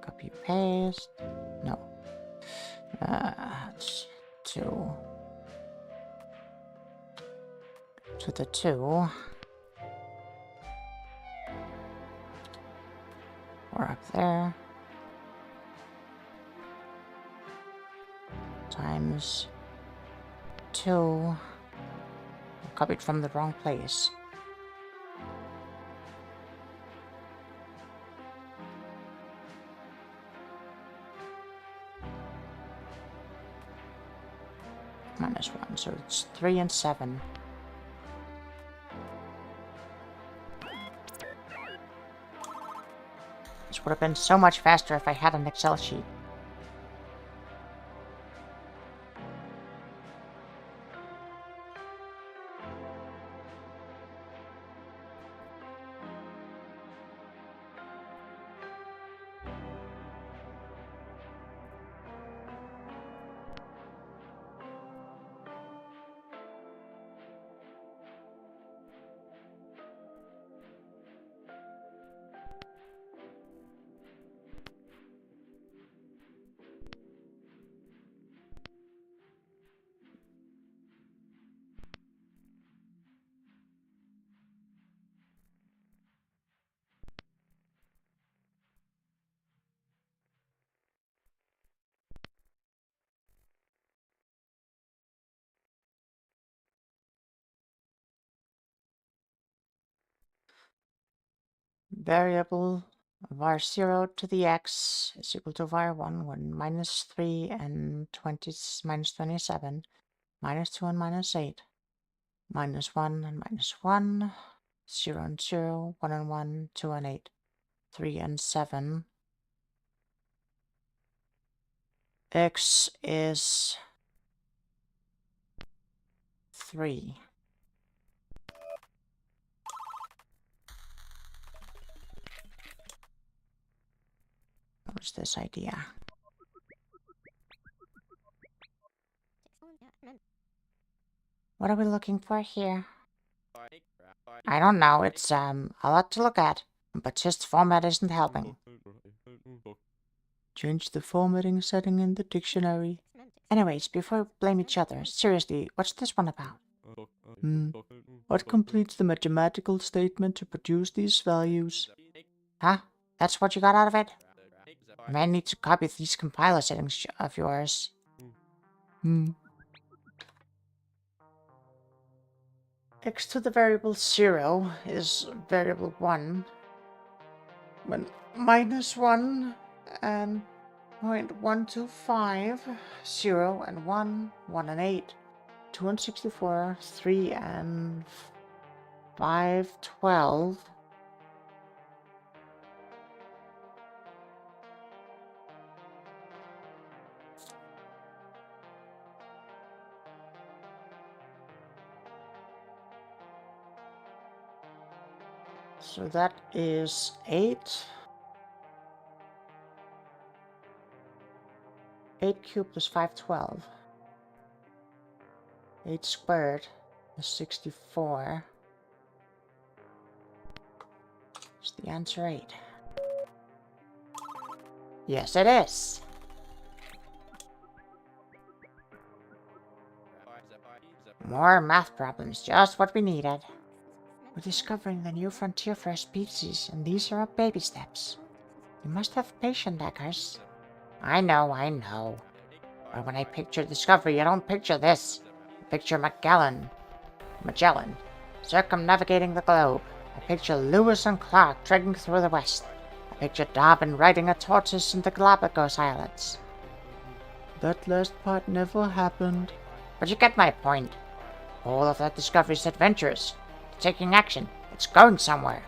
Speaker 3: Copy paste. No. It's 2 to the 2
Speaker 1: Or up there. Times 2. Copied from the wrong place. -1, so it's 3 and 7. This would have been so much faster if I had an Excel sheet. Variable var0 to the x is equal to var1 when -3 and 20 -27, -2 and -8, -1 and -1, 0 and 0, 1 and 1, 2 and 8, 3 and 7. X is 3. What was this idea? What are we looking for here? I don't know, it's a lot to look at, but just format isn't helping. Change the formatting setting in the dictionary. Anyways, before we blame each other, seriously, what's this one about? What completes the mathematical statement to produce these values? Huh? That's what you got out of it? I may need to copy these compiler settings of yours. X to the variable 0 is variable 1. When -1 and 0.125, 0 and 1, 1 and 8, 2 and 64, 3 and 5, 12. So that is 8. 8 cubed is 512. 8 squared is 64. Is the answer 8? Yes, it is. More math problems, just what we needed. We're discovering the new frontier for our species, and these are our baby steps. You must have patience, Deckers. I know. But when I picture discovery, I don't picture this. I picture Magellan, circumnavigating the globe. I picture Lewis and Clark trekking through the West. I picture Darwin riding a tortoise in the Galapagos Islands.
Speaker 3: That last part never happened.
Speaker 1: But you get my point. All of that discovery is adventurous. It's taking action. It's going somewhere.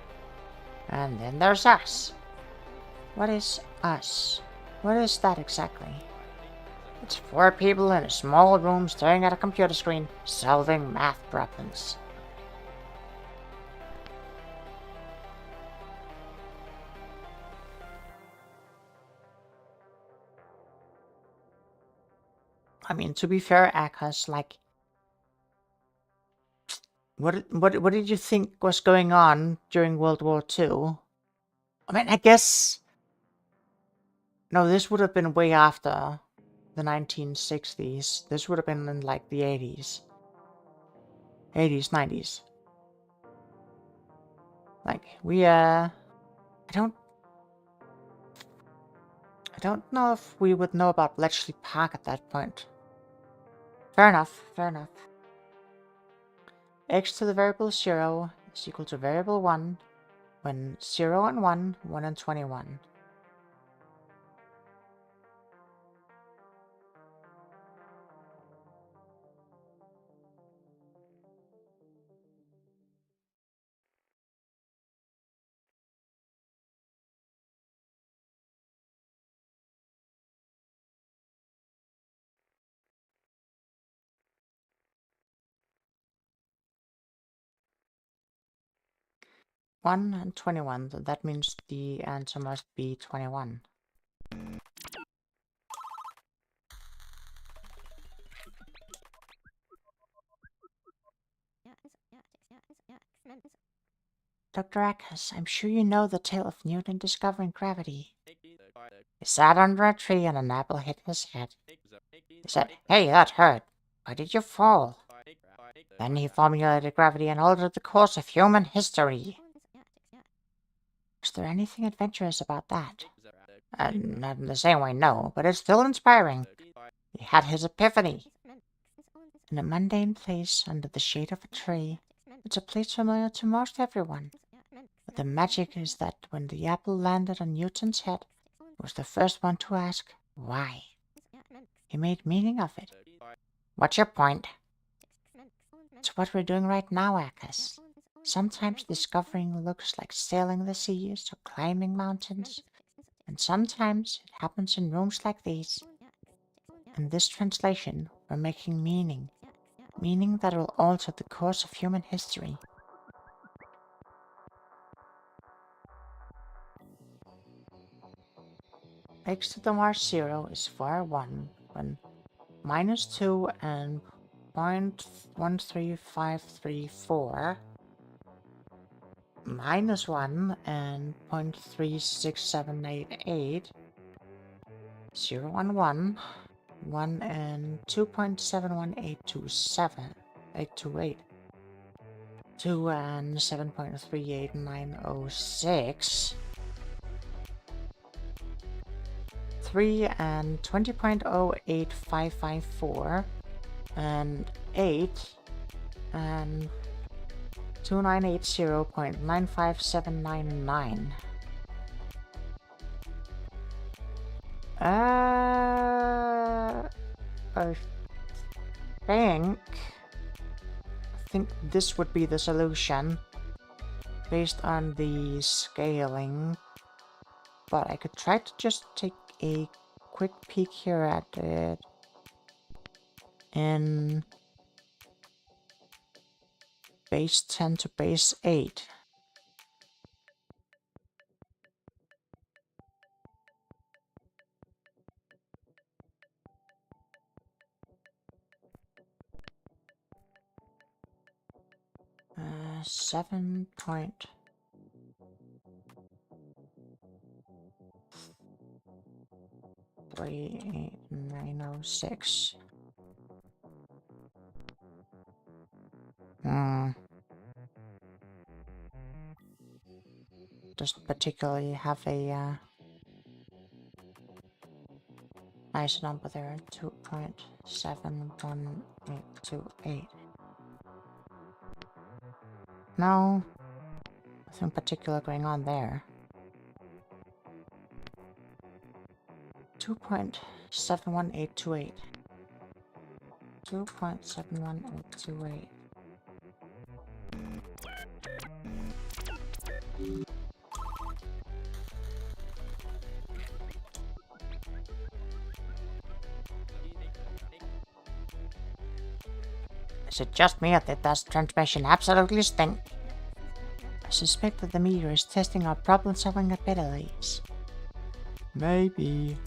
Speaker 1: And then there's us. What is us? What is that exactly? It's 4 people in a small room staring at a computer screen, solving math problems. I mean, to be fair, Akos, like, what did you think was going on during World War II? I mean, I guess... No, this would have been way after the 1960s. This would have been in, like, the 80s. 80s, 90s. Like, I don't... I don't know if we would know about Bletchley Park at that point. Fair enough, fair enough. X to the variable 0 is equal to variable 1 when 0 and 1, 1 and 21. One and 21, so that means the answer must be 21. Dr. Ackes, I'm sure you know the tale of Newton discovering gravity. He sat under a tree and an apple hit his head. He said, "Hey, that hurt. Why did you fall?" Then he formulated gravity and altered the course of human history. Is there anything adventurous about that? Not in the same way, no, but it's still inspiring. He had his epiphany. In a mundane place under the shade of a tree, it's a place familiar to most everyone. But the magic is that when the apple landed on Newton's head, he was the first one to ask, why? He made meaning of it. What's your point? It's what we're doing right now, Ackes. Sometimes discovering looks like sailing the seas or climbing mountains, and sometimes it happens in rooms like these. In this translation, we're making meaning. Meaning that will alter the course of human history. X to the Mars 0 is var 1 when -2 and 0.13534 -1 and 0.36788 0 and 1 1 and 2.71827828 2 and 7.38906 3 and 20.08554 and 8 and 2980.95799. I think this would be the solution based on the scaling, but I could try to just take a quick peek here at it in base 10 to base 8. Uh, 7.38906. Doesn't particularly have a nice number there, 2.71828. No, nothing particular going on there. 2.71828. 2.71828. Is it just me or did that transmission absolutely stink? I suspect that the meter is testing our problem-solving abilities. Maybe.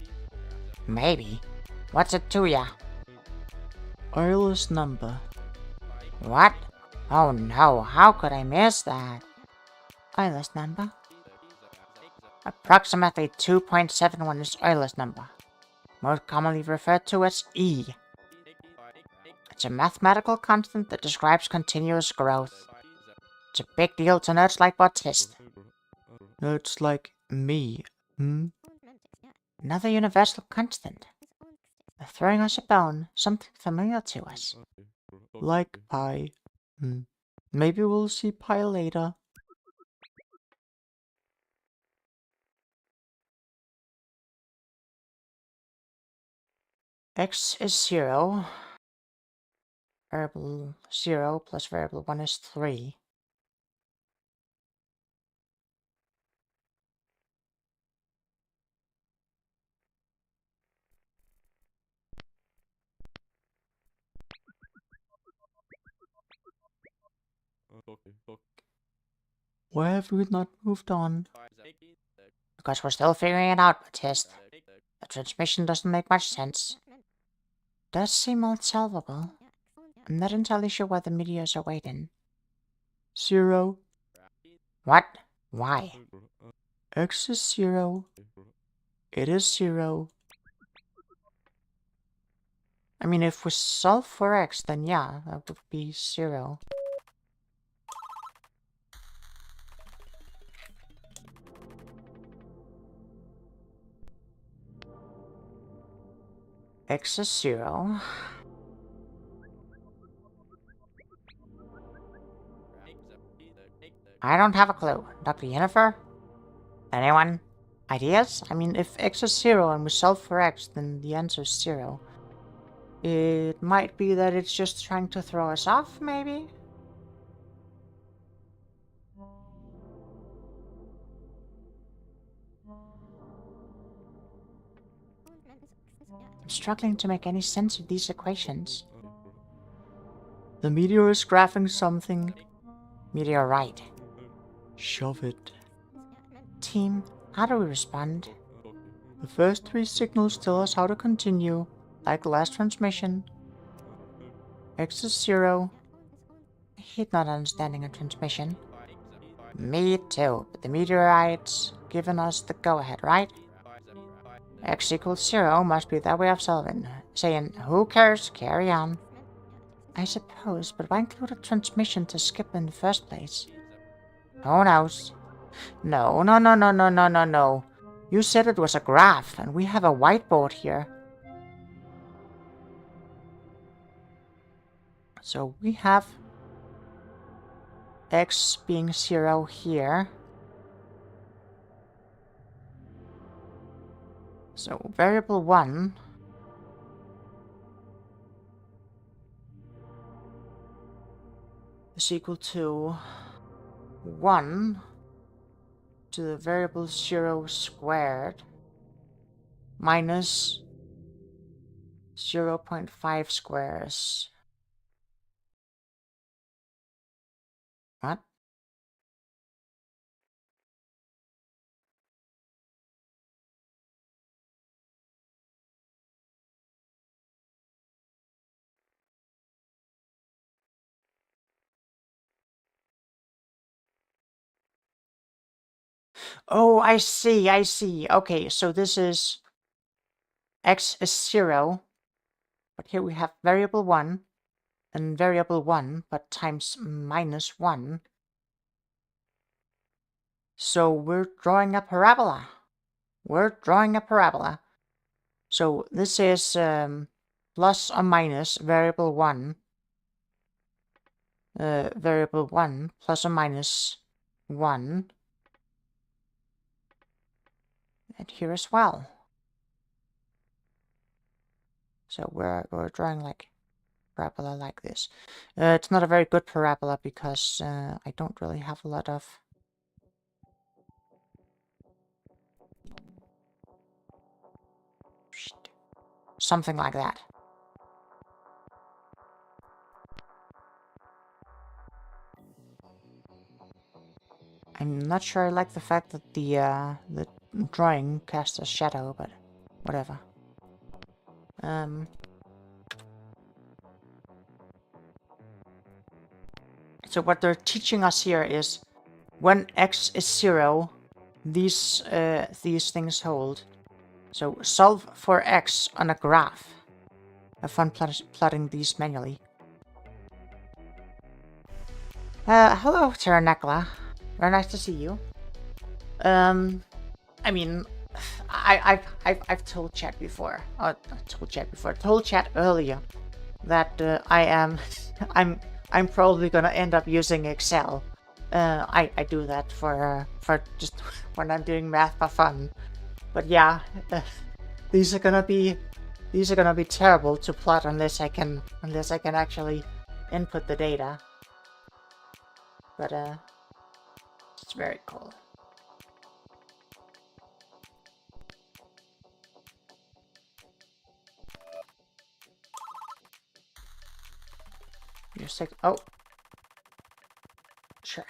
Speaker 1: Maybe? What's it to ya? Euler's number. What? Oh no, how could I miss that? Euler's number? Approximately 2.71 is Euler's number, most commonly referred to as E. It's a mathematical constant that describes continuous growth. It's a big deal to nerds like Bautist. Nerds like me, Another universal constant. They're throwing us a bone, something familiar to us.
Speaker 3: Like pi. Maybe we'll see pi later.
Speaker 1: X is 0. Variable 0 plus variable 1 is 3.
Speaker 3: Why have we not moved on?
Speaker 1: Because we're still figuring it out, Batiste. The transmission doesn't make much sense. Does seem unsolvable. I'm not entirely sure why the meteors are waiting.
Speaker 3: 0.
Speaker 1: What? Why?
Speaker 3: X is 0. It is 0.
Speaker 1: I mean, if we solve for X, then yeah, that would be 0. X is 0. I don't have a clue. Dr. Yeenafer? Anyone? Ideas? I mean, if X is 0 and we solve for X, then the answer is 0. It might be that it's just trying to throw us off, maybe? I'm struggling to make any sense of these equations.
Speaker 3: The meteor is graphing something.
Speaker 1: Meteorite.
Speaker 3: Shove it.
Speaker 1: Team, how do we respond?
Speaker 3: The first 3 signals tell us how to continue, like the last transmission. X is 0.
Speaker 1: I hate not understanding a transmission. Me too, but the meteorite's given us the go-ahead, right? X equals 0 must be their way of solving. Saying, who cares, carry on. I suppose, but why include a transmission to skip in the first place? Who knows? No. You said it was a graph, and we have a whiteboard here. So we have X being 0 here. So variable 1 is equal to 1 to the variable 0 squared minus 0.5 squares. What? Oh, I see. Okay, so this is X is 0, but here we have variable 1, and variable 1, but times minus 1. So we're drawing a parabola. So this is plus or minus variable 1. Variable 1 plus or minus 1. And here as well. So we're drawing like parabola like this. It's not a very good parabola because I don't really have a lot of something like that. I'm not sure I like the fact that the drawing casts a shadow, but whatever. So what they're teaching us here is when X is 0, these things hold. So solve for X on a graph. Have fun plotting these manually. Hello, Terranecla. Very nice to see you. I mean, I've told chat before. Not told chat earlier that I'm probably gonna end up using Excel. I do that for just when I'm doing math for fun. But yeah, these are gonna be terrible to plot unless I can actually input the data. But it's very cool. Just like, oh, sure.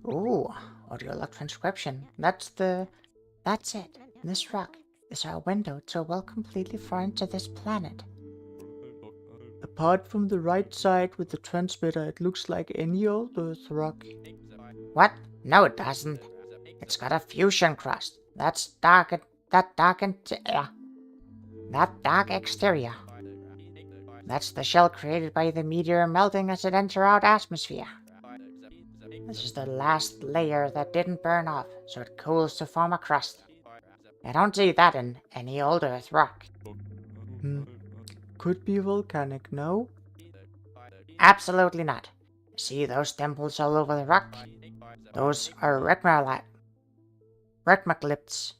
Speaker 1: Ooh, audio log transcription. That's it. This rock is our window to a world completely foreign to this planet. Apart from the right side with the transmitter, it looks like any old Earth rock. What? No, it doesn't. It's got a fusion crust. That dark exterior. That's the shell created by the meteor melting as it entered our atmosphere. This is the last layer that didn't burn off, so it cools to form a crust. I don't see that in any old Earth rock. Could be volcanic, no? Absolutely not. See those dimples all over the rock? Those are regmaglyphs,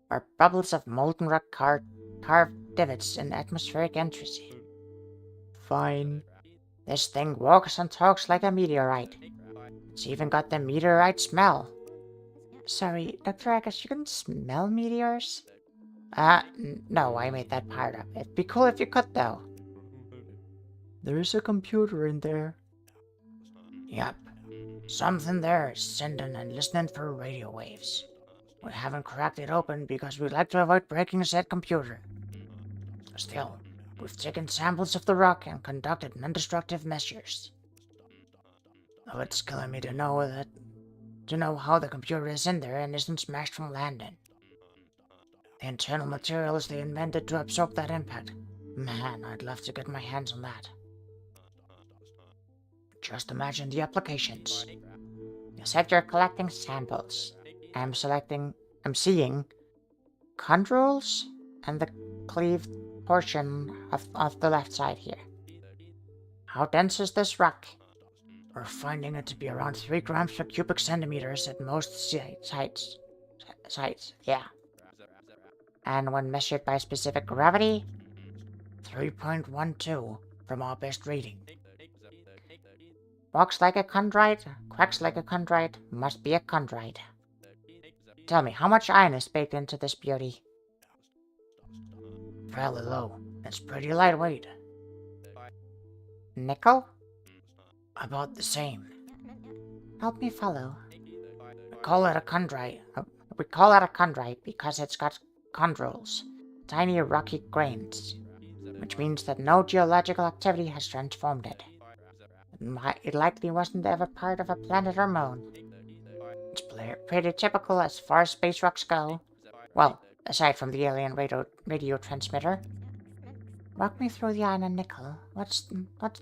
Speaker 1: or bubbles of molten rock carved divots in atmospheric entries. Fine. This thing walks and talks like a meteorite. It's even got the meteorite smell. Sorry, Dr. Agus, you can smell meteors? No, I made that part up. It'd be cool if you could, though. There is a computer in there. Yep. Something there is sending and listening for radio waves. We haven't cracked it open because we'd like to avoid breaking said computer. Still, we've taken samples of the rock and conducted non-destructive measures. Though it's killing me to know how the computer is in there and isn't smashed from landing. The internal materials they invented to absorb that impact. Man, I'd love to get my hands on that. Just imagine the applications. You said you're collecting samples. I'm seeing chondrules and the cleaved portion of the left side here. How dense is this rock? We're finding it to be around 3 grams per cubic centimeters at most sites. Yeah. And when measured by specific gravity, 3.12 from our best reading. Walks like a chondrite, quacks like a chondrite, must be a chondrite. Tell me, how much iron is baked into this beauty? Fairly low. It's pretty lightweight. Nickel? About the same. Help me follow. We call it a chondrite because it's got chondrules, tiny rocky grains, which means that no geological activity has transformed it. It likely wasn't ever part of a planet or moon. It's pretty typical as far as space rocks go. Well, aside from the alien radio transmitter. Walk me through the iron and nickel. What's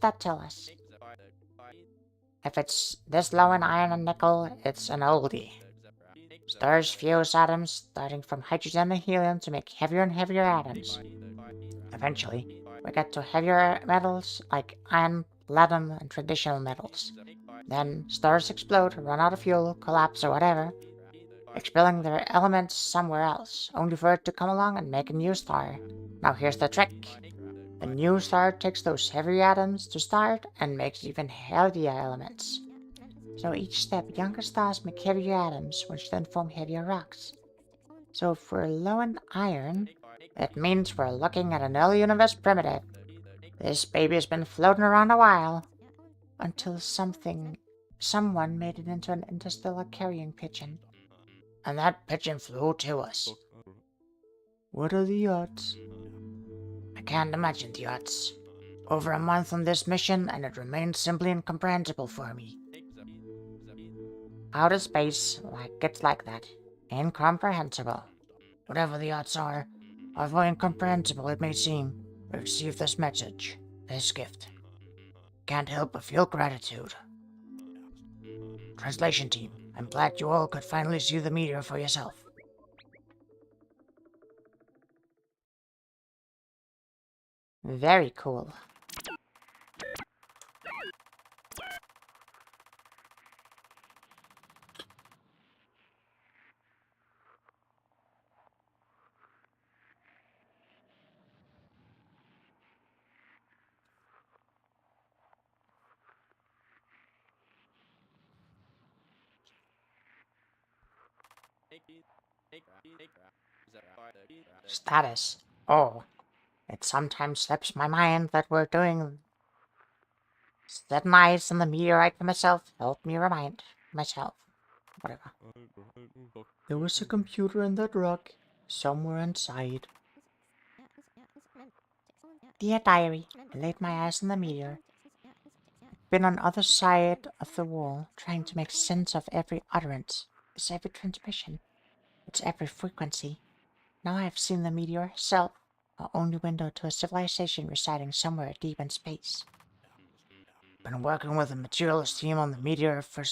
Speaker 1: that tell us? If it's this low in iron and nickel, it's an oldie. Stars fuse atoms starting from hydrogen and helium to make heavier and heavier atoms. Eventually, we get to heavier metals like iron, platinum, and traditional metals. Then, stars explode, run out of fuel, collapse, or whatever, expelling their elements somewhere else, only for it to come along and make a new star. Now here's the trick. The new star takes those heavier atoms to start and makes even heavier elements. So each step, younger stars make heavier atoms, which then form heavier rocks. So if we're low in iron, it means we're looking at an early universe primitive. This baby's been floating around a while, until someone made it into an interstellar carrying pigeon. And that pigeon flew to us. What are the odds? I can't imagine the odds. Over a month on this mission, and it remains simply incomprehensible for me. Outer space, it's like that. Incomprehensible. Whatever the odds are, however incomprehensible it may seem, we receive this message, this gift. Can't help but feel gratitude.
Speaker 2: Translation team, I'm glad you all could finally see the meteor for yourself.
Speaker 1: Very cool. Status. Oh, it sometimes slips my mind that we're doing that nice and the meteorite for myself. Help me remind myself. Whatever.
Speaker 3: There was a computer in that rock, somewhere inside.
Speaker 1: Dear diary, I laid my eyes on the meteor. Been on other side of the wall, trying to make sense of every utterance. It's every transmission. It's every frequency. Now I've seen the meteor herself, our only window to a civilization residing somewhere deep in space.
Speaker 2: Been working with the materialist team on the meteor for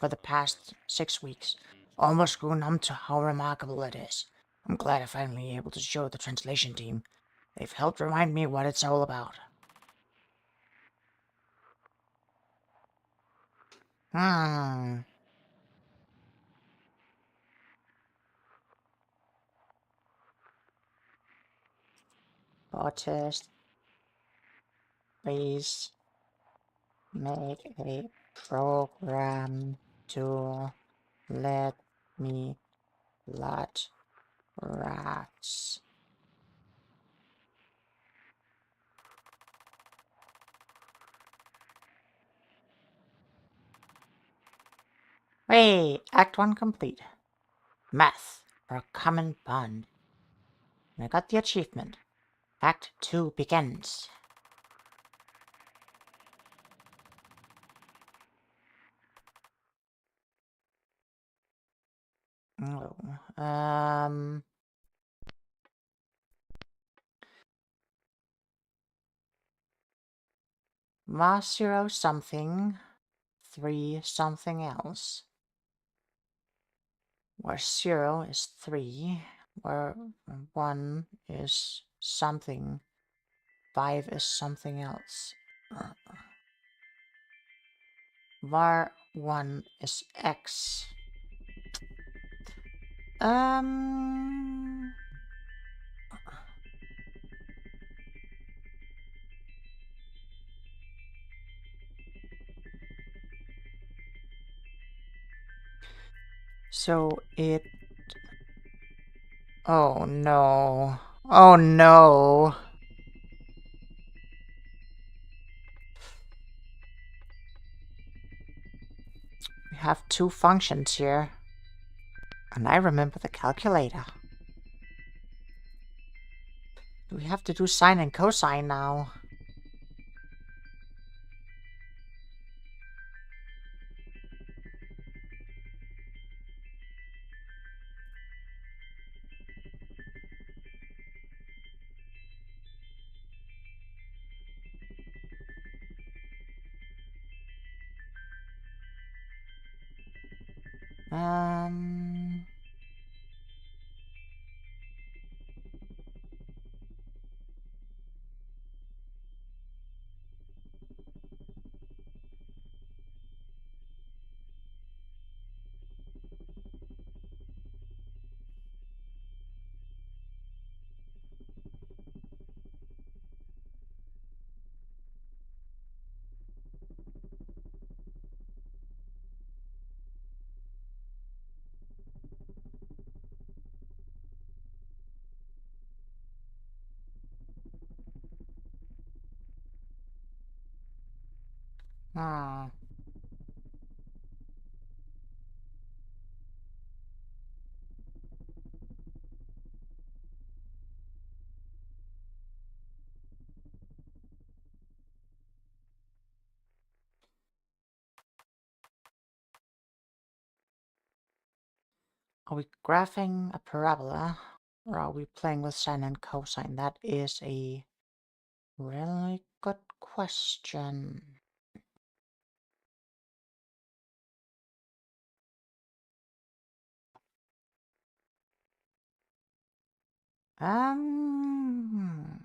Speaker 2: the past 6 weeks. Almost grew numb to how remarkable it is. I'm glad I'm finally able to show the translation team. They've helped remind me what it's all about. Hmm.
Speaker 1: Artist, please make a program to let me lot rats. Hey, Act 1 complete. Math, for a common bond. And I got the achievement. Act 2 begins. Oh, var 0 something, 3 something else. Where 0 is 3, where 1 is something, 5 is something else. Var 1 is x. Um... So it... Oh no. Oh no. We have two functions here. And I remember the calculator. We have to do sine and cosine now. Um... Hmm. Are we graphing a parabola? Or are we playing with sine and cosine? That is a really good question. Um.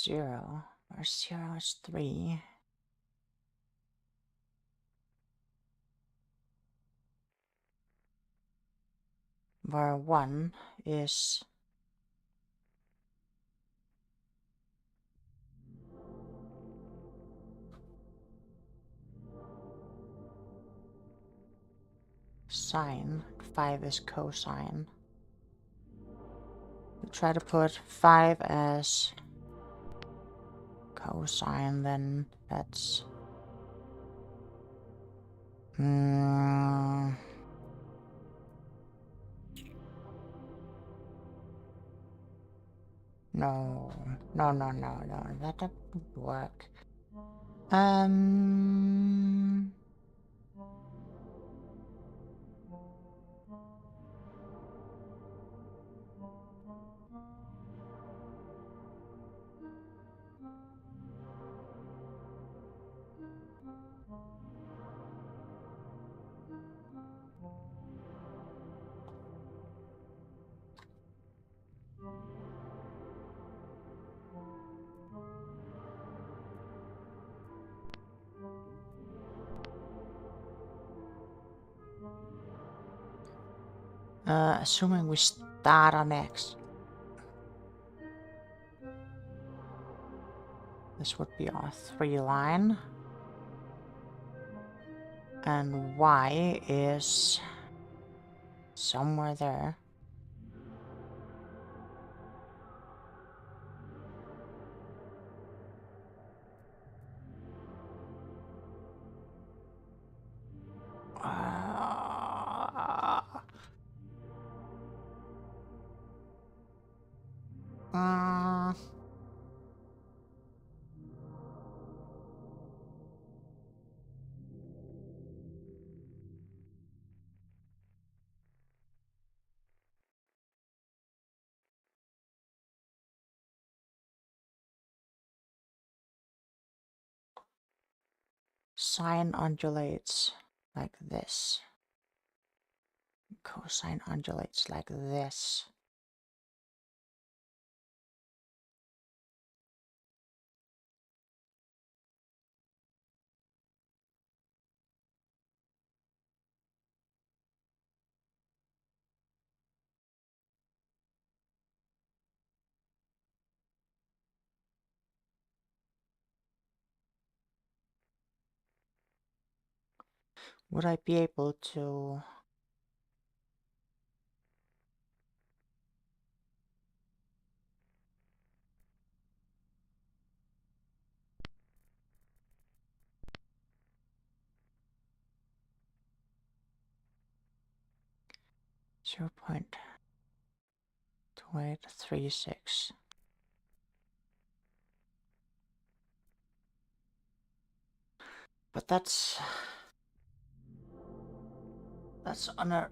Speaker 1: 0, where 0 is 3. Where 1 is sine, 5 is cosine. We try to put 5 as cosine, then that's... No, no, that doesn't work. Assuming we start on X. This would be our 3 line. And Y is somewhere there. Sine undulates like this. Cosine undulates like this. Would I be able to... 0.2836. But that's on a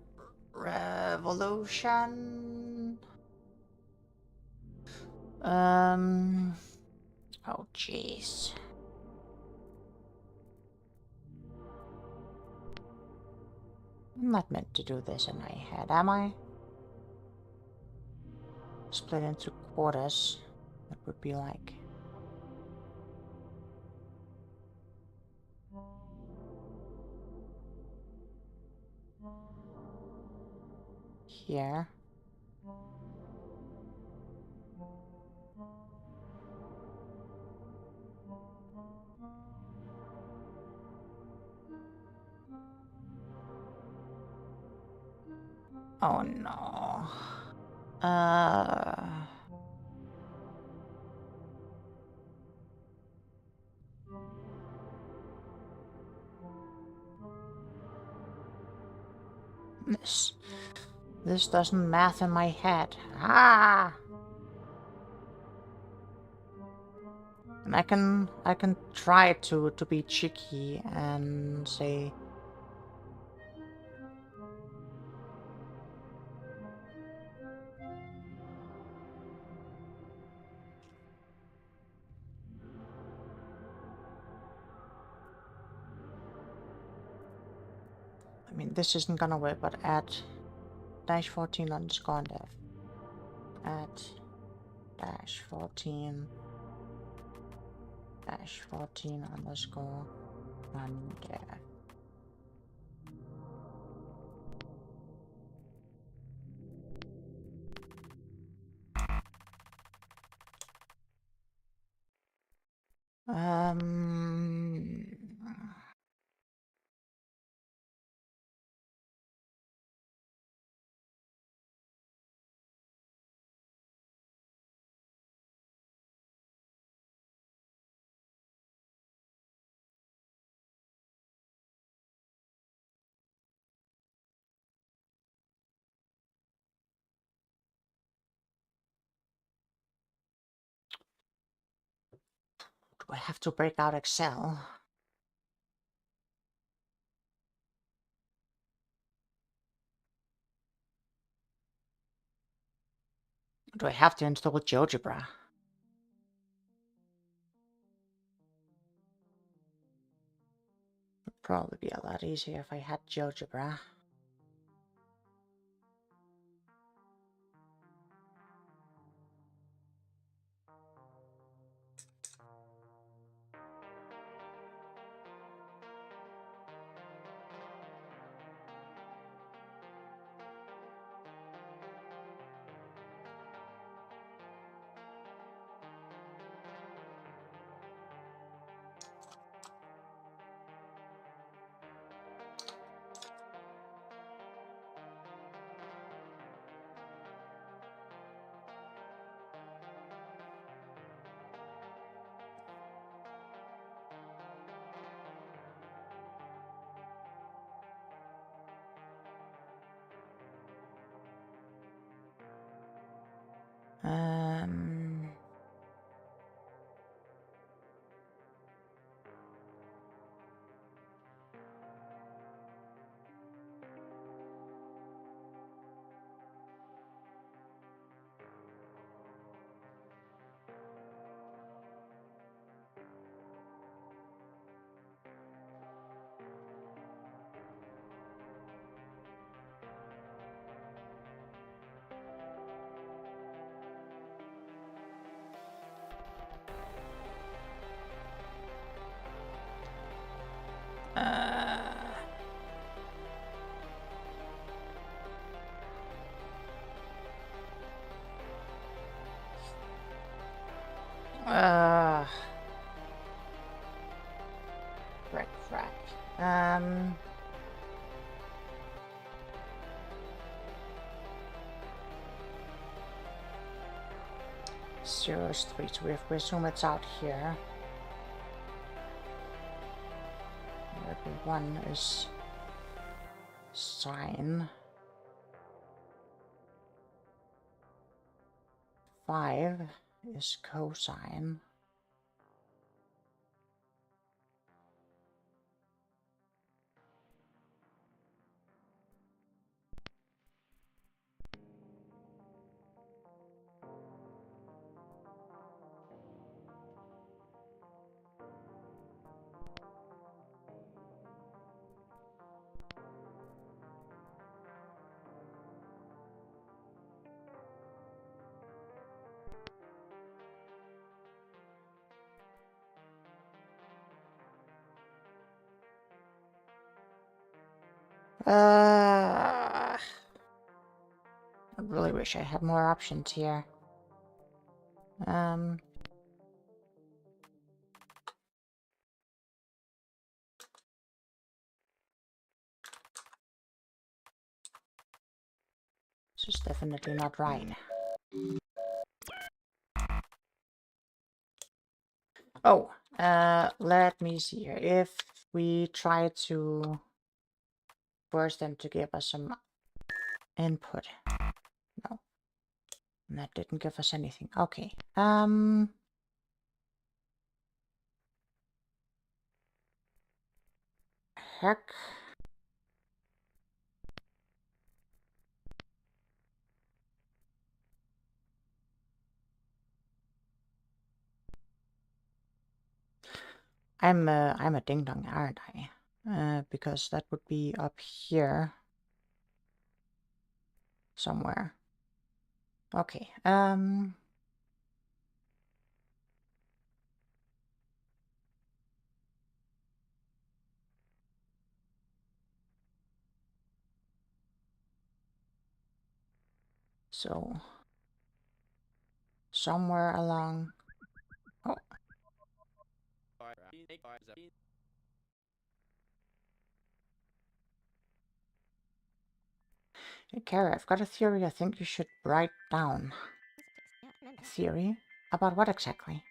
Speaker 1: revolution. Oh jeez. I'm not meant to do this in my head, am I? Split into quarters. That would be like... here. Oh no. This doesn't math in my head. Ah! And I can try to be cheeky and say...
Speaker 3: mean, this isn't gonna work, but add dash 14 underscore and f. Add dash 14 underscore and f. Do I have to break out Excel? Do I have to install GeoGebra? Would probably be a lot easier if I had GeoGebra. Um... Frack. Zero is 3, so we assume it's out here. Every 1 is sine. 5 is cosine. I really wish I had more options here. This is definitely not right. Oh, let me see here. If we try to force them to give us some input. No. That didn't give us anything. Okay. Heck. I'm a ding dong, aren't I? because that would be up here somewhere. Okay, so somewhere along... Oh. Hey, Kara, I've got a theory I think you should write down. A theory? About what exactly?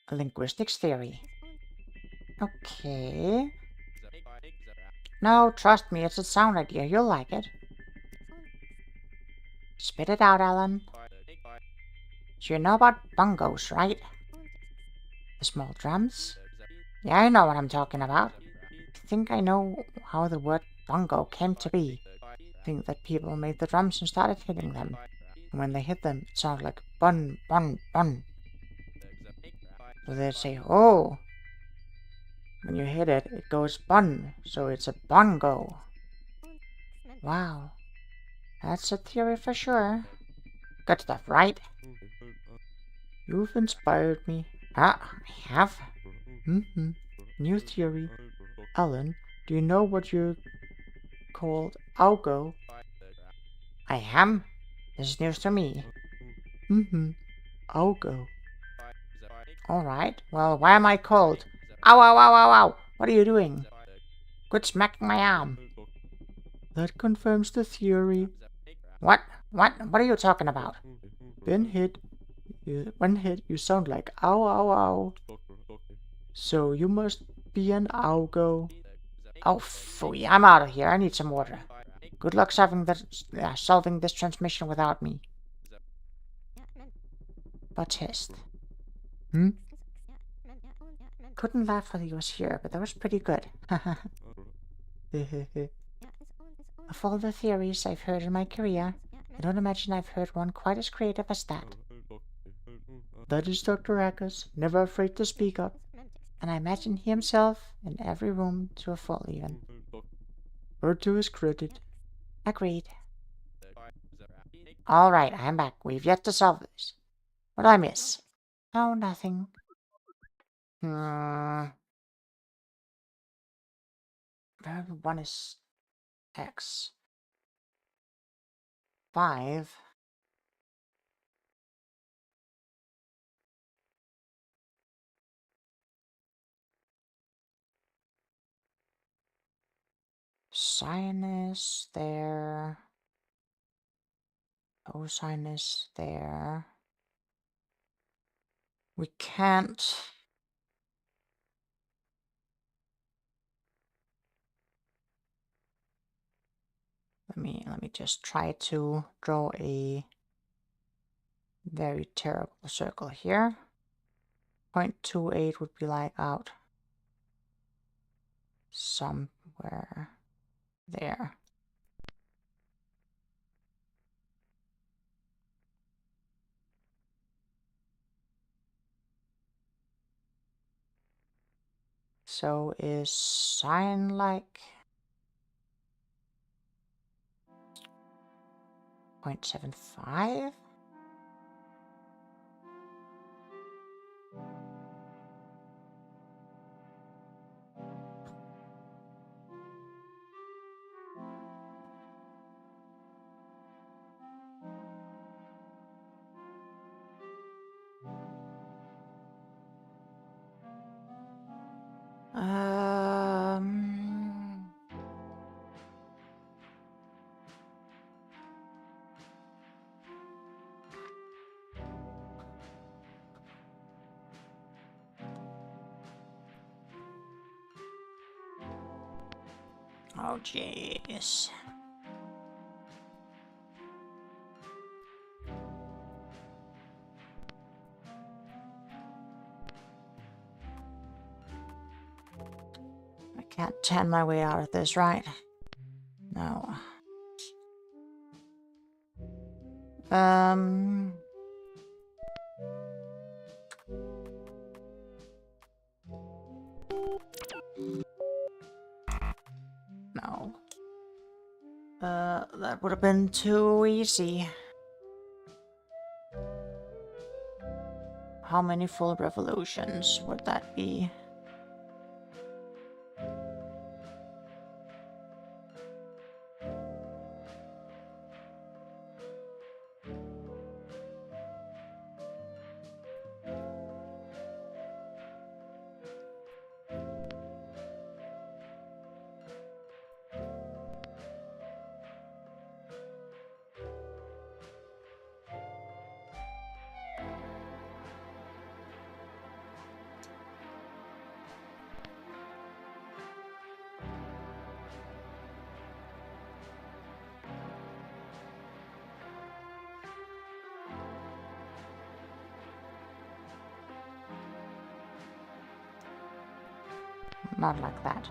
Speaker 3: A linguistics theory. Okay. No, trust me, it's a sound idea. You'll like it. Spit it out, Alan. So you know about bongos, right? The small drums? Yeah, I know what I'm talking about. I think I know how the word bongo came to be. I think that people made the drums and started hitting them. And when they hit them, it sounded like bun, bun, bun. So they'd say, oh. When you hit it, it goes bun, so it's a bongo. Wow. That's a theory for sure. Good stuff, right? You've inspired me. Ah, I have? Mm-hmm. New theory. Alan, do you know what you're called algo? I am? This is news to me. Mm-hmm. Algo. Alright, well, why am I called? Ow, ow, ow, ow, ow! What are you doing? Quit smacking my arm. That confirms the theory. What? What are you talking about? When hit, you sound like ow, ow, ow. So you must be an algo. Oh, phooey, I'm out of here. I need some water. Good luck solving this transmission without me. Bautist. Hmm? Couldn't laugh while he was here, but that was pretty good. Of all the theories I've heard in my career, I don't imagine I've heard one quite as creative as that. That is Dr. Akers, never afraid to speak up. And I imagine he himself in every room to a full even. Or to his credit. Agreed. Alright, I'm back. We've yet to solve this. What did I miss? Oh, nothing. Variable 1 is x. 5. Sinus there. Cosinus there. We can't... Let me just try to draw a very terrible circle here. 0.28 would be like out somewhere there. So is sine like 0.75? Oh, jeez. I can't tan my way out of this, right? No.
Speaker 1: that would have been too easy. How many full revolutions would that be? Not like that.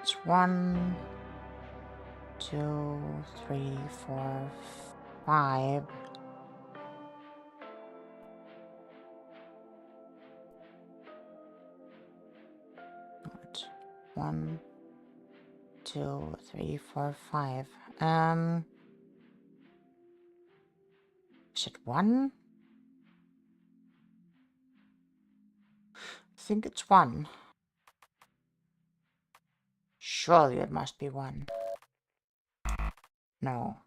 Speaker 1: It's 1, 2, 3, 4, 5. What? 1, 2, 3, 4, 5. Is it 1? I think it's 1. Surely it must be 1. No.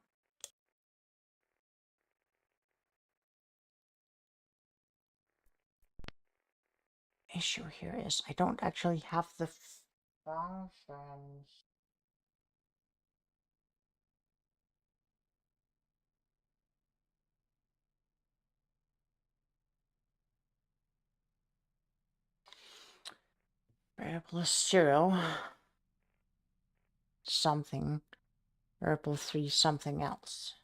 Speaker 1: Issue here is I don't actually have the functions. Variable 0. Something. Variable 3 something else.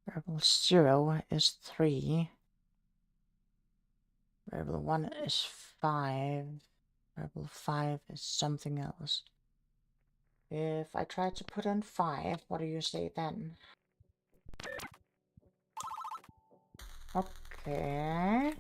Speaker 1: Variable 0 is 3. Variable 1 is 5. Variable 5 is something else. If I try to put in 5, what do you say then? Okay.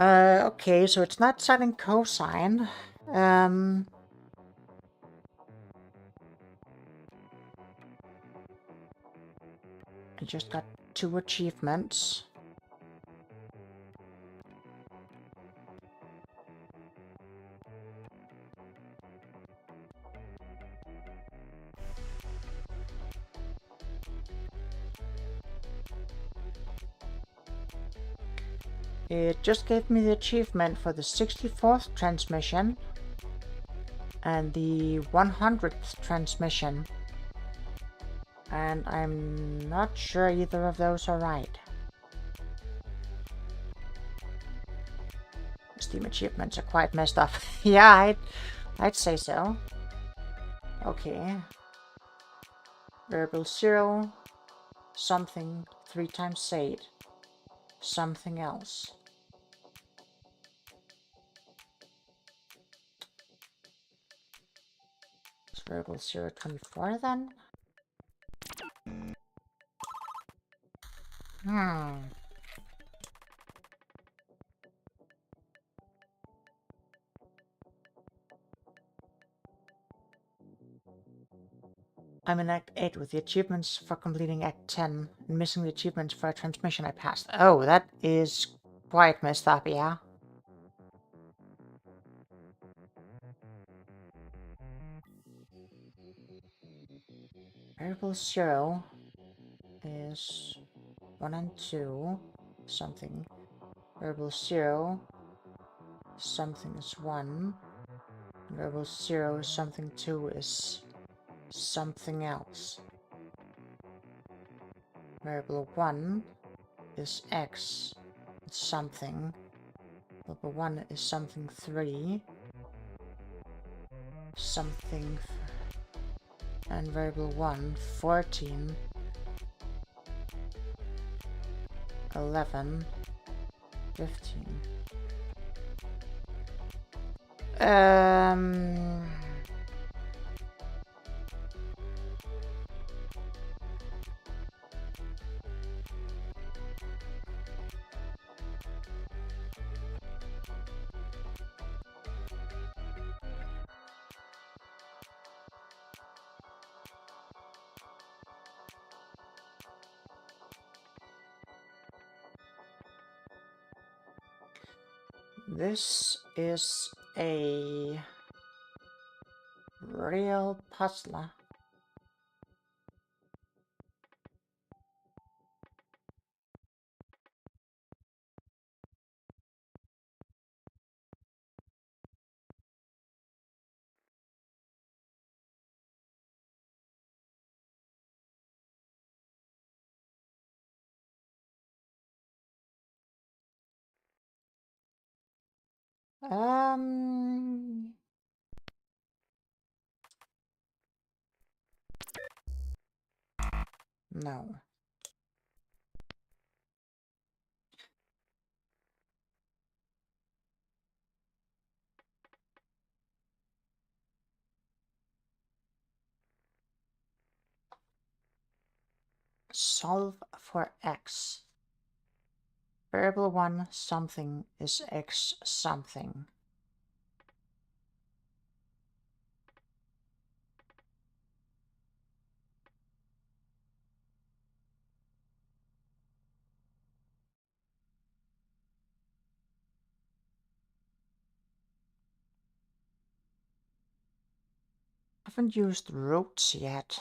Speaker 1: Okay, so it's not sine cosine. I just got 2 achievements. It just gave me the achievement for the 64th transmission and the 100th transmission. And I'm not sure either of those are right. Steam achievements are quite messed up. Yeah, I'd say so. Okay. Variable 0, something, 3 times 8, something else. Is variable 0 24 then? I'm in Act 8 with the achievements for completing Act 10 and missing the achievements for a transmission I passed. Oh, that is quite messed up, yeah? Variable 0 is 1 and 2, something. Variable 0, something is 1.
Speaker 3: Variable 0 is something, 2 is something else. Variable 1 is x, it's something. Variable 1 is something 3. Something. And variable 1, 14. 11. 15. This is a real puzzler. No. Solve for x. Variable 1 something is x something. I haven't used roots yet.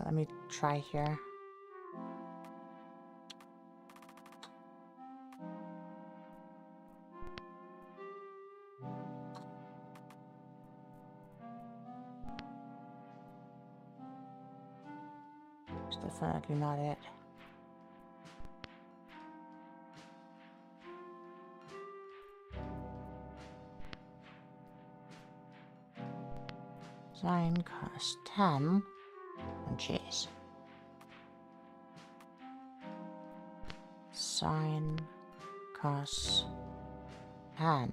Speaker 3: Let me try here. It's definitely not it. Sine cos 10. And jeez. Sine cos 10.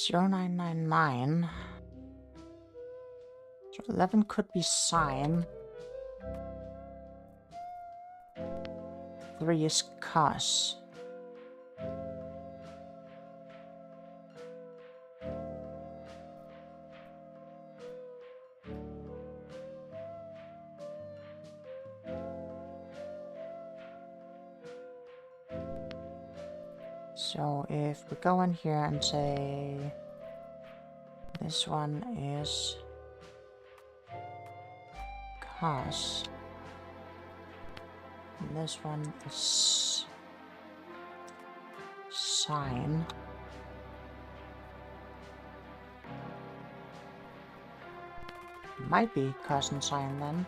Speaker 3: Zero 999. So 11 could be sine. 3 is cos. So if we go in here and say this one is cos, and this one is sine, might be cos and sine then.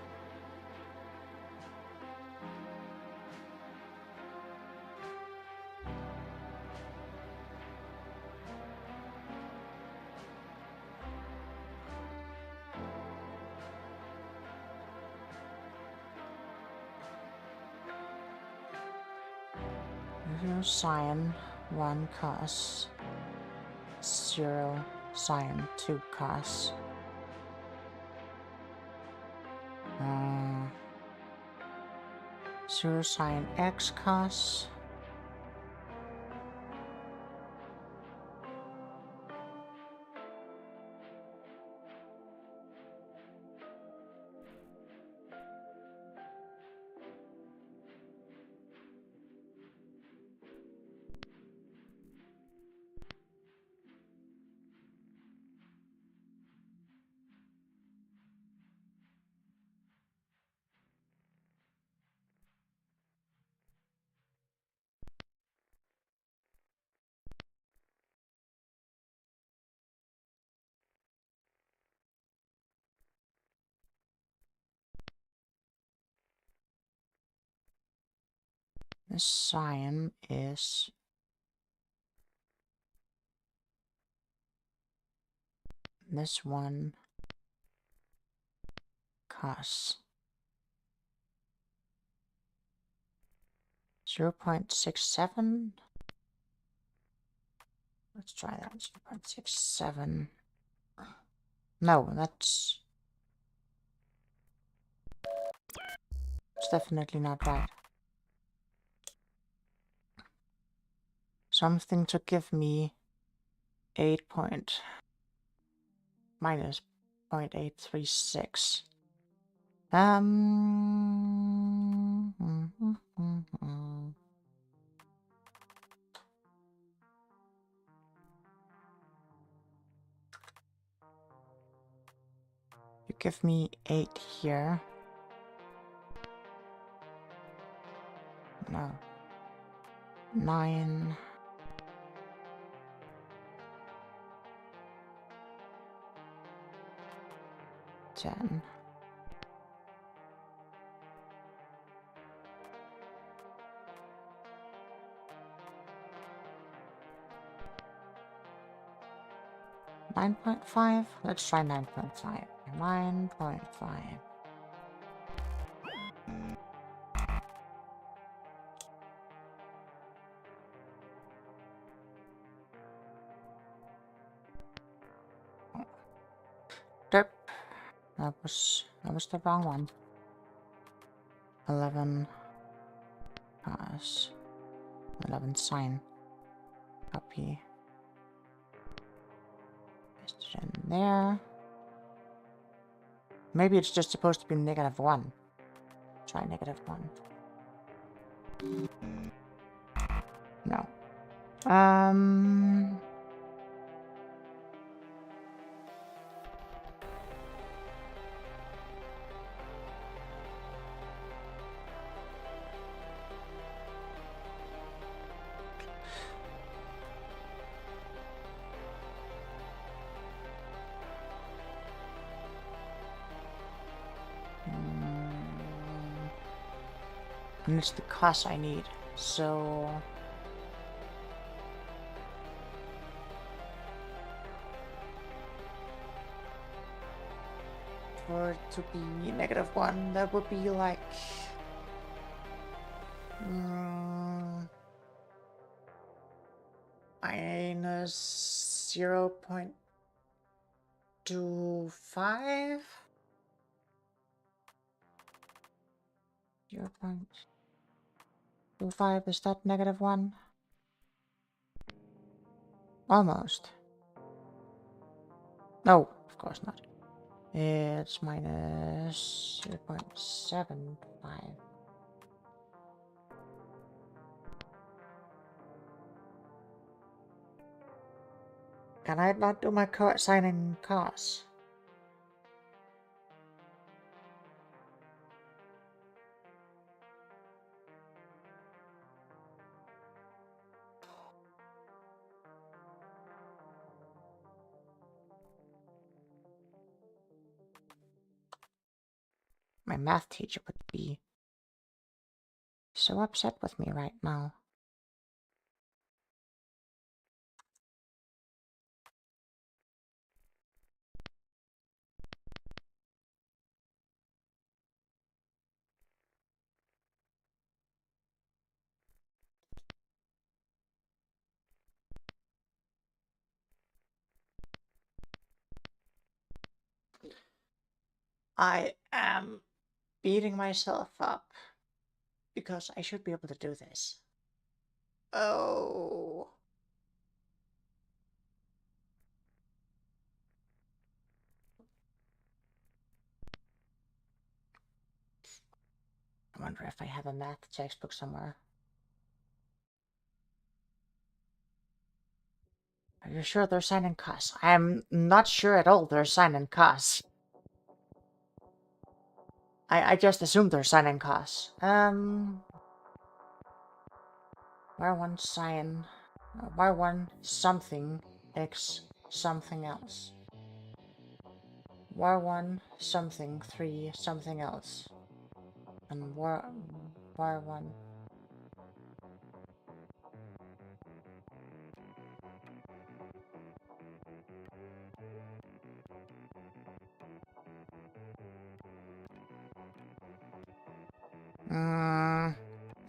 Speaker 3: Zero sine, 1 cos, 0 sine, 2 cos. 0 sine x cos. The sine is this one cos 0.67. Let's try that. 0.67. No, it's definitely not right. Something to give me 8 point minus 0.836. You give me 8 here. No. 9. 10. $9.5? Let's try 9.5. 9.5. Derp. That was the wrong one. 11 cos 11 sine. Copy. Paste it in there. Maybe it's just supposed to be -1. Try -1. No. And it's the cos I need, so... For it to be -1, that would be like... minus 0.25? 0.25, is that -1? Almost. No, of course not. It's minus 0.75. Can I not do my sine and cos? My math teacher would be so upset with me right now. I am beating myself up
Speaker 1: because I should be able to do this. Oh. I wonder if I have a math textbook somewhere. Are you sure they're signing costs? I'm not sure at all they're signing costs. I just assumed they're signing costs. Y1 sign. Y1 something X something else. Y1 something 3 something else. And Y1.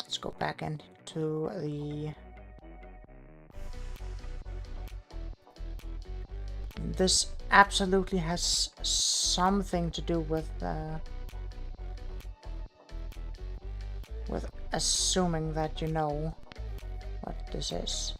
Speaker 1: Let's go back into the... This absolutely has something to do with assuming that you know what this is.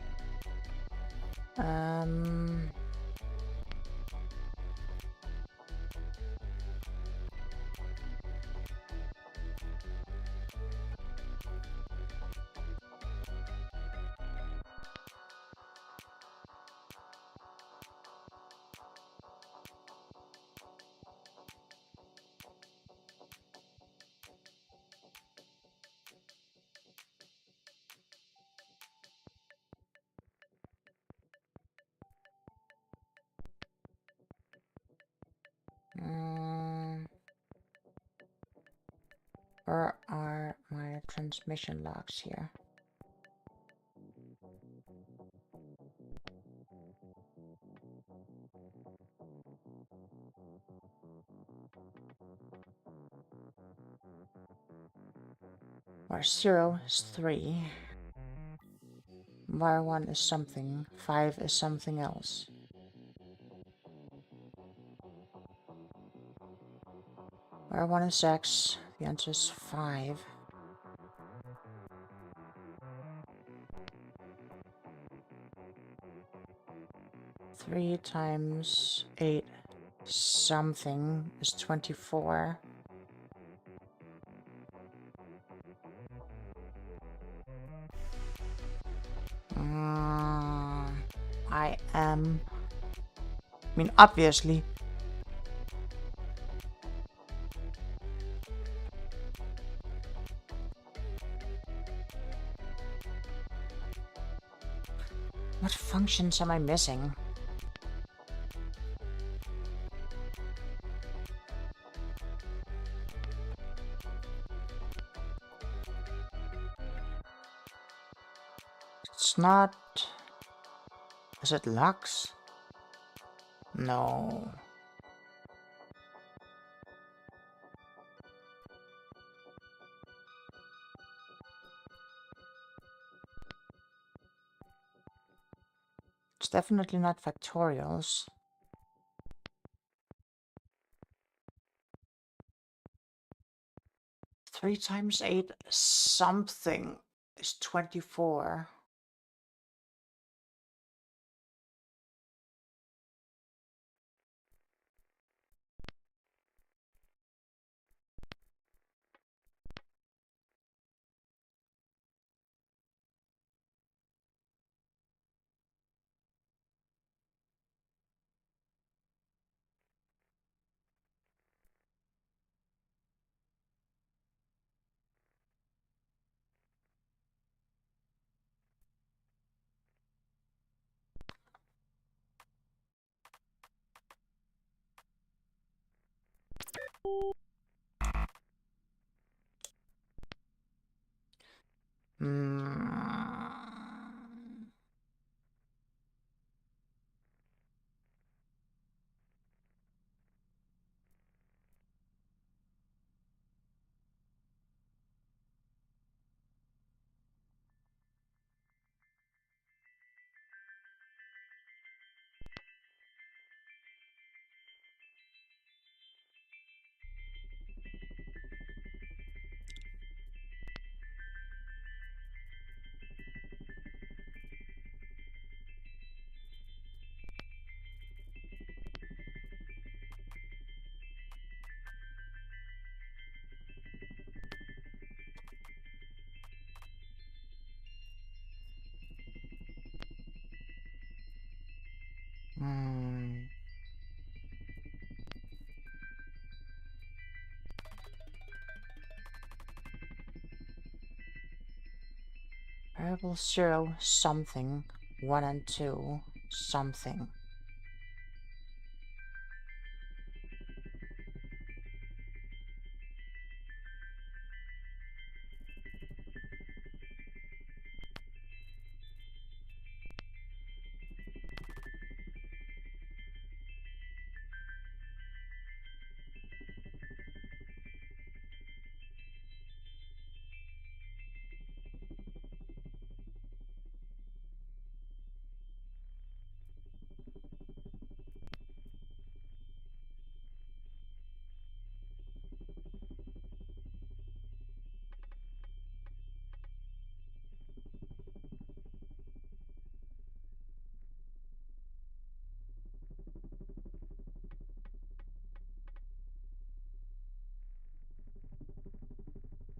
Speaker 1: Where are my transmission logs here? Where 0 is 3. Where 1 is something. 5 is something else. Where 1 is X. The answer is 5. Three times 8 something is 24. I mean, obviously. What functions am I missing? It's not... Is it Lux? No. It's definitely not factorials. Three times 8 something is 24.
Speaker 3: Variable 0 something 1 and 2 something.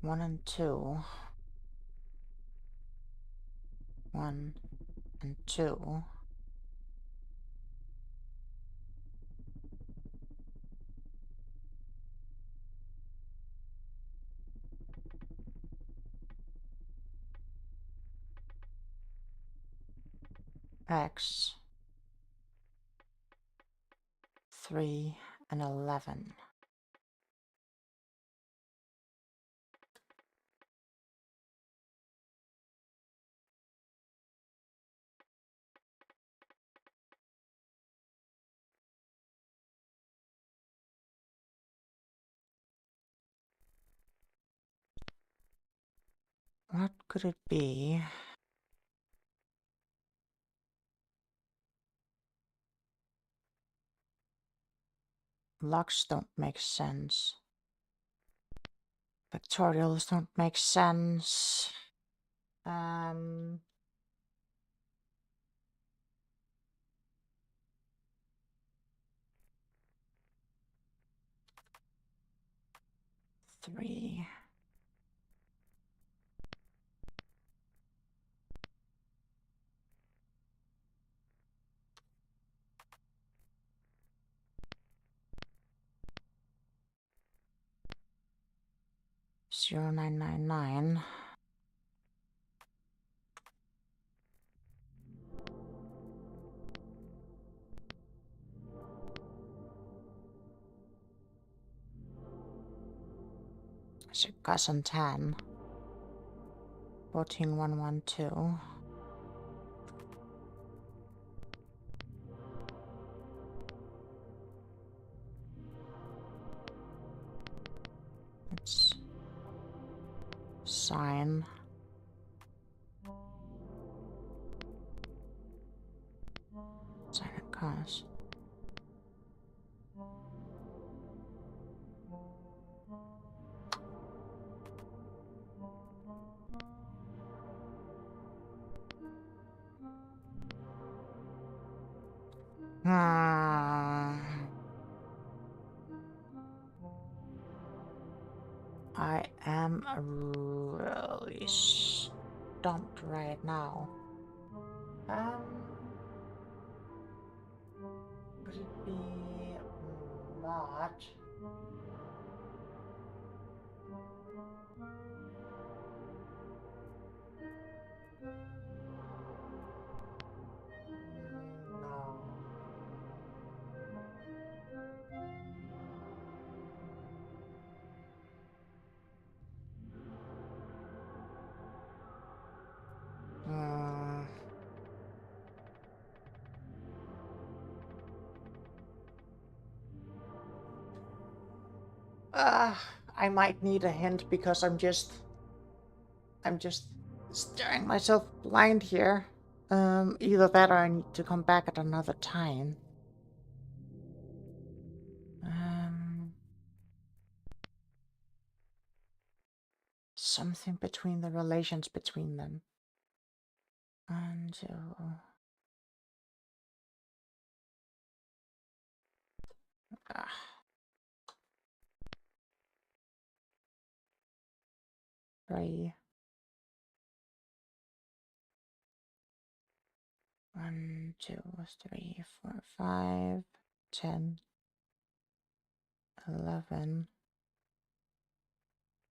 Speaker 3: One and 2. 1 and 2. X 3 and 11. What could it be? Logs don't make sense. Factorials don't make sense. Three. Zero 999. So cousin 10. 14112. It's sine. Sine and cos. I am really stumped right now. Could it be not? No. I might need a hint because I'm just staring myself blind here. Either that or I need to come back at another time. Something between the relations between them. And three.
Speaker 1: 1, 2, 3, 4, 5, 10, 11.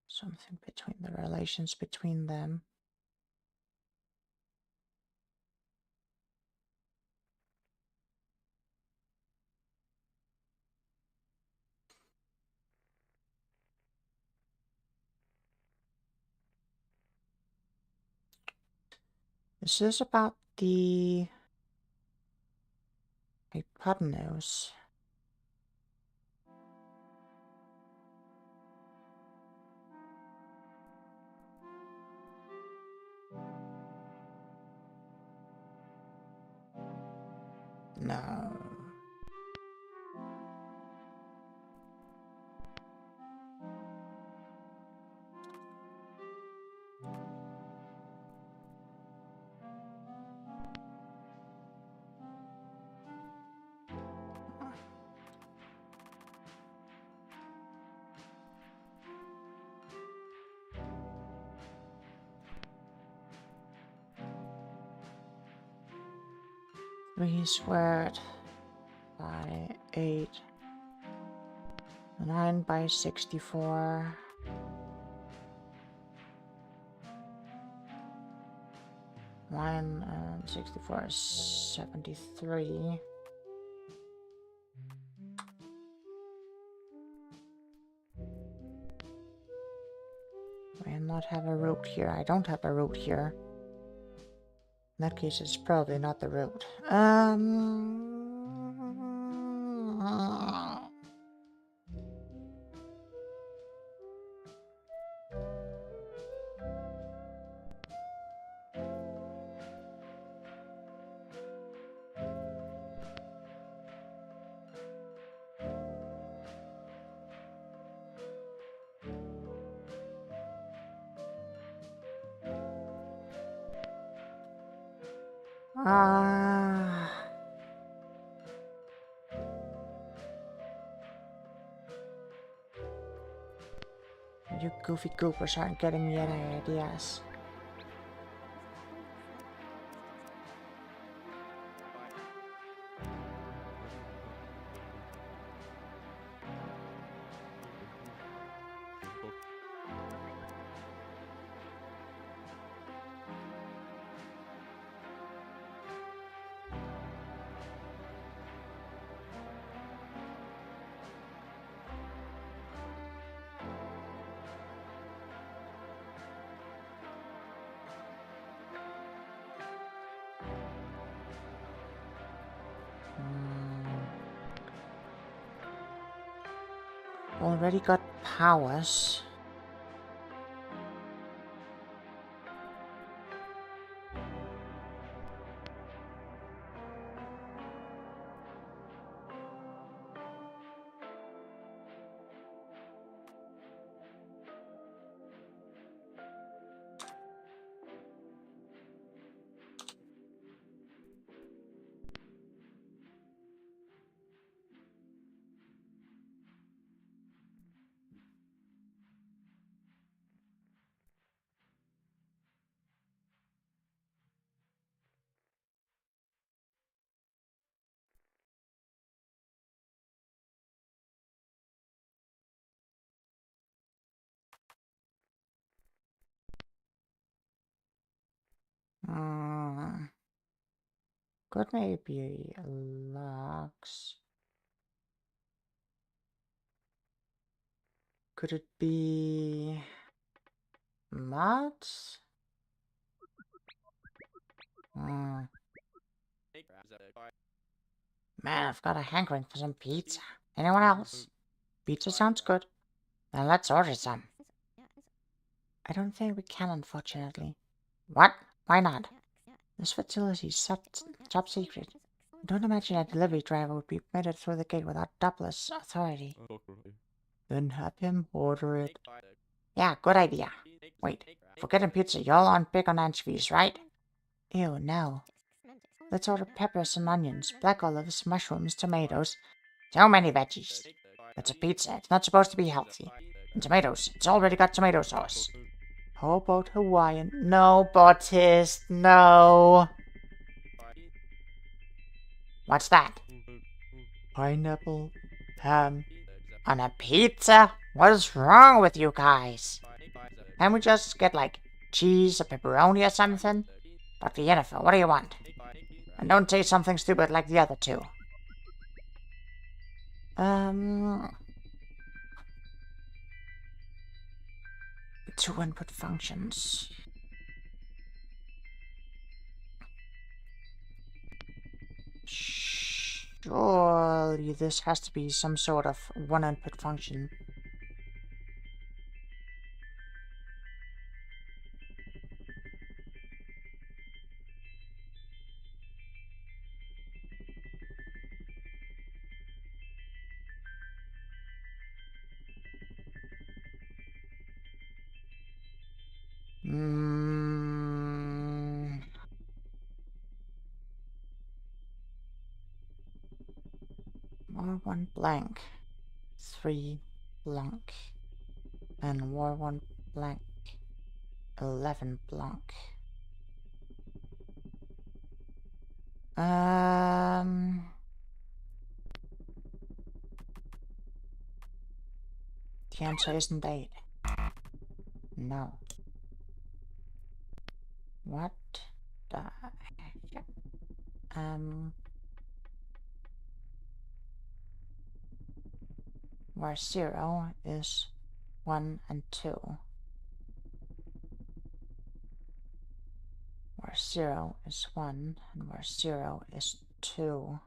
Speaker 1: Something between the relations between them. This is about the hypotenuse. No. Three squared by 8. 9 by 64. 9 and 64 is 73. I not have a root here. I don't have a root here. In that case, it's probably not the root. You goofy goopers aren't getting me any ideas. Already got powers. Could maybe locks. Could it be mods? Man, I've got a hankering for some pizza. Anyone else? Pizza sounds good. Then let's order some. I don't think we can, unfortunately. What? Why not? This facility is top secret. I don't imagine a delivery driver would be permitted through the gate without Doubler's authority. Then have him order it. Yeah, good idea. Wait, forgetting pizza, you're all on big on anchovies, right? Ew, no. Let's order peppers and onions, black olives, mushrooms, tomatoes. So many veggies. It's a pizza, it's not supposed to be healthy. And tomatoes, it's already got tomato sauce. How about Hawaiian? No, Bautist, no.
Speaker 2: What's that?
Speaker 3: Pineapple, ham.
Speaker 2: On a pizza? What is wrong with you guys? Can't we just get, like, cheese or pepperoni or something? Dr. Yeenafer, what do you want? And don't say something stupid like the other two. Two input functions.
Speaker 3: Surely this has to be some sort of one input function. War one blank, 3 blank, and war one blank, 11 blank. The answer isn't 8. No. What the heck? Where 0 is 1 and 2. Where 0 is 1 and where 0 is 2.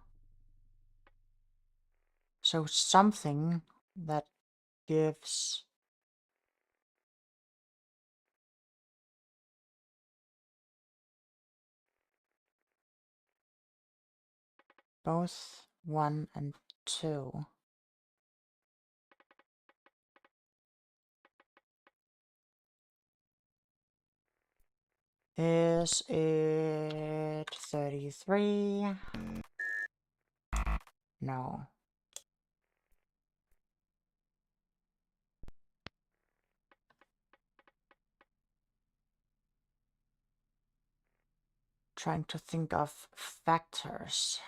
Speaker 3: So something that gives both 1 and 2. Is it 33? No. Trying to think of factors.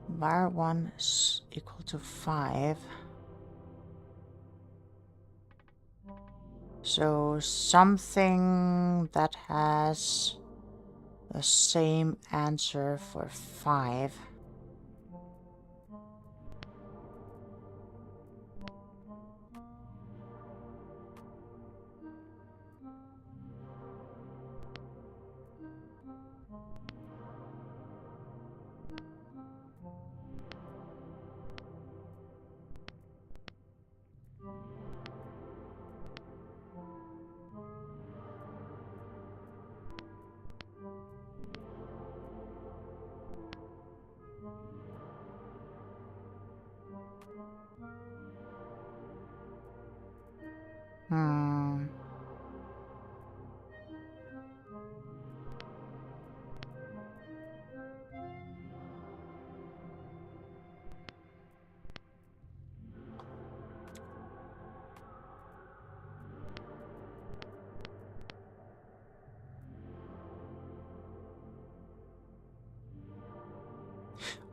Speaker 3: Var 1 is equal to 5. So something that has the same answer for 5.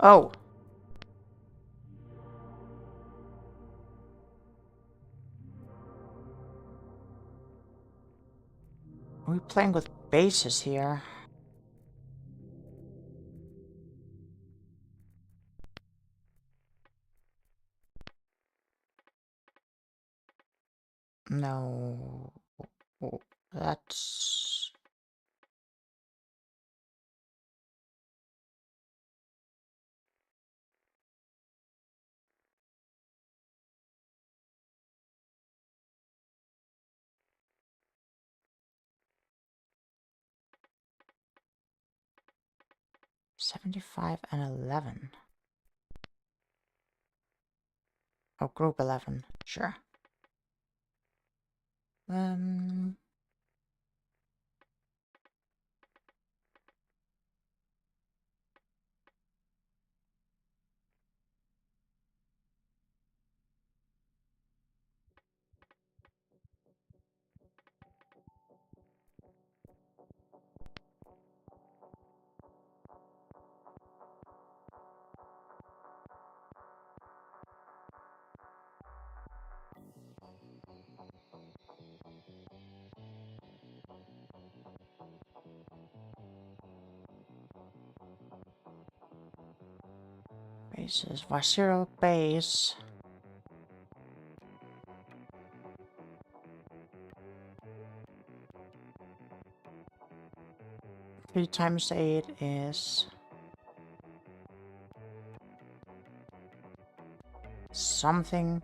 Speaker 3: Oh! Are we playing with bases here? No. That's... 75 and 11. Oh, group 11. Sure. Bases. Y0 base. 3 times 8 is something.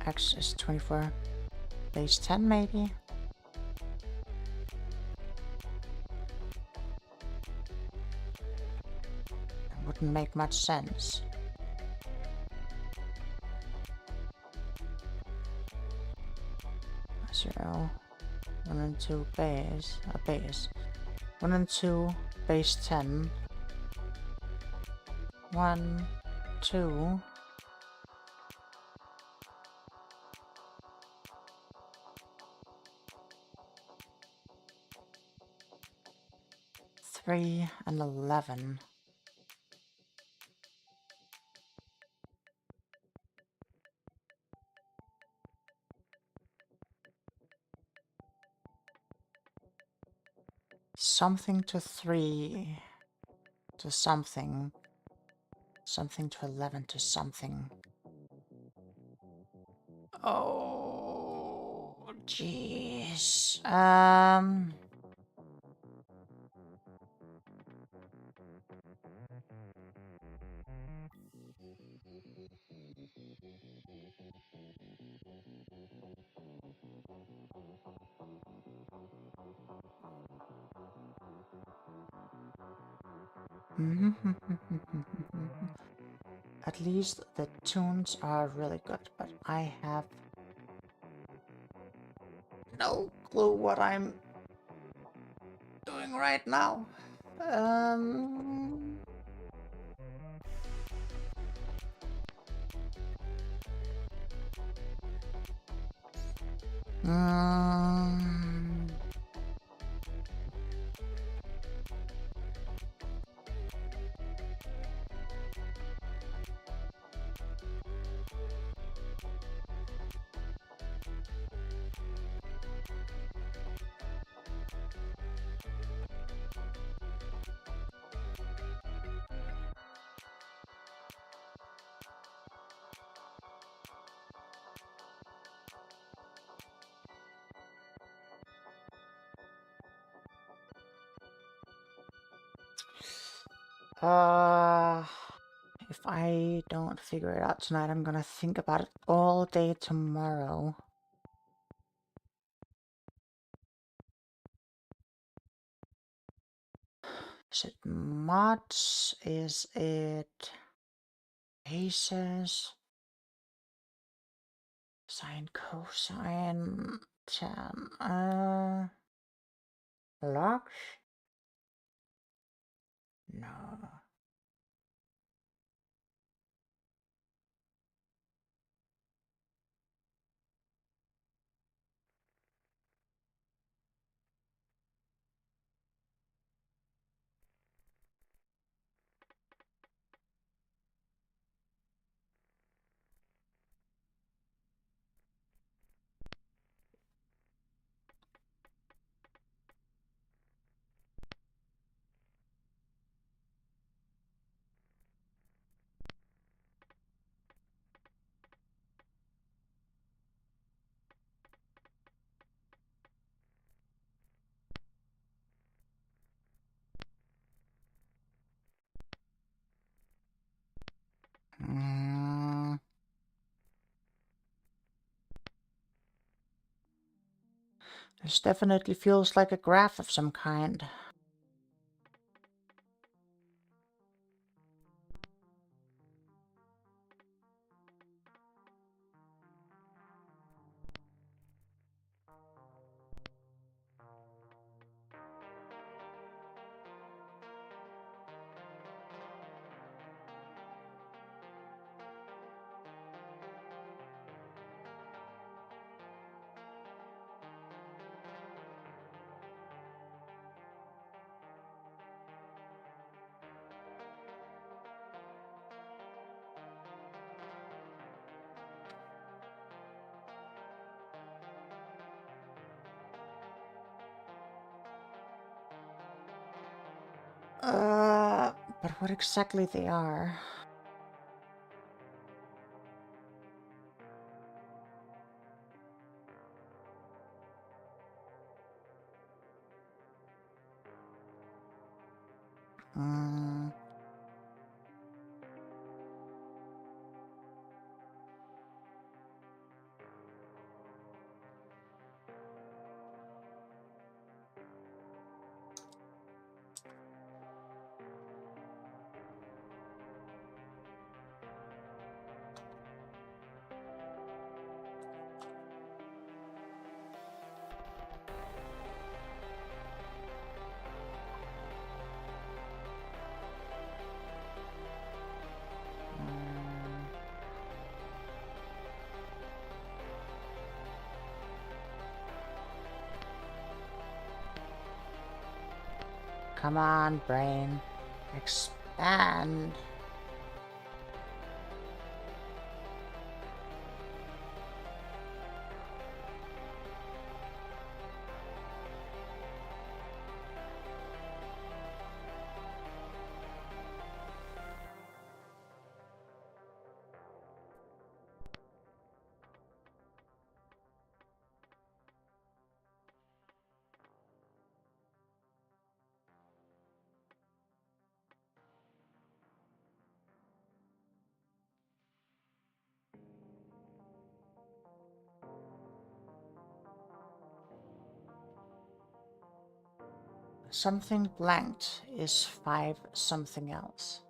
Speaker 3: X is 24. Base 10 maybe. It wouldn't make much sense. Zero. 1 and 2 base. A base. 1 and 2 base 10. 1, 2. 3 and 11. Something to 3 to something. Something to 11 to something. Oh, jeez. At least the tunes are really good, but I have no clue what I'm doing right now. Um... If I don't figure it out tonight, I'm gonna think about it all day tomorrow. Is it mods? Is it bases? Sine, cosine, tan, logs? No. This definitely feels like a graph of some kind. But what exactly they are? Hmm. Come on, brain. Expand. Something blanked is 5 something else.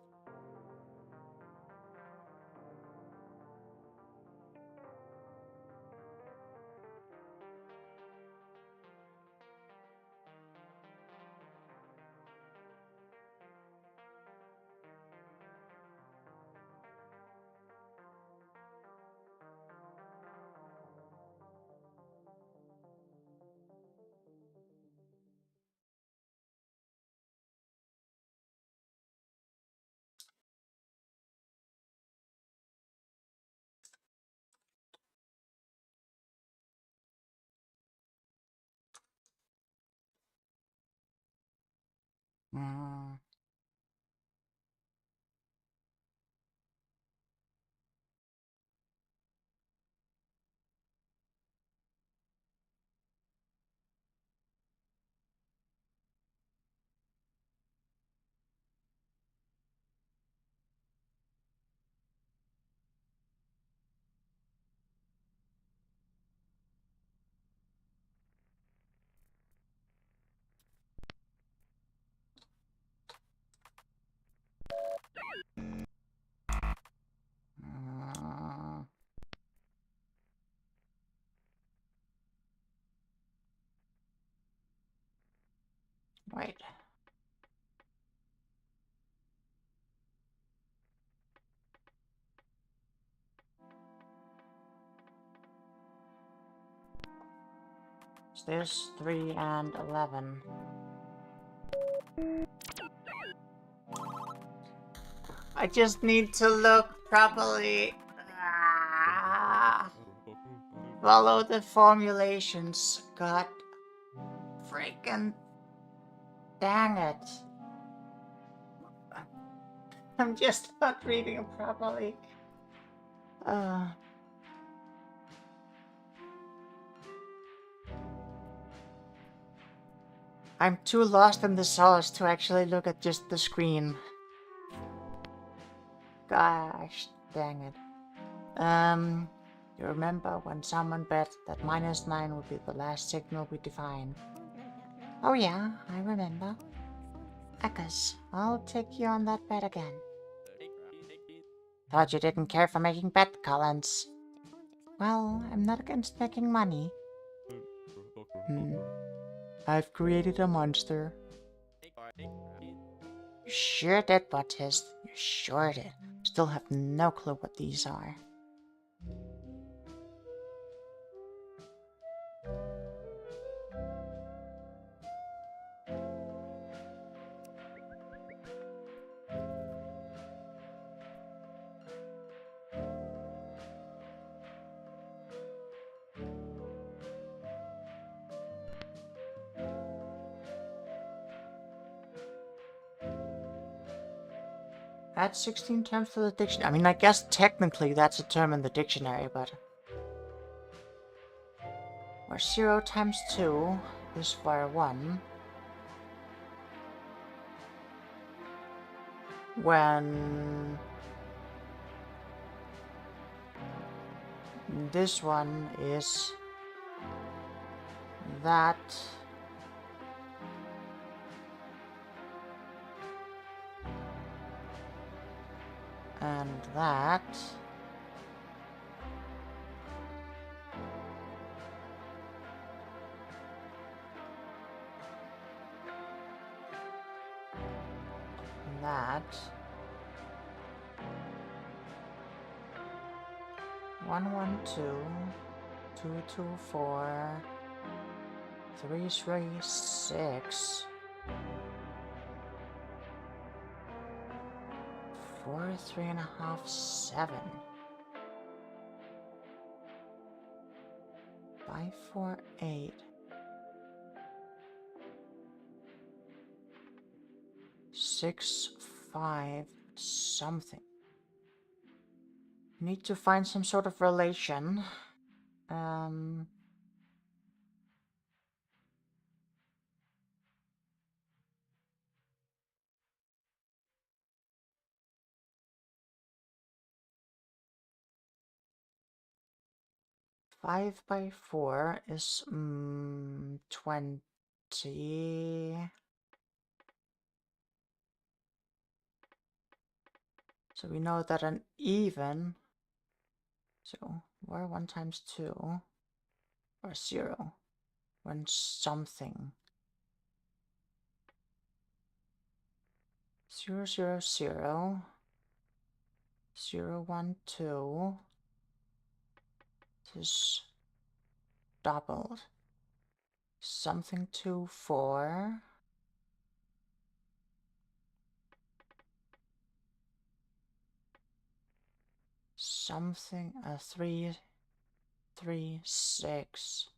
Speaker 3: Hmm. Hmm. Wait. Is this 3 and 11? I just need to look properly. Follow the formulations. God freaking dang it. I'm just not reading it properly. I'm too lost in the sauce to actually look at just the screen. Gosh dang it. You remember when someone bet that -9 would be the last signal we define? Oh yeah, I remember. Akkas, I'll take you on that bet again. Thought you didn't care for making bet, Collins. Well, I'm not against making money. I've created a monster. You sure did, Bautist. You sure did. Still have no clue what these are. Add 16 terms to the dictionary. I mean, I guess technically that's a term in the dictionary, but... Where 0 times 2 is where 1. When... This one is... that... and that... and that... 1, 1, 2, 2, 2, 4, 3, 3, 6, 4, 3.5, 7, 5, 4, 8, 6, 5, something. Need to find some sort of relation. 5 by 4 is 20. So we know that an even, so where 1 times 2, or 0, when something, 0, 0, 0, 0, 1, 2, is doubled. Something 2, 4, something 3, 3, 6,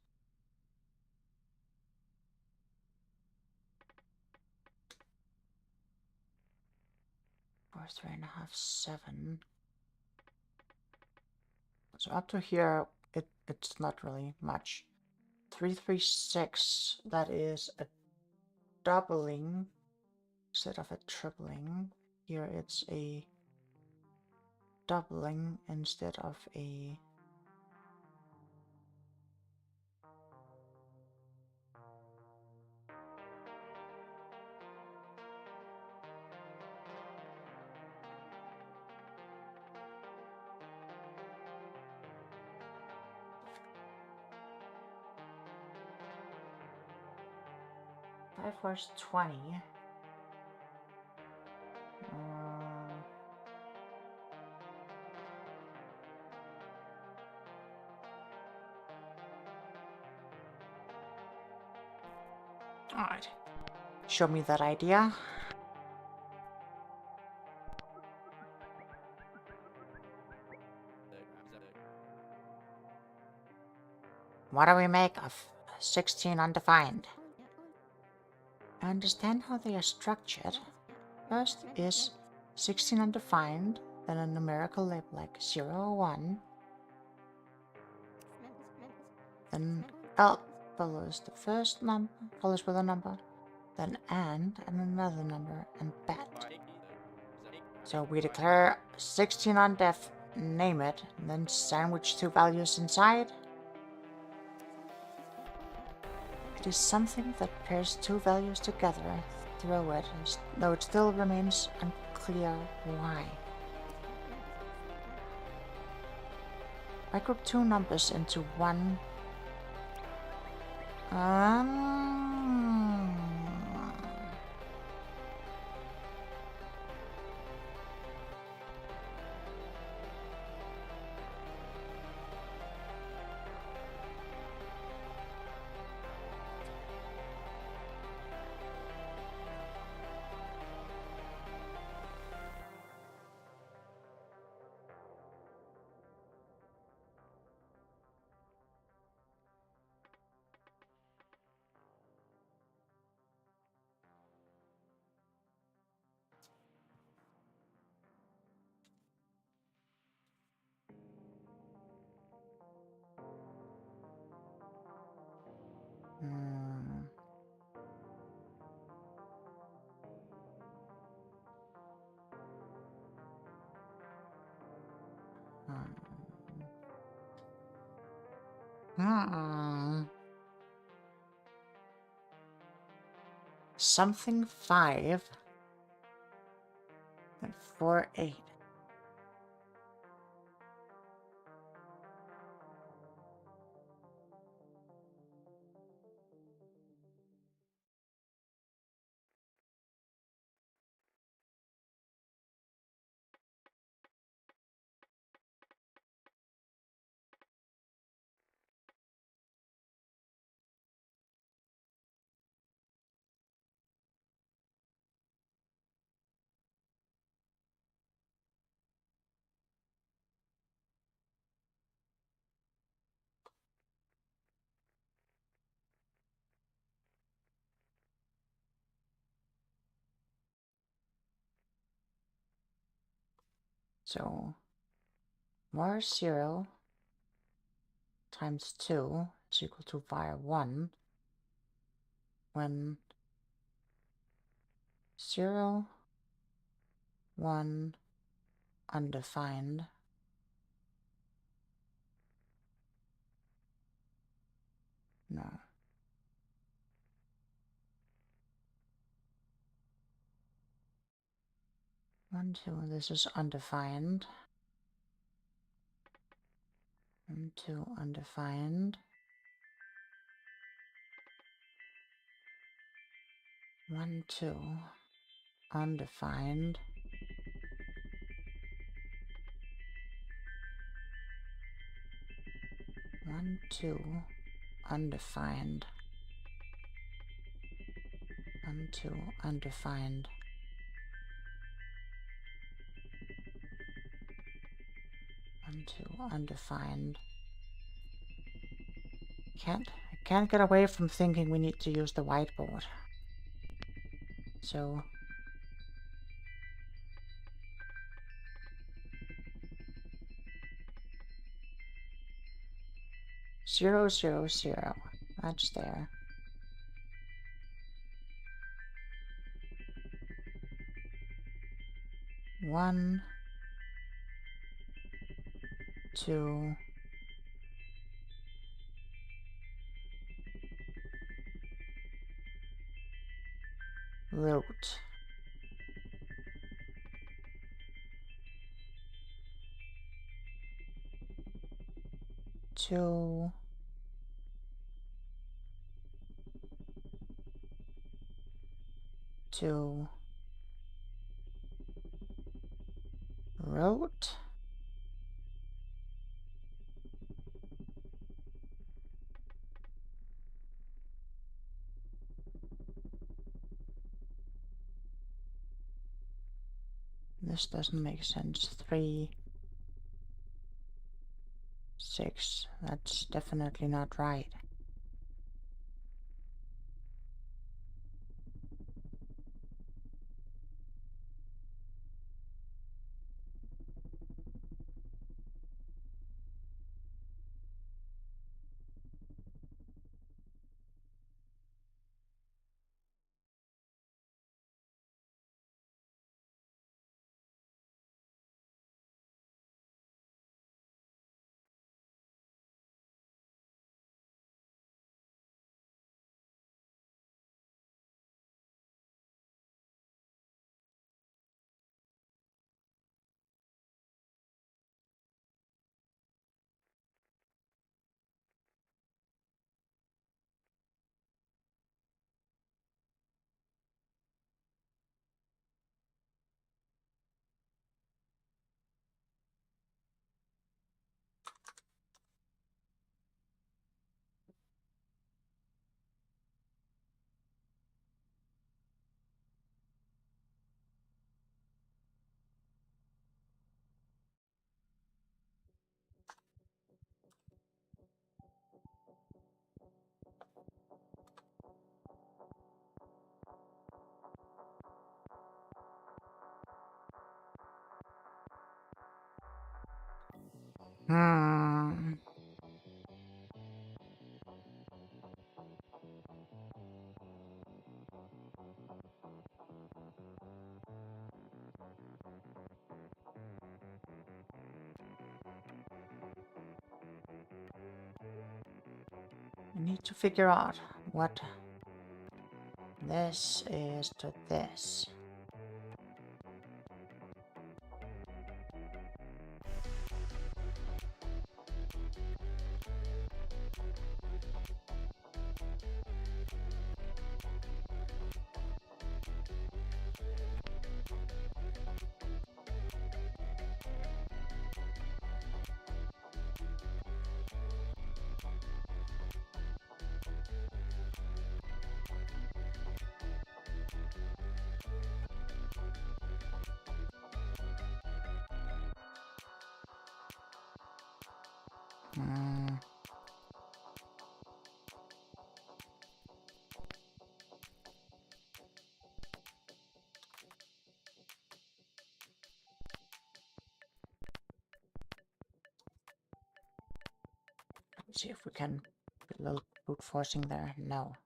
Speaker 3: 4, 3.5, 7. So up to here, it's not really much. 3, 3, 6, that is a doubling instead of a tripling. Here it's a doubling instead of a... Five was 20. Alright. Show me that idea. What do we make of 16 undefined? I understand how they are structured. First is 16 undefined, then a numerical label like 0 or 1. Then L follows the first number, follows with a number, then and another number, and bet. So we declare 16 undef, name it, and then sandwich 2 values inside. It is something that pairs 2 values together, throw it, though it still remains unclear why. I group 2 numbers into one. Hmm. Something 5 and 4, 8. So var 0 times 2 is equal to var 1 when 0, 1, undefined, no, 1, 2, this is undefined, 1, 2, undefined, 1, 2, undefined, 1, 2, undefined, 1, 2, undefined, 1, 2, undefined. I can't get away from thinking we need to use the whiteboard. So 0, 0, 0. That's there. 1, 2, root. 2, 2, root. This doesn't make sense. 3, 6. That's definitely not right. Hmm.
Speaker 1: need to figure out what this is to this. Let's see if we can get a little brute forcing there. No.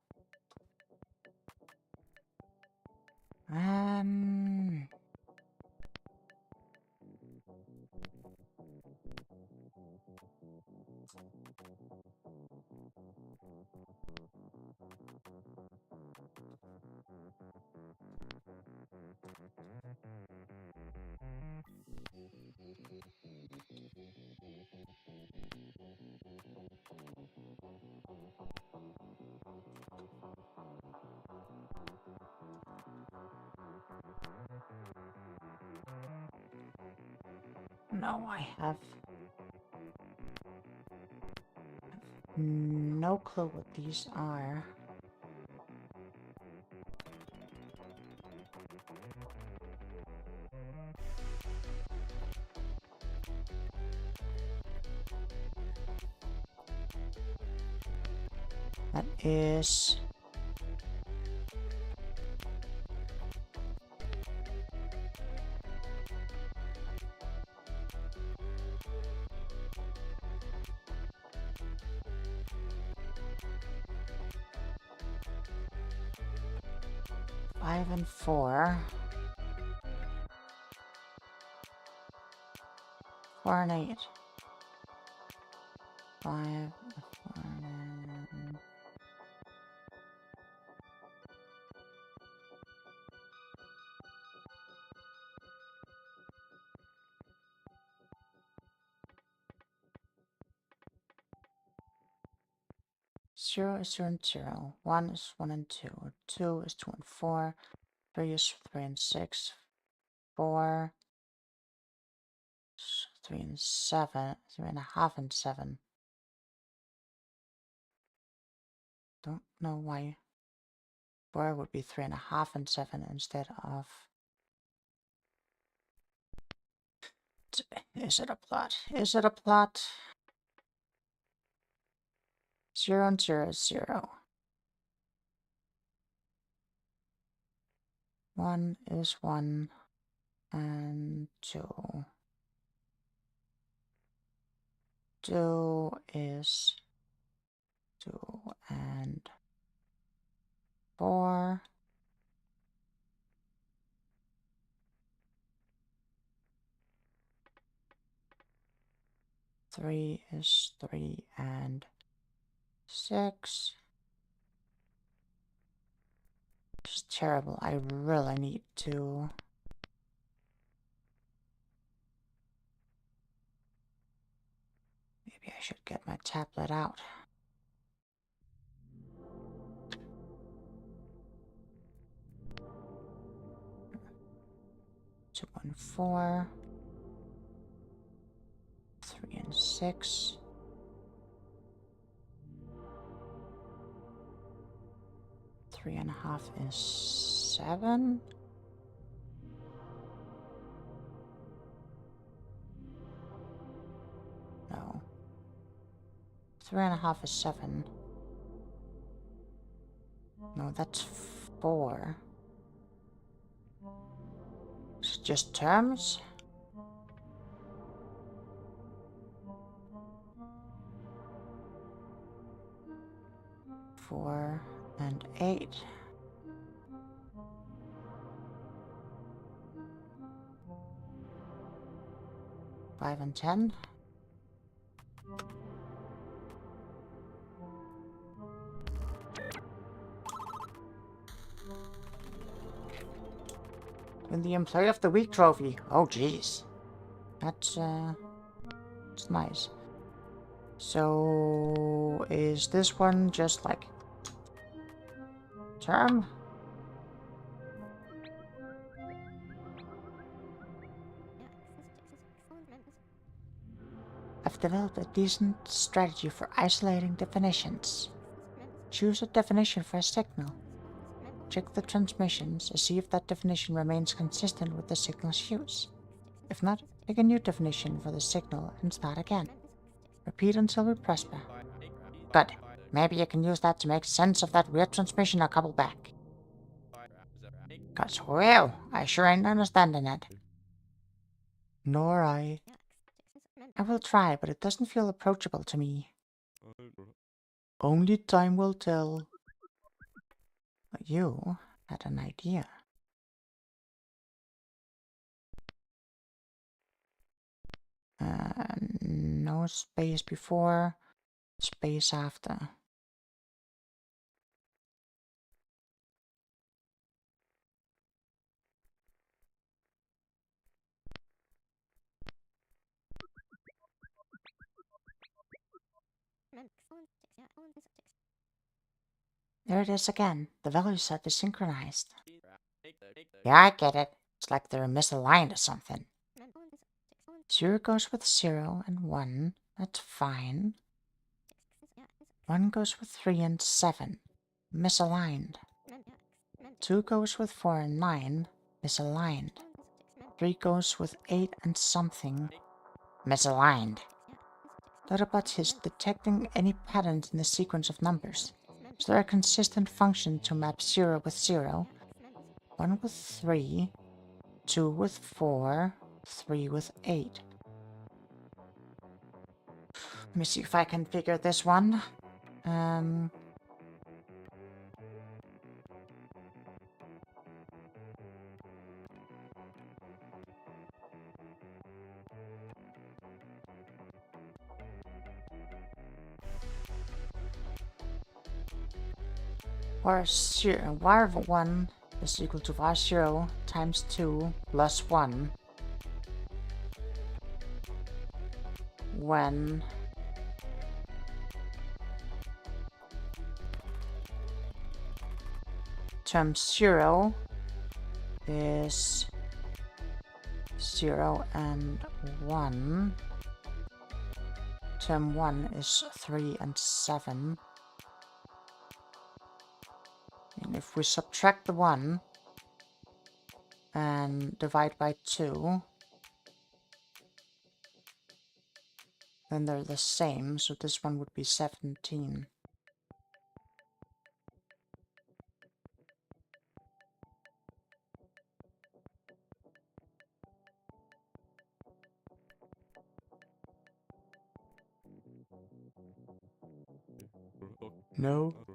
Speaker 1: No, I have no clue what these are. That is... Five and 4. 4 and 8. 5, 4 and... Zero is 0 and 0. 1 is 1 and 2. 2 is 2 and 4. 3 is 3 and 6. 4 is 3 and 7. 3.5 and 7. Don't know why 4 would be 3.5 and 7 instead of... Is it a plot? Is it a plot? 0 and 0 is 0. 1 is 1 and 2. 2 is 2 and 4. 3 is 3 and 6. This is terrible. I really need to... Maybe I should get my tablet out. 2 and 4. 3 and 6. 3.5 is 7. No. 3.5 is 7. No, that's 4. It's just terms? Four and 8. 5 and 10. Win the Employee of the Week trophy. Oh, jeez. That's nice. So, is this one just like term? I've developed a decent strategy for isolating definitions. Choose a definition for a signal. Check the transmissions and see if that definition remains consistent with the signal's use. If not, pick a new definition for the signal and start again. Repeat until we prosper. Good. Maybe you can use that to make sense of that weird transmission a couple back. 'Cause, well, I sure ain't understanding it.
Speaker 3: Nor I.
Speaker 1: I will try, but it doesn't feel approachable to me.
Speaker 3: Only time will tell.
Speaker 1: You had an idea. No space before, space after. There it is again. The value set is synchronized. Yeah, I get it. It's like they're misaligned or something. 0 goes with 0 and 1. That's fine. 1 goes with 3 and 7. Misaligned. 2 goes with 4 and 9. Misaligned. 3 goes with 8 and something. Misaligned. Dottabot is detecting any patterns in the sequence of numbers. Is there a consistent function to map 0 with 0, 1 with 3, 2 with 4, 3 with 8? Let me see if I can figure this one. var1 is equal to var0 times 2 plus 1 when term 0 is 0 and 1, term 1 is 3 and 7. And if we subtract the 1 and divide by 2, then they're the same, so this one would be 17.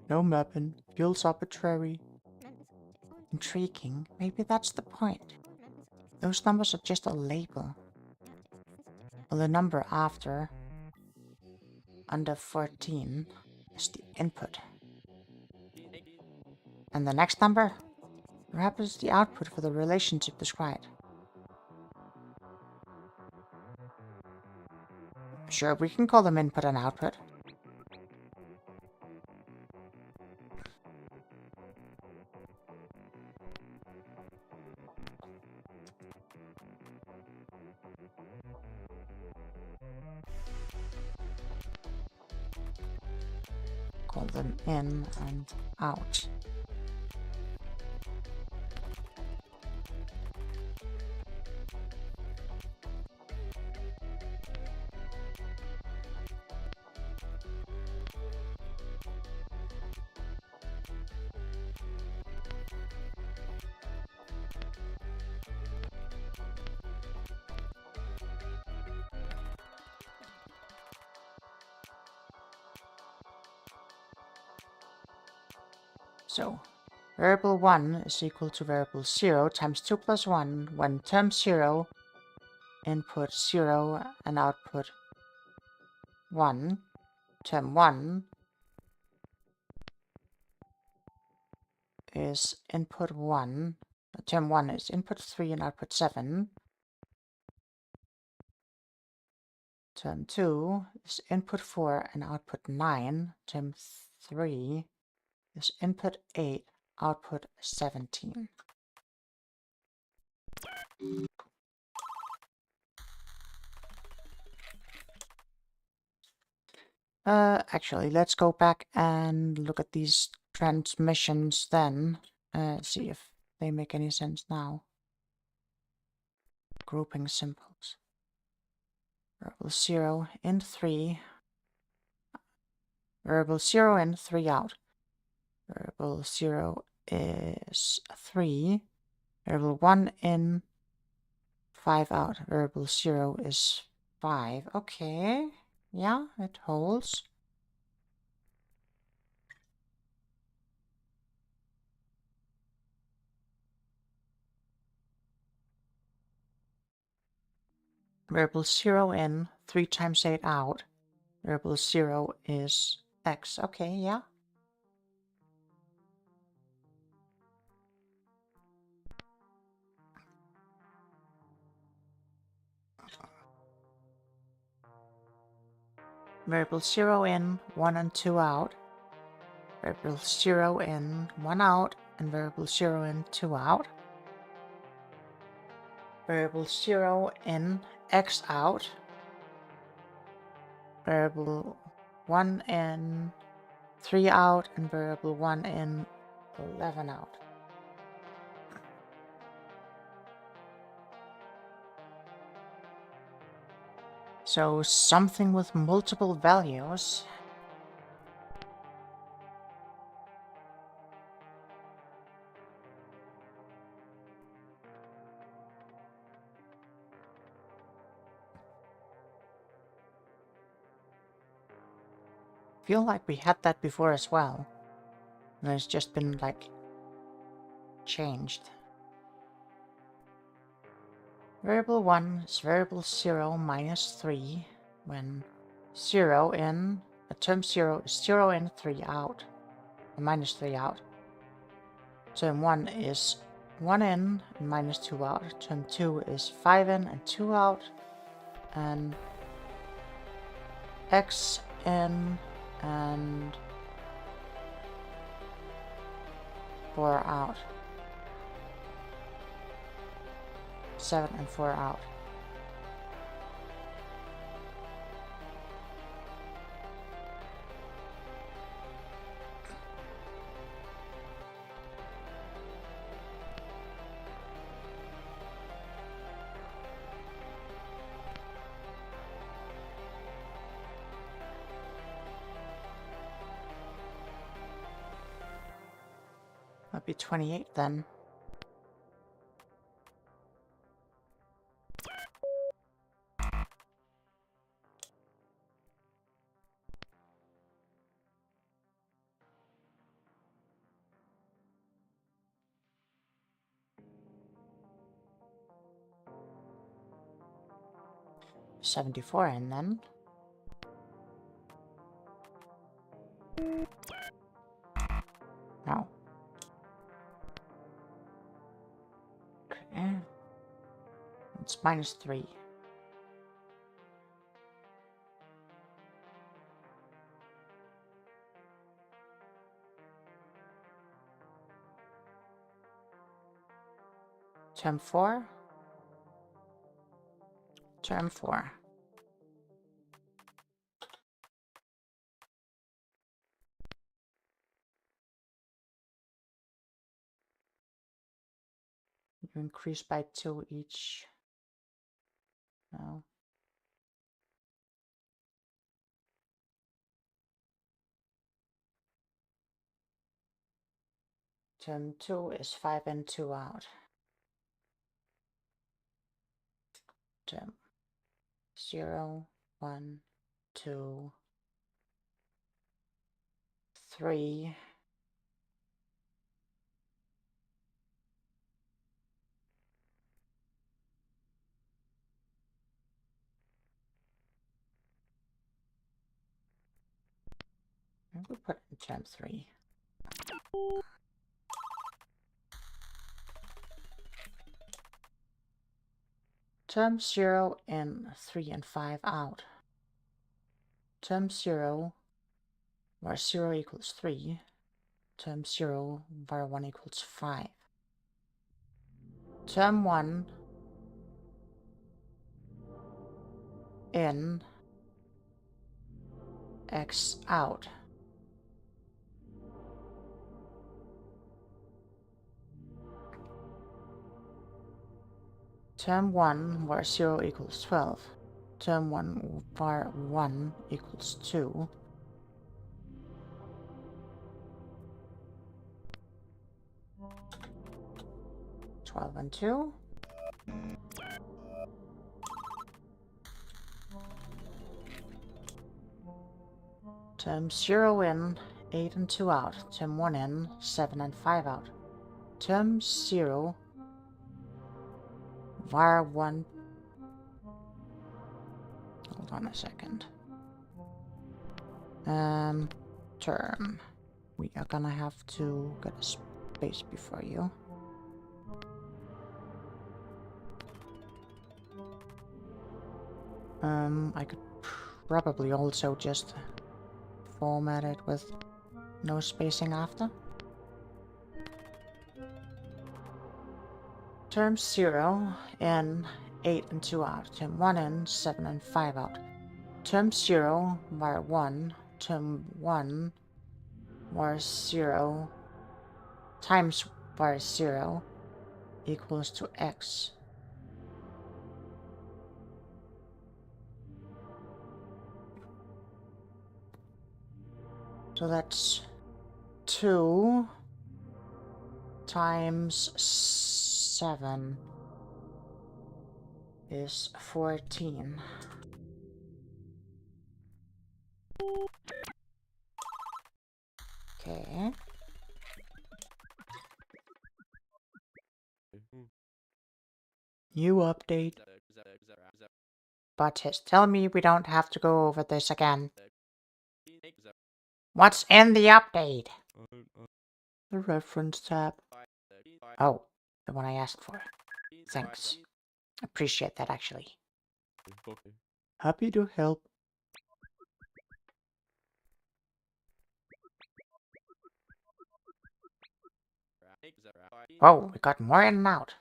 Speaker 3: No mapping. Feels arbitrary.
Speaker 1: Intriguing. Maybe that's the point. Those numbers are just a label. Well, the number after, under 14, is the input. And the next number, perhaps, is the output for the relationship described. Sure, we can call them input and output. Call them in and out. So, variable 1 is equal to variable 0 times 2 plus 1 when term 0, input 0 and output 1, term 1 is input 1, term 1 is input 3 and output 7. Term 2 is input 4 and output 9. Term 3 is input 8, output 17. Actually, let's go back and look at these transmissions then. See if they make any sense now. Grouping symbols. Variable 0 in 3. Variable 0 in, 3 out. Variable 0 is 3. Variable 1 in, 5 out. Variable 0 is 5. Okay. Yeah, it holds. Variable 0 in, 3 times 8 out. Variable 0 is x. Okay, yeah. Variable 0 in, 1 and 2 out. Variable 0 in, 1 out. And variable 0 in, 2 out. Variable 0 in, x out. Variable 1 in, 3 out. And variable 1 in, 11 out. So something with multiple values. Feel like we had that before as well. And it's just been like changed. Variable 1 is variable 0 minus 3 when 0 in, term 0 is 0 in, 3 out, and minus 3 out. Term 1 is 1 in and minus 2 out. Term 2 is 5 in and 2 out. And x in and 4 out. 7 and 4 out. That'd be 28 then. $74 in then. No. Okay. It's minus 3. Term 4. Term 4. You increase by 2 each. No. Term 2 is 5 in, 2 out. Term 0, 1, 2, 3. And we'll put it in term 3. Term 0 in 3 and 5 out. Term 0 where 0 equals 3. Term 0 where 1 equals 5. Term 1 in X out. Term 1 where 0 equals 12. Term 1 where 1 equals 2. Twelve and 2. Term 0 in, 8 and 2 out. Term 1 in, 7 and 5 out. Term 0 var 1. Hold on a second. Term. We are gonna have to get a space before you. I could probably also just format it with no spacing after. Term 0 in, 8 and 2 out. Term 1 in, 7 and 5 out. Term 0 var 1. Term 1 var 0 times var 0 equals to x. So that's 2 times 7 is 14. Okay. New update. But just tell me we don't have to go over this again. What's in the update? The reference tab. Oh, the one I asked for. Thanks. Appreciate that, actually. Happy to help. Oh, we got more in and out.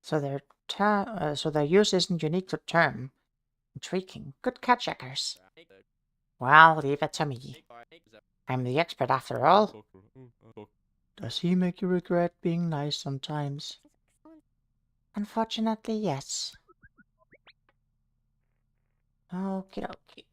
Speaker 1: So their use isn't unique to term. Intriguing. Good catch, checkers. Well, leave it to me. I'm the expert after all. Does he make you regret being nice sometimes? Unfortunately, yes. Okie dokie.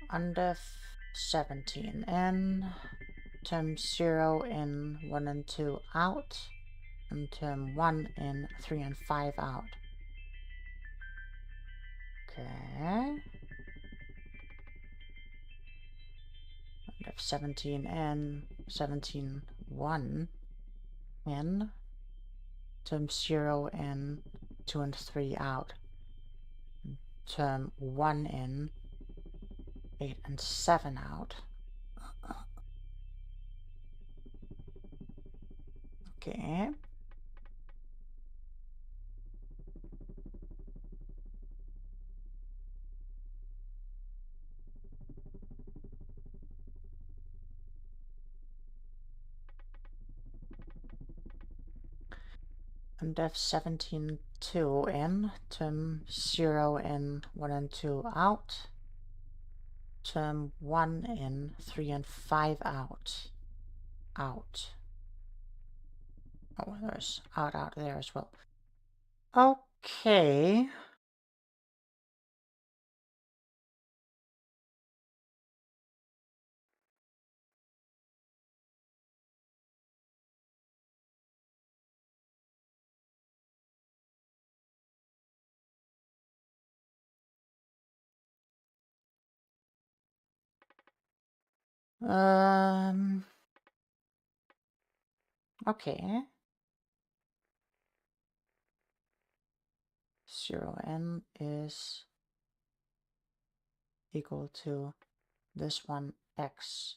Speaker 1: Under 17 in, term 0 in, 1 and 2 out, and term 1 in, 3 and 5 out. Okay. Under 17 in, 17 1 in, term 0 in, 2 and 3 out, term 1 in, 8 and 7 out. Okay. on def 17 2 in, term 0 in, 1 and 2 out, term 1 in, 3 and 5 out, out. Oh, there's out there as well. Okay. Okay. 0n is equal to this one x.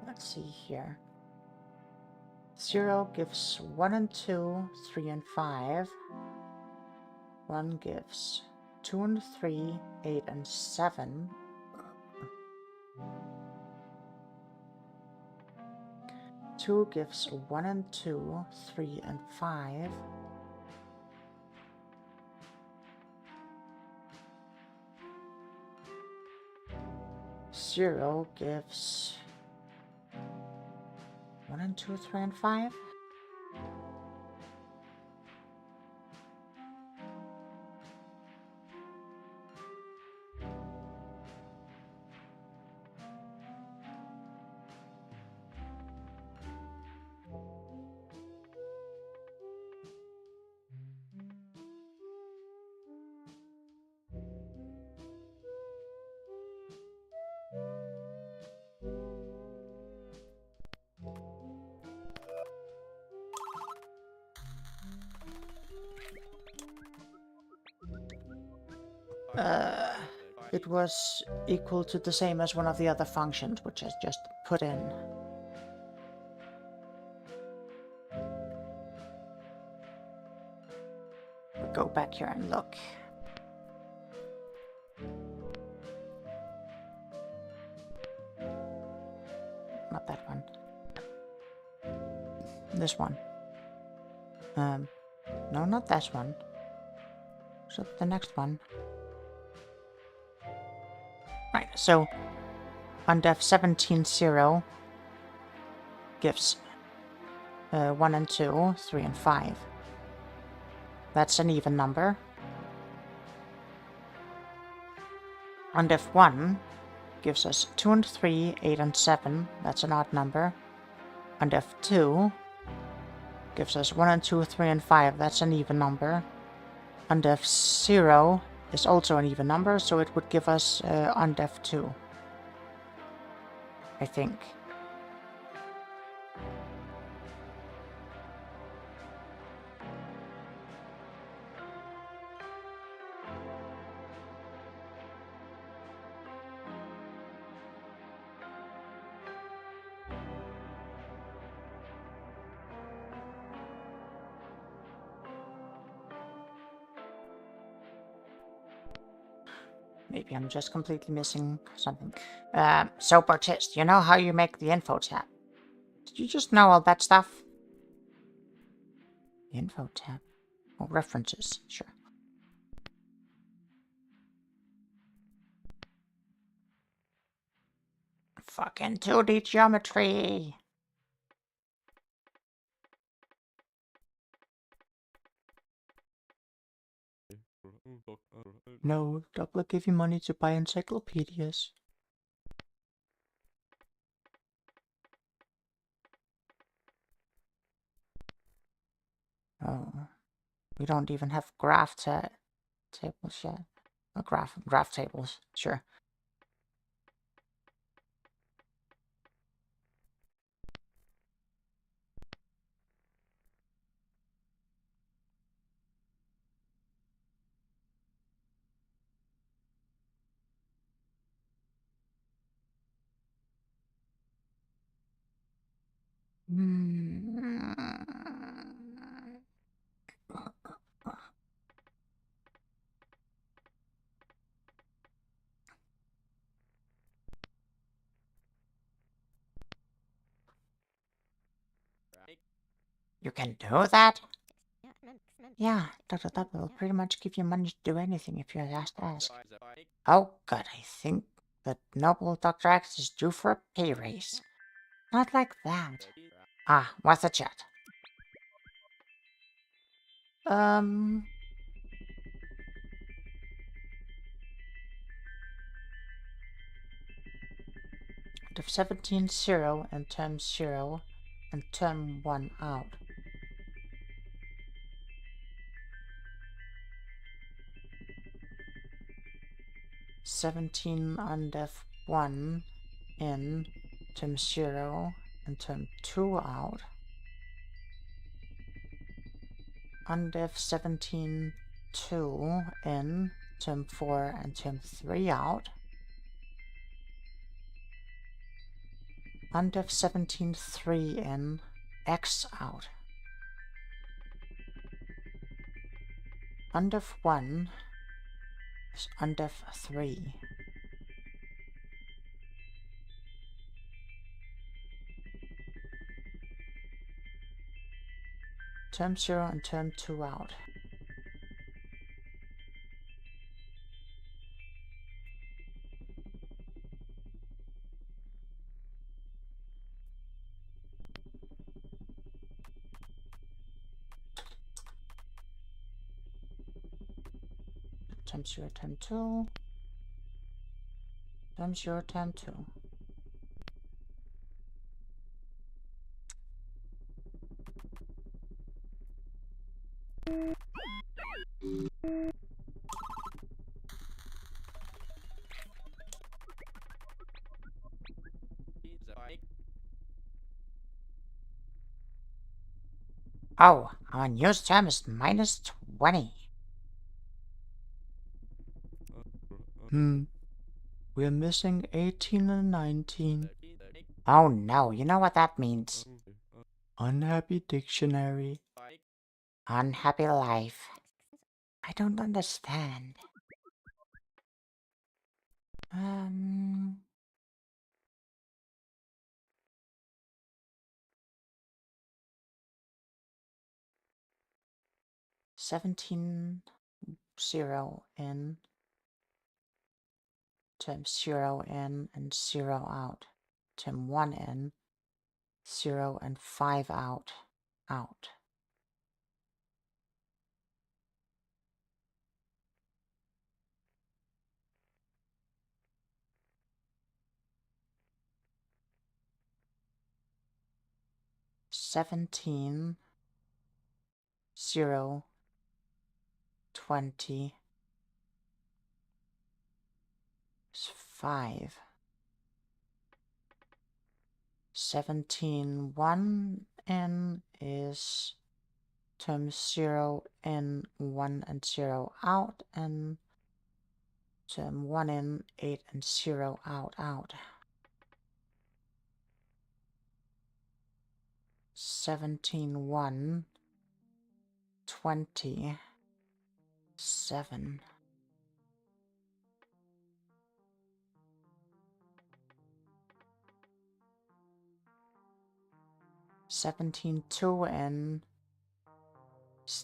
Speaker 1: Let's see here. 0 gives 1 and 2, 3 and 5. 1 gives 2 and 3, 8 and 7. 2 gives 1 and 2, 3 and 5. 0 gives 1 and 2, 3 and 5. It was equal to the same as one of the other functions, which I just put in. We'll go back here and look. Not that one. This one. No, not this one. So the next one. Right, so on def 17.0 gives 1 and 2, 3 and 5. That's an even number. On def 1 gives us 2 and 3, 8 and 7. That's an odd number. On def 2 gives us 1 and 2, 3 and 5. That's an even number. On def 0 is also an even number, so it would give us on def 2. I think. Maybe I'm just completely missing something. So Bertis, you know how you make the info tab? Did you just know all that stuff? The info tab. Oh, references, sure. Fucking 2D geometry! No, Douglas gave you money to buy encyclopedias. Oh, we don't even have graph tables yet. Oh, graph tables, sure.
Speaker 2: You can do that?
Speaker 1: Yeah, that will pretty much give you money to do anything if you just ask.
Speaker 2: Oh, good. I think that noble Dr. X is due for a pay raise.
Speaker 1: Not like that.
Speaker 2: Ah, what's the chat?
Speaker 1: Um, out of 17, 0 and term 0 and term 1 out. "17 undef 1 in term 0 and term 2 out. Undef 17 2 in term 4 and term 3 out. Undef 17 3 in X out. Undef 1 is undef 3. Term 0 and term 2 out. Term 0, term 2. Term 0, term 2.
Speaker 2: Oh, our news term is minus 20.
Speaker 3: We're missing 18 and 19.
Speaker 2: Oh no, you know what that means.
Speaker 3: Unhappy dictionary.
Speaker 2: Unhappy life.
Speaker 1: I don't understand. 17 0 in term 0 in and 0 out. Term 1 in, 0 and 5 out. 17 0 20 is 5. 17 1 in is term 0 in 1 and 0 out, and term 1 in 8 and 0 out. 17 1 20 7. 17 2 in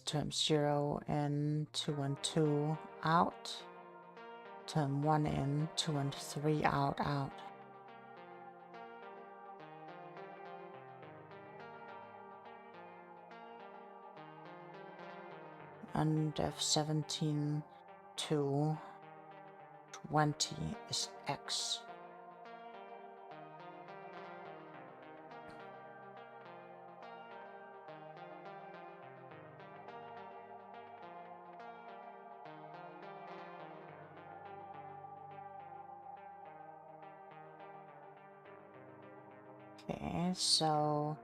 Speaker 1: term 0 in 2 and 2 out. Term 1 in 2 and 3 out. And F 17 2 20 is X. Okay, so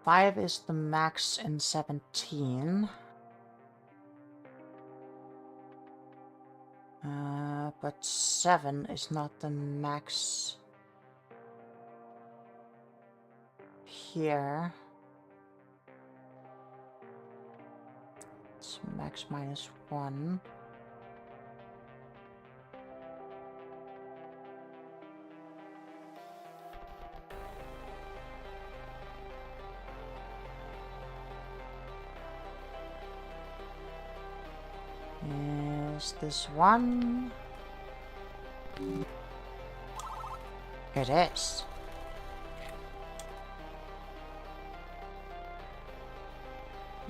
Speaker 1: 5 is the max in 17. But 7 is not the max here. It's max minus 1. Is this one? It is.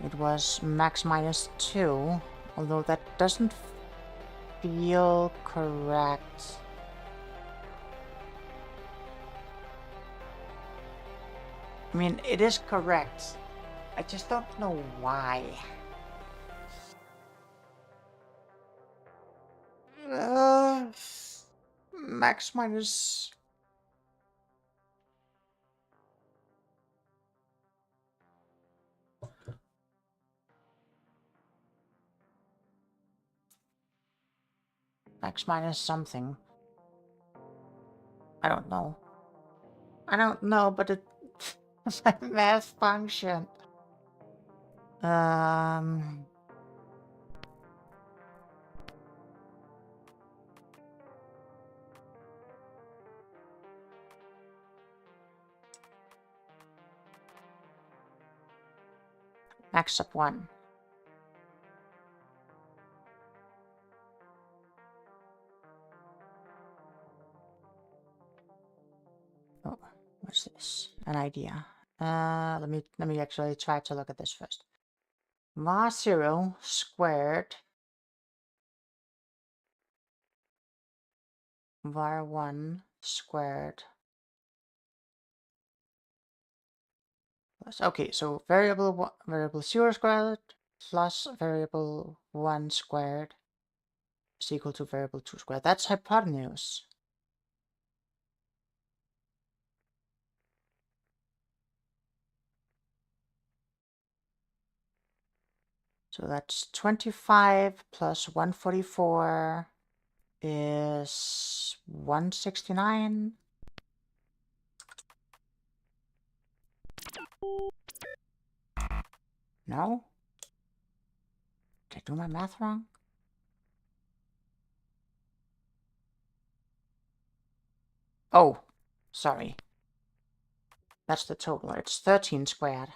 Speaker 1: It was max -2, although that doesn't feel correct. I mean, it is correct. I just don't know why. Max minus... Max minus something. I don't know. I don't know, but it... my math function. Max up 1. Oh, what's this? An idea. Let me actually try to look at this first. var 0 squared var 1 squared plus, okay, so variable 0 squared plus variable 1 squared is equal to variable 2 squared. That's hypotenuse. So that's 25 plus 144 is 169. No? Did I do my math wrong? Oh, sorry. That's the total. It's 13 squared.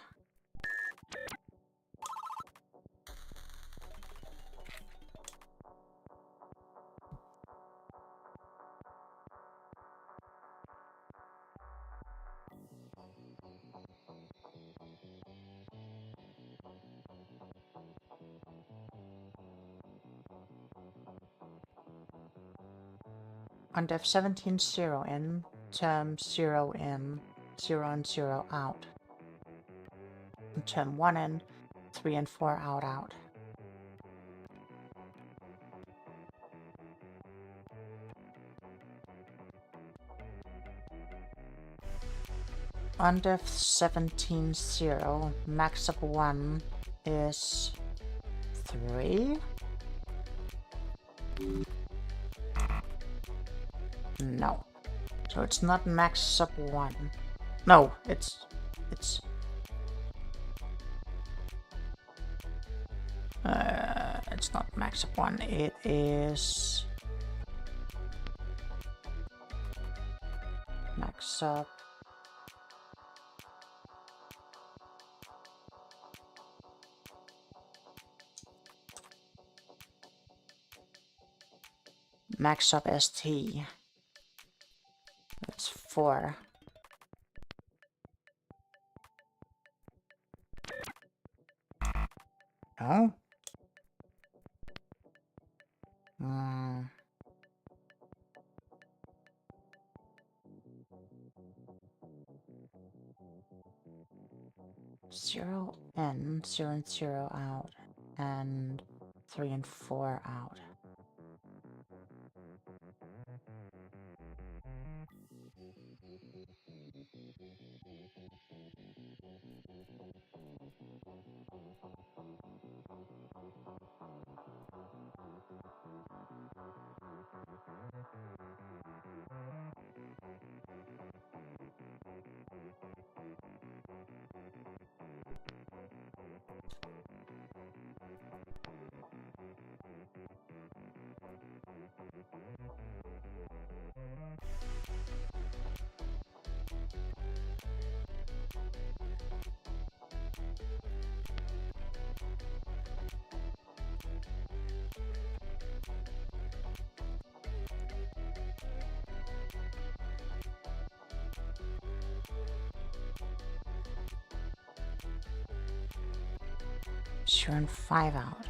Speaker 1: On def 17 0 in, term 0 in, 0 and 0 out. On term 1 in, 3 and 4 out. On def 17 0, max up 1 is 3? No. So it's not max sub 1. No, it's not max sub 1. It is max sub ST. That's 4. No? 0 in, 0 and 0 out, and 3 and 4 out. 0 and 5 out.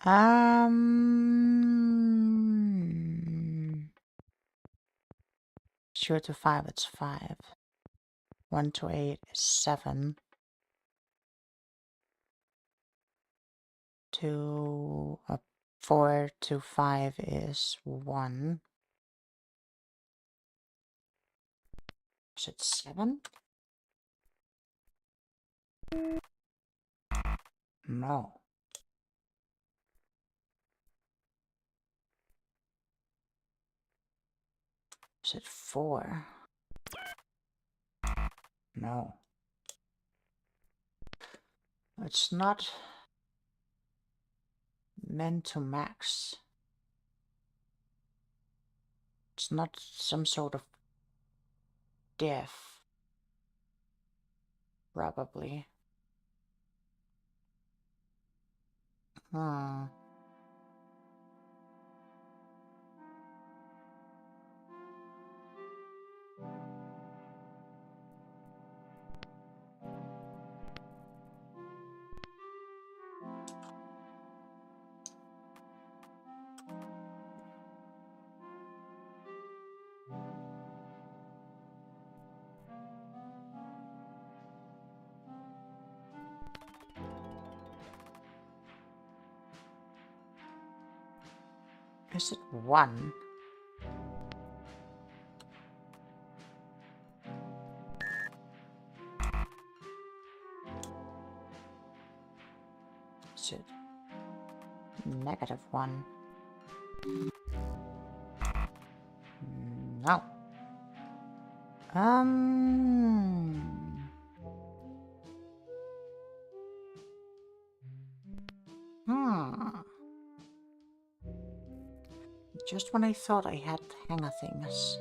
Speaker 1: Um, 0 to 5, it's 5. 1 to 8 is 7. 4 to 5 is 1. Is it 7? No. Is it 4? No. It's not meant to max. It's not some sort of death. Probably. Hmm. Is it 1? Is it -1? No. Hmm. Just when I thought I had the hang of things.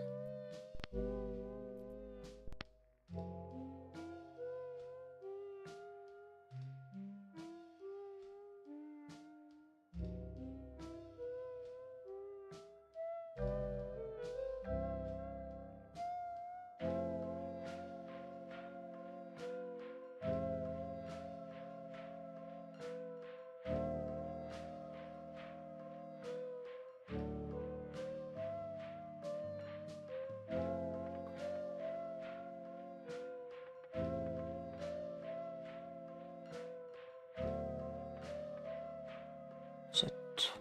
Speaker 1: Is it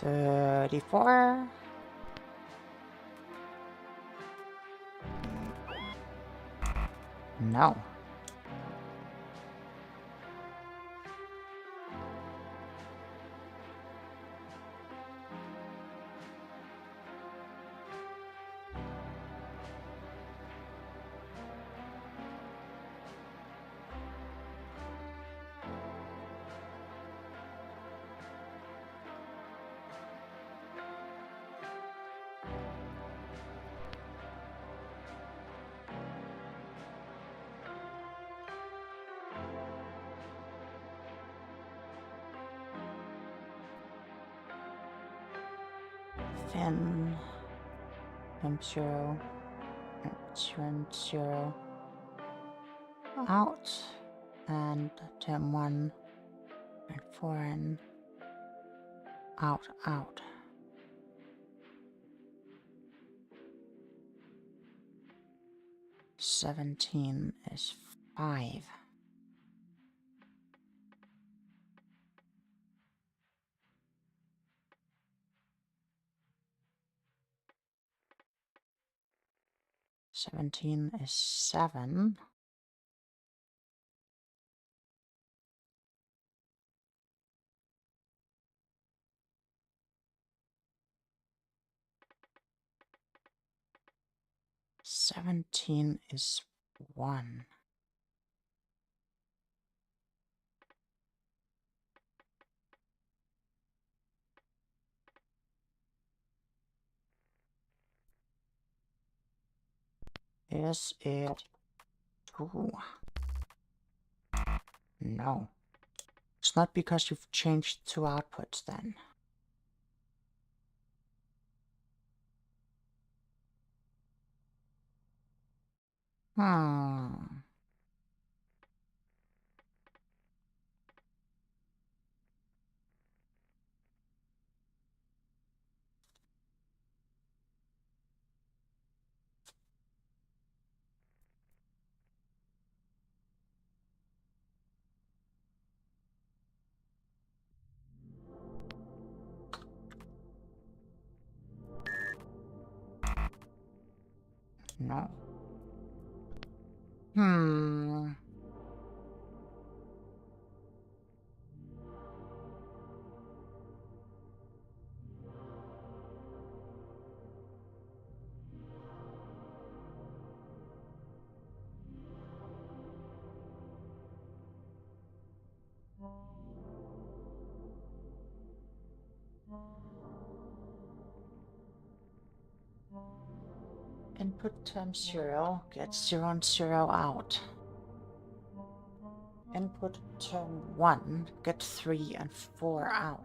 Speaker 1: 34? No. Then 0 and 0 out, and 1 and 4 and out. 17 is 5. Seventeen is 7. Seventeen is 1.
Speaker 3: Is it 2? No. It's not because you've changed 2 outputs then. Hmm. No. Hmm. Input times 0 gets 0 and 0 out. Input term 1 get 3 and 4 out.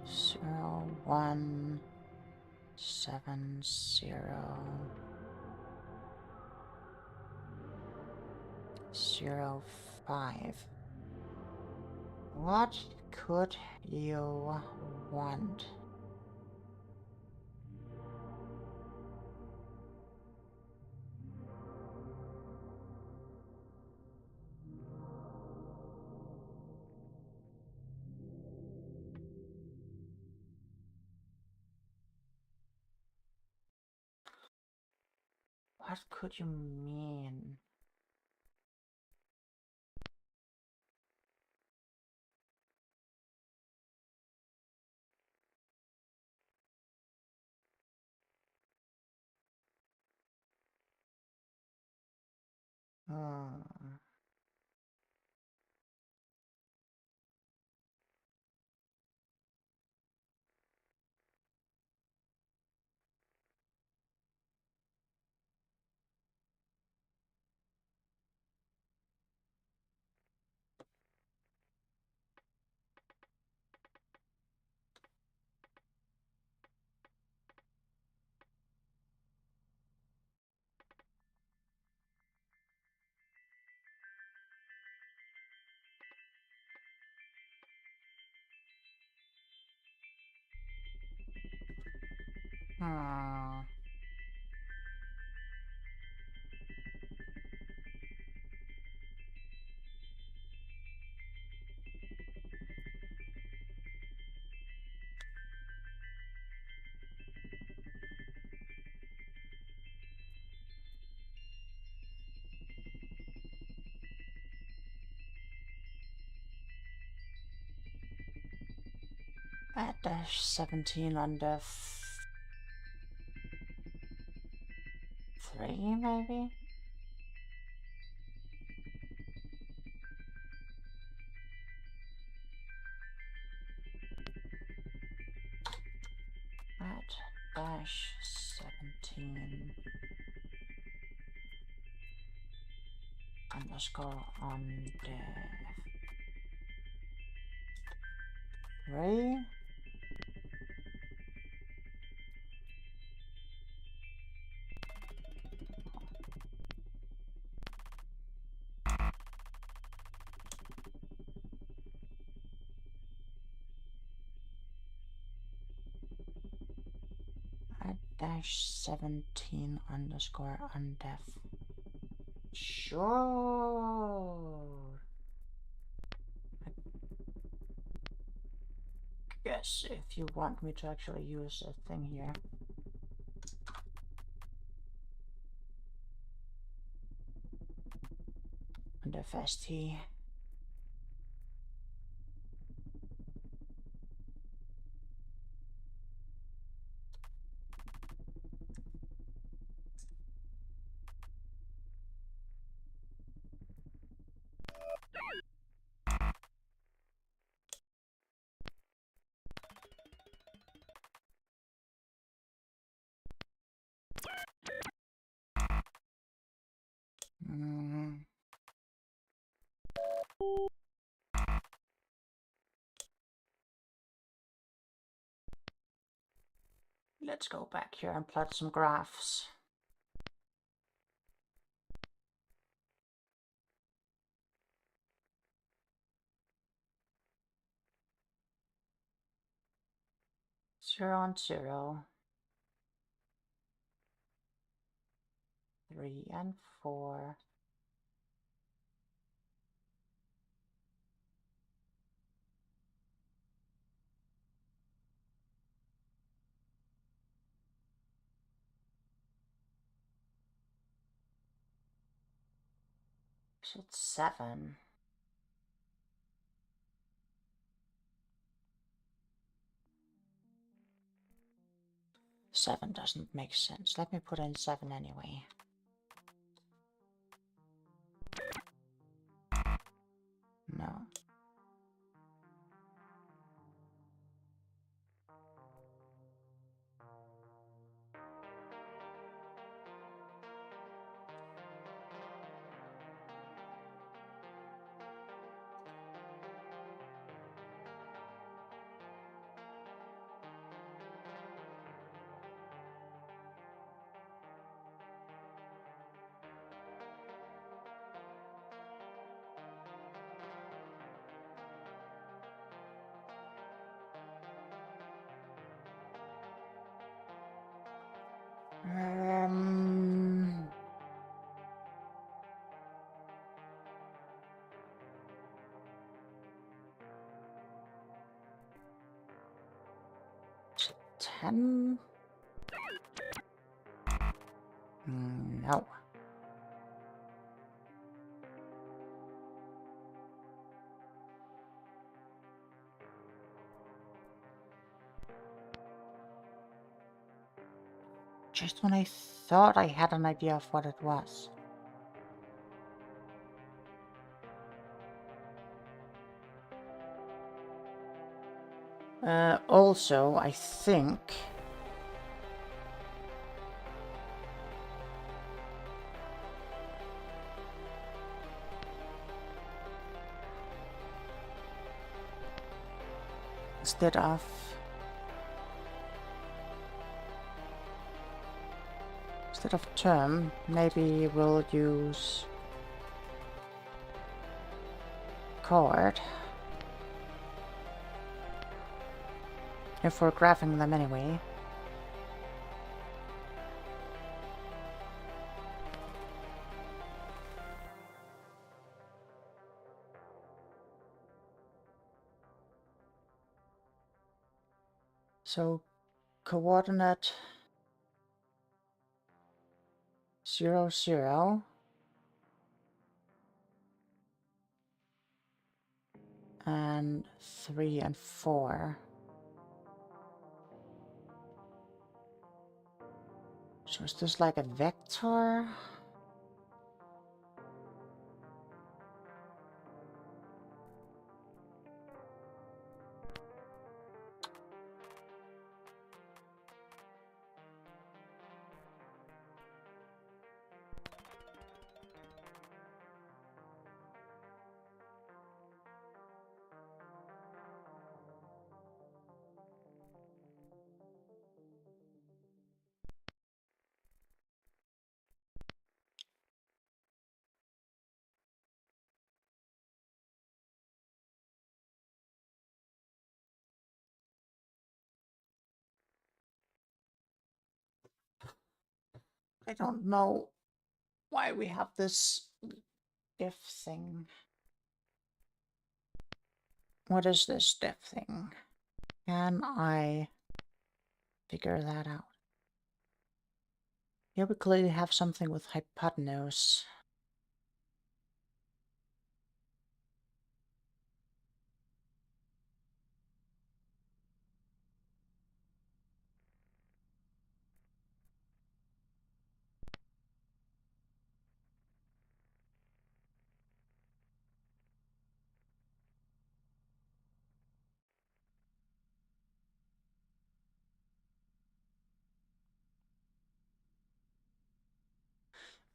Speaker 3: Zero, 1, 7, 0, 0, 5. What could you want? What could you mean? Hmm. Hmm. At dash 17 on def 3, maybe? At dash 17 underscore on def 3. At dash 17 underscore undef. Sure. Yes, if you want me to actually use a thing here. Under fast T. Let's go back here and plot some graphs. Zero and 0. 3 and 4. It's 7. Seven doesn't make sense. Let me put in 7 anyway. No. Um... 10? No. Just when I thought I had an idea of what it was. Also, I think... instead of term, maybe we'll use chord. If we're graphing them anyway. So, coordinate 0, 0. And 3 and 4. So is this like a vector? I don't know why we have this diff thing. What is this diff thing?
Speaker 1: Can I figure that out? Here we clearly have something with hypotenuse.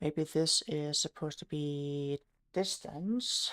Speaker 1: Maybe this is supposed to be distance.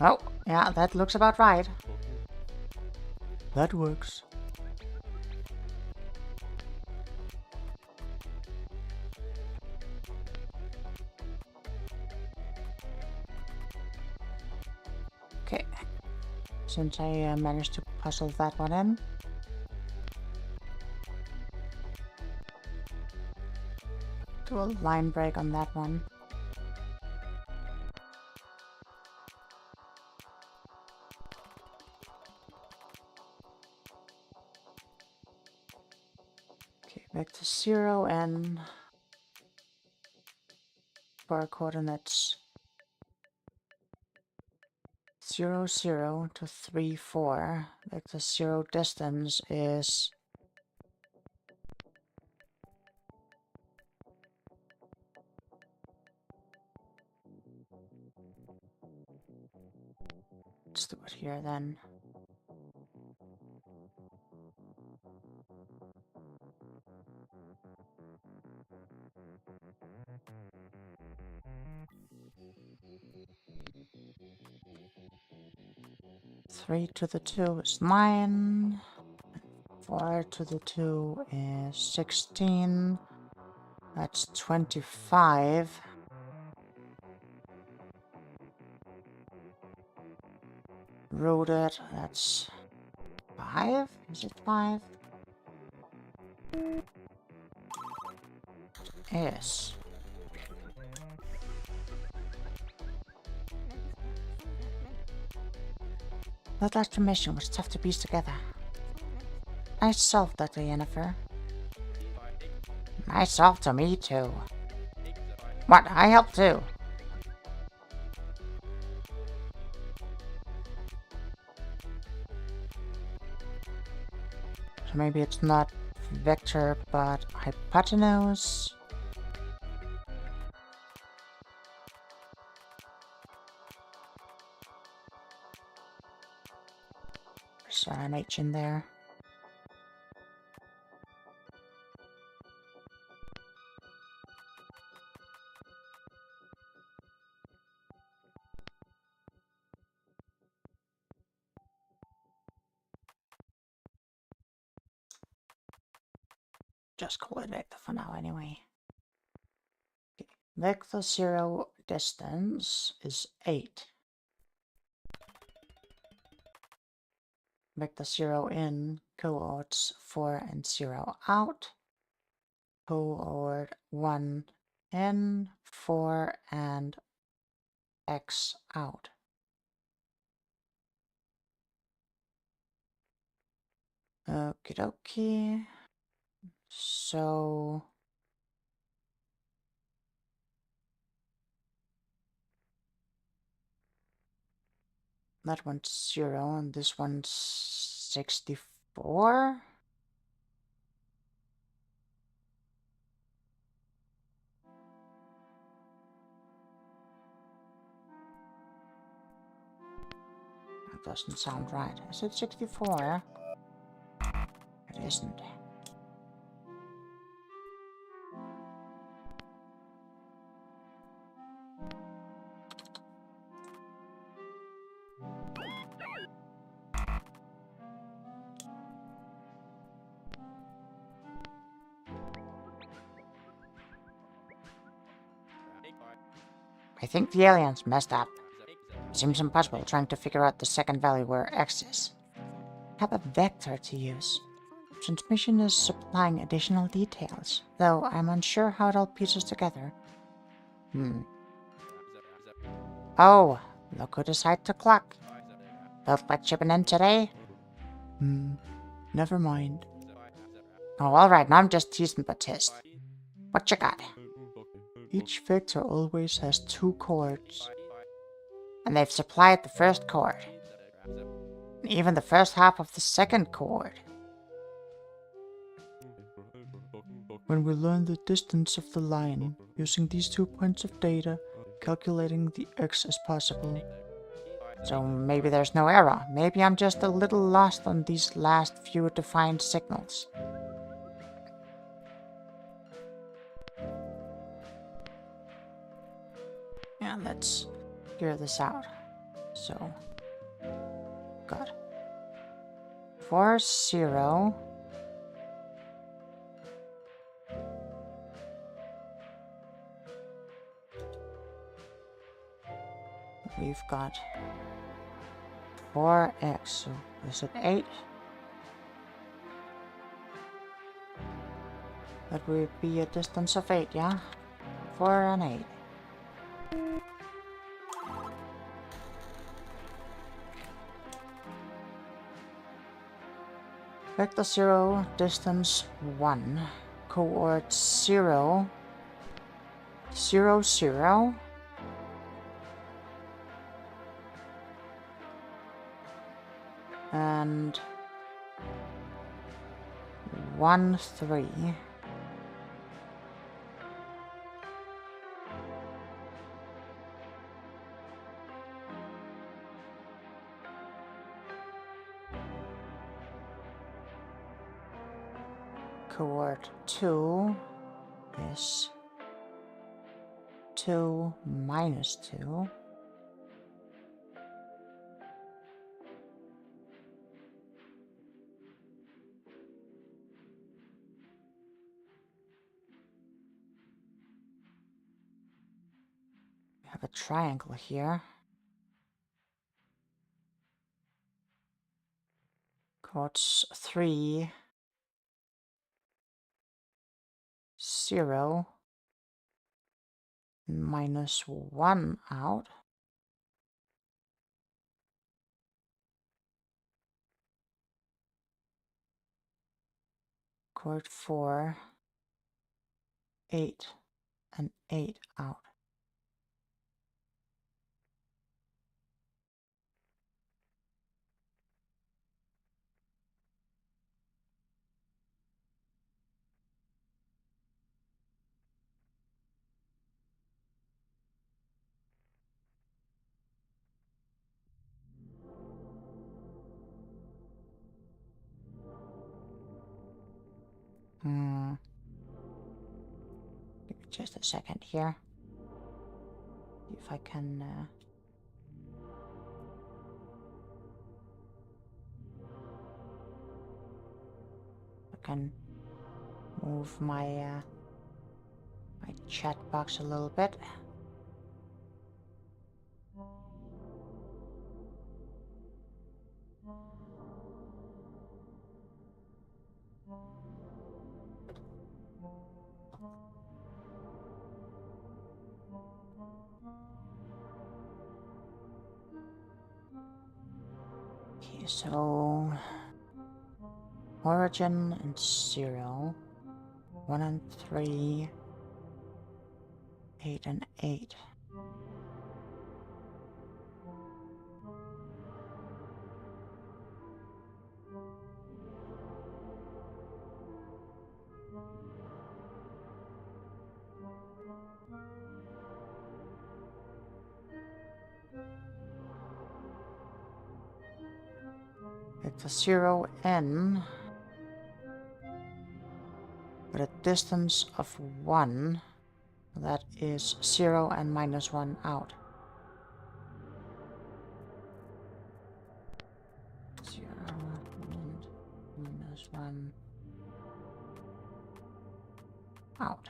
Speaker 1: Oh, yeah, that looks about right. That works. Okay. Since I managed to puzzle that one in. Do a line break on that one. Okay, back to 0 and for coordinates 0, 0 to 3, 4. Vector 0 distance is let's do it here then. Three to the 2 is 9. 4 to the 2 is 16. That's 25. Rooted, that's 5? Is it 5? Yes. That last mission was tough to piece together. Nice solve, Dr. Yeenafer. Nice solve to me too. What? I helped too. So maybe it's not vector, but hypotenuse. There's an H in there. Just call it vector for now anyway. Okay. Vector 0 distance is 8. Vector 0 in, coords 4 and 0 out. Coord 1 in, 4 and x out. Okie dokie. So that one's 0 and this one's 64. Doesn't sound right. Is it 64? It isn't. I think the aliens messed up. Seems impossible trying to figure out the second value where X is. Have a vector to use. Transmission is supplying additional details, though I'm unsure how it all pieces together. Oh, look who decided to clock. Felt like chipping in today?
Speaker 3: Never mind.
Speaker 1: Oh, alright, now I'm just teasing Batiste. What you got?
Speaker 3: Each vector always has 2 chords.
Speaker 1: And they've supplied the first chord. And even the first half of the second chord.
Speaker 3: When we learn the distance of the line, using these 2 points of data, calculating the x is possible.
Speaker 1: So maybe there's no error. Maybe I'm just a little lost on these last few defined signals. Yeah, let's figure this out. So, got 4, 0. We've got 4x, so is it 8? That would be a distance of 8, yeah? 4 and 8. Vector 0, distance 1. Coord 0, 0, 0. And 1, 3. Coord 2 is 2 minus 2. We have a triangle here. Chords 3, 0, minus 1 out. Chord 4, 8, and 8 out. Give me just a second here. See if I can move my my chat box a little bit. Okay, so origin and 0, 1 and 3, 8 and 8.
Speaker 3: Vector 0 in with a distance of 1. That is 0 and minus 1 out. 0 and minus 1 out.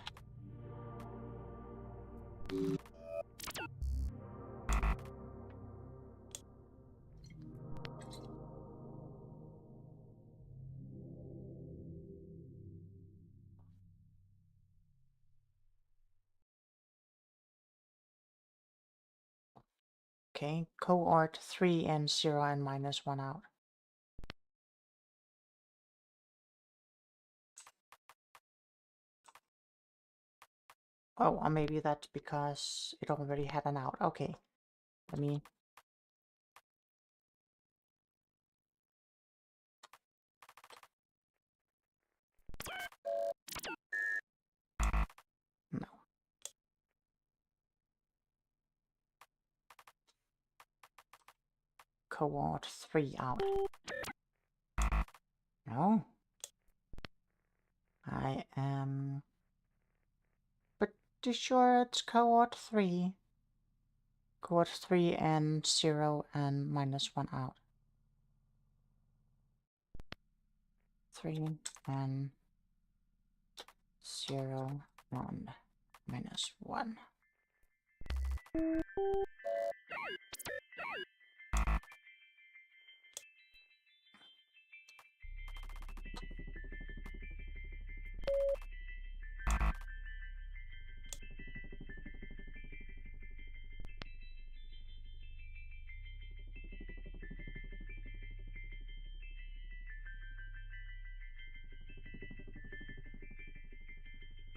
Speaker 3: Okay, cohort 3 and 0 and minus 1 out. Oh, or maybe that's because it already had an out. Okay, let me... No. Cohort 3 out. No. I am pretty sure it's cohort 3. Cohort 3 and 0 and minus 1 out. 3 and 0 and minus 1.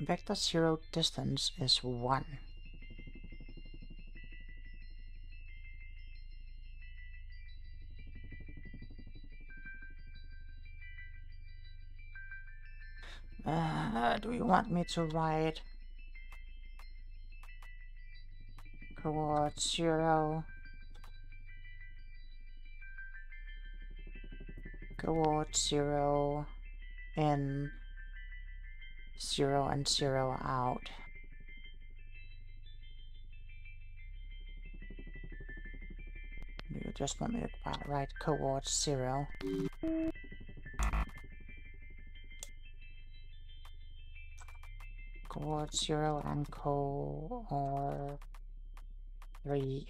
Speaker 3: Vector 0 distance is 1. Do you want me to write cohort 0, cohort 0 in 0 and 0 out? Do you just want me to write cohort 0? Cohort 0 and cohort 3.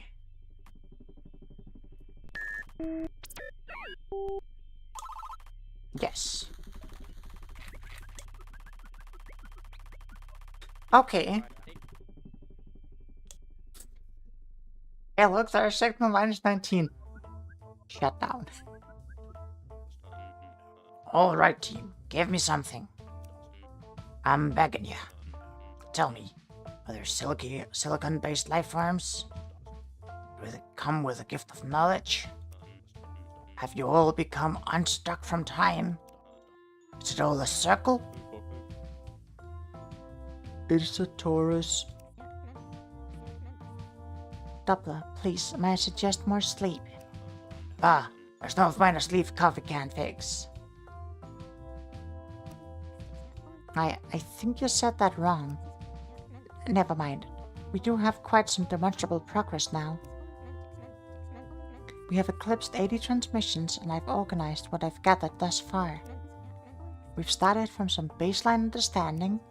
Speaker 3: Yes. Okay. Hey, look, there's signal minus 19. Shut down.
Speaker 2: Alright, team, give me something. I'm begging you. Tell me, are there silicon-based life forms? Do they come with a gift of knowledge? Have you all become unstuck from time? Is it all a circle?
Speaker 3: It's a torus. Doppler, please, may I suggest more sleep?
Speaker 2: Ah, there's no minor sleep coffee can fix.
Speaker 3: I think you said that wrong. Never mind. We do have quite some demonstrable progress now. We have eclipsed 80 transmissions, and I've organized what I've gathered thus far. We've started from some baseline understanding.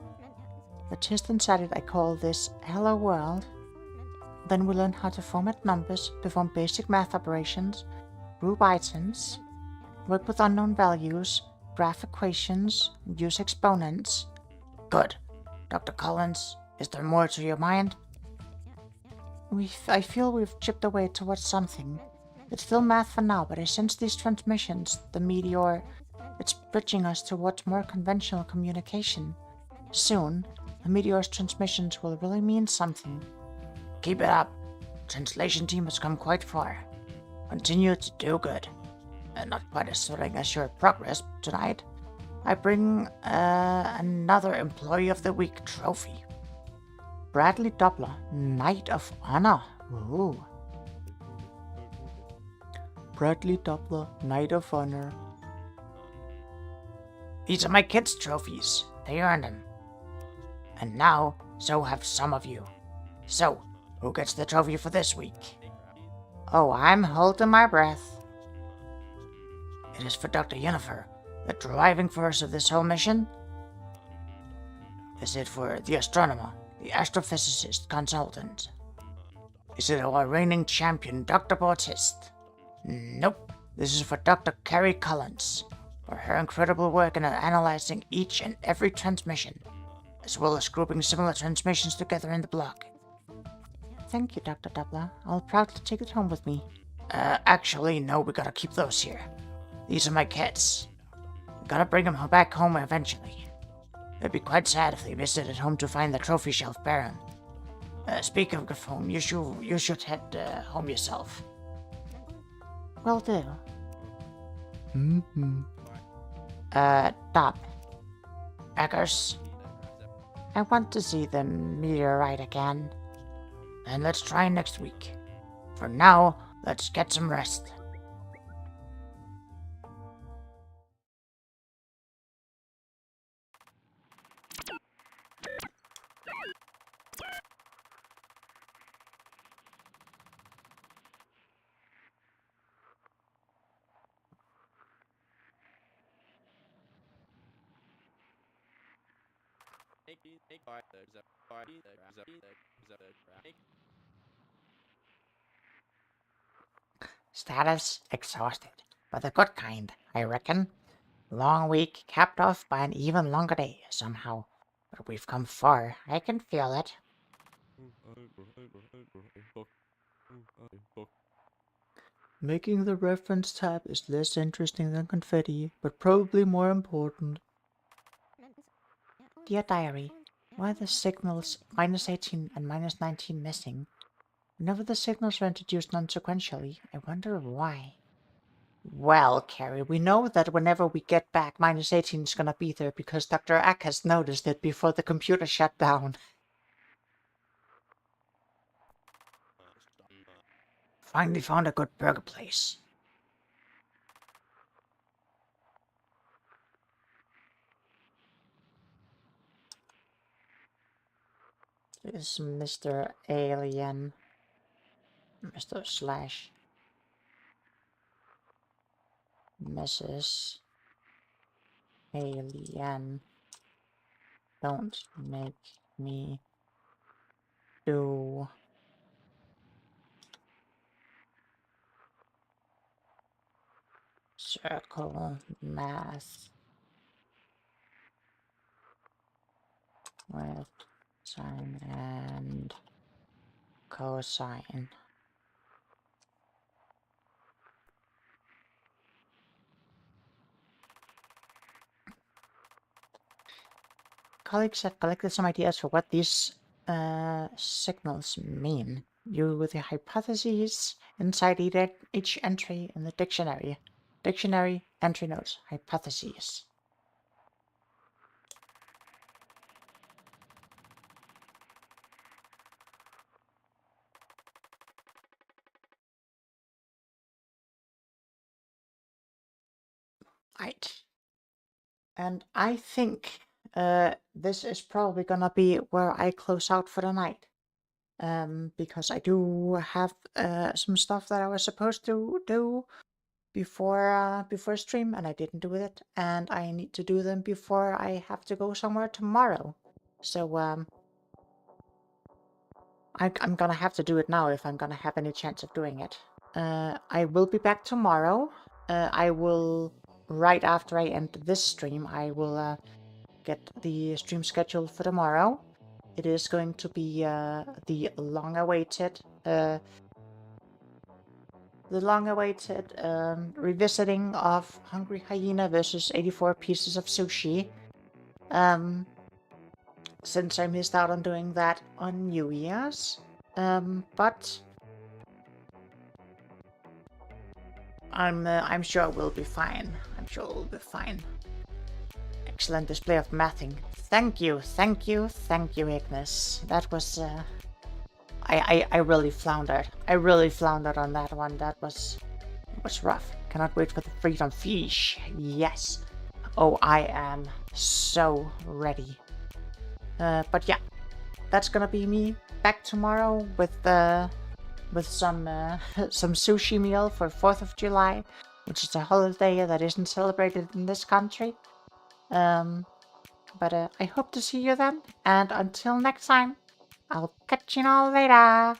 Speaker 3: The test decided I call this Hello World. Then we learn how to format numbers, perform basic math operations, group items, work with unknown values, graph equations, and use exponents.
Speaker 2: Good. Dr. Collins, is there more to your mind?
Speaker 3: I feel we've chipped away towards something. It's still math for now, but I sense these transmissions, the meteor, it's bridging us towards more conventional communication. Soon, the meteor's transmissions will really mean something.
Speaker 2: Keep it up. Translation team has come quite far. Continue to do good. Not quite as thrilling as your progress tonight. I bring another Employee of the Week trophy.
Speaker 3: Bradley Doppler, Knight of Honor. Ooh. Bradley Doppler, Knight of Honor.
Speaker 2: These are my kids' trophies. They earned them. And now, so have some of you. So, who gets the trophy for this week?
Speaker 1: Oh, I'm holding my breath.
Speaker 2: It is for Dr. Yeenafer, the driving force of this whole mission. Is it for the astronomer, the astrophysicist consultant? Is it our reigning champion, Dr. Bautist? Nope. This is for Dr. Carrie Collins, for her incredible work in analyzing each and every transmission, as well as grouping similar transmissions together in the block.
Speaker 1: Thank you, Dr. Doppler. I'll proudly take it home with me.
Speaker 2: Actually, no, we gotta keep those here. These are my kids. Gotta bring them back home eventually. It'd be quite sad if they visited home to find the trophy shelf barren. Speaking of home, you should head home yourself.
Speaker 1: Will do. Dob.
Speaker 2: Eggers,
Speaker 1: I want to see the meteorite again.
Speaker 2: and let's try next week. For now, let's get some rest.
Speaker 1: Status exhausted, but the good kind, I reckon. Long week capped off by an even longer day, somehow. But we've come far, I can feel it.
Speaker 3: Making the reference tab is less interesting than confetti, but probably more important.
Speaker 1: Dear Diary, why are the signals -18 and -19 missing? Whenever the signals are introduced non-sequentially, I wonder why. Well, Carrie, we know that whenever we get back, -18 is gonna be there because Dr. Ack has noticed it before the computer shut down.
Speaker 2: Finally found a good burger place.
Speaker 1: This is Mr. Alien. Mr. Slash. Mrs. Alien. Don't make me do circle math with sine and cosine. Colleagues have collected some ideas for what these signals mean. You the hypotheses inside each entry in the dictionary. Dictionary entry notes. Hypotheses. Right. And I think this is probably gonna be where I close out for the night. Because I do have some stuff that I was supposed to do before stream, and I didn't do it, and I need to do them before I have to go somewhere tomorrow. So I'm gonna have to do it now if I'm gonna have any chance of doing it. I will be back tomorrow. I will, right after I end this stream, I will get the stream schedule for tomorrow. It is going to be the long-awaited revisiting of Hungry Hyena versus 84 Pieces of Sushi. Since I missed out on doing that on New Year's. But I'm sure we'll be fine. I'm sure we'll be fine. Excellent display of mathing. Thank you, Ignis. That was I really floundered. I really floundered on that one. That was It was rough. Cannot wait for the freedom fish. Yes. Oh, I am so ready. But yeah, that's gonna be me back tomorrow with some some sushi meal for 4th of July, which is a holiday that isn't celebrated in this country. But I hope to see you then, and until next time, I'll catch you all later.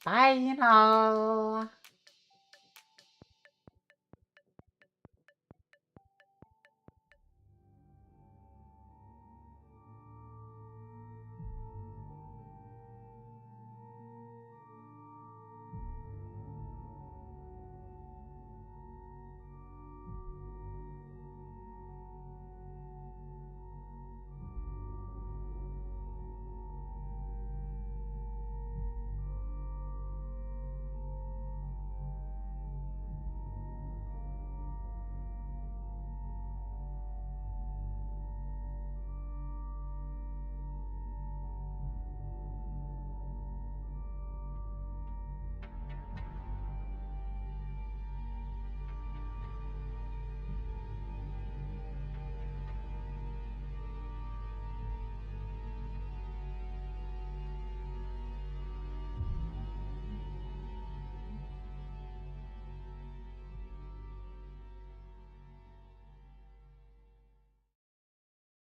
Speaker 1: Bye, you know.